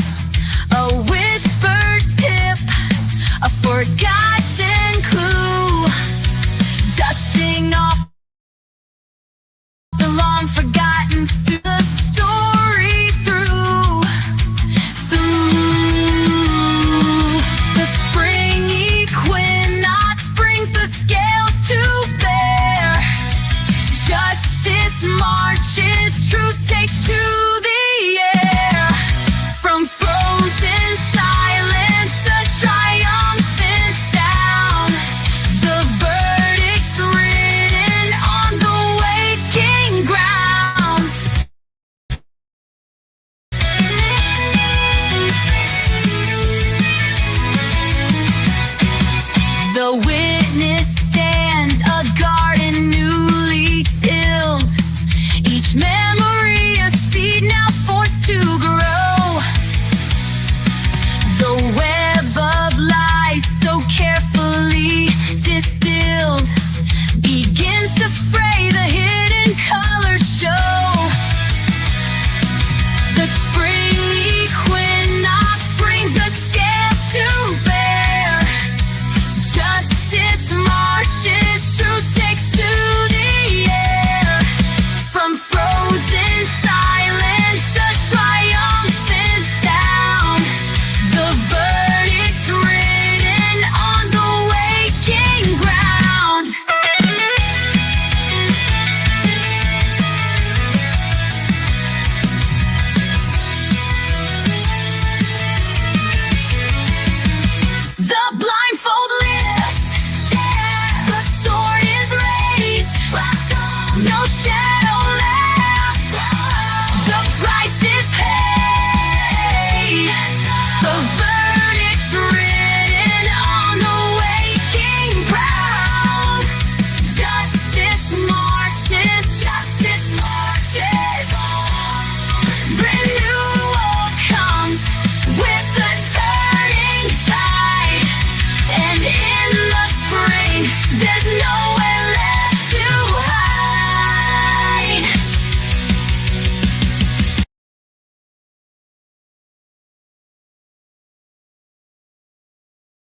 A whispered tip, a forgotten clue. Dusting off the long forgotten the story through the spring equinox brings the scales to bear. Justice marches, truth takes to the air. From frozen silence, a triumphant sound. The verdict's written on the waking ground. The wind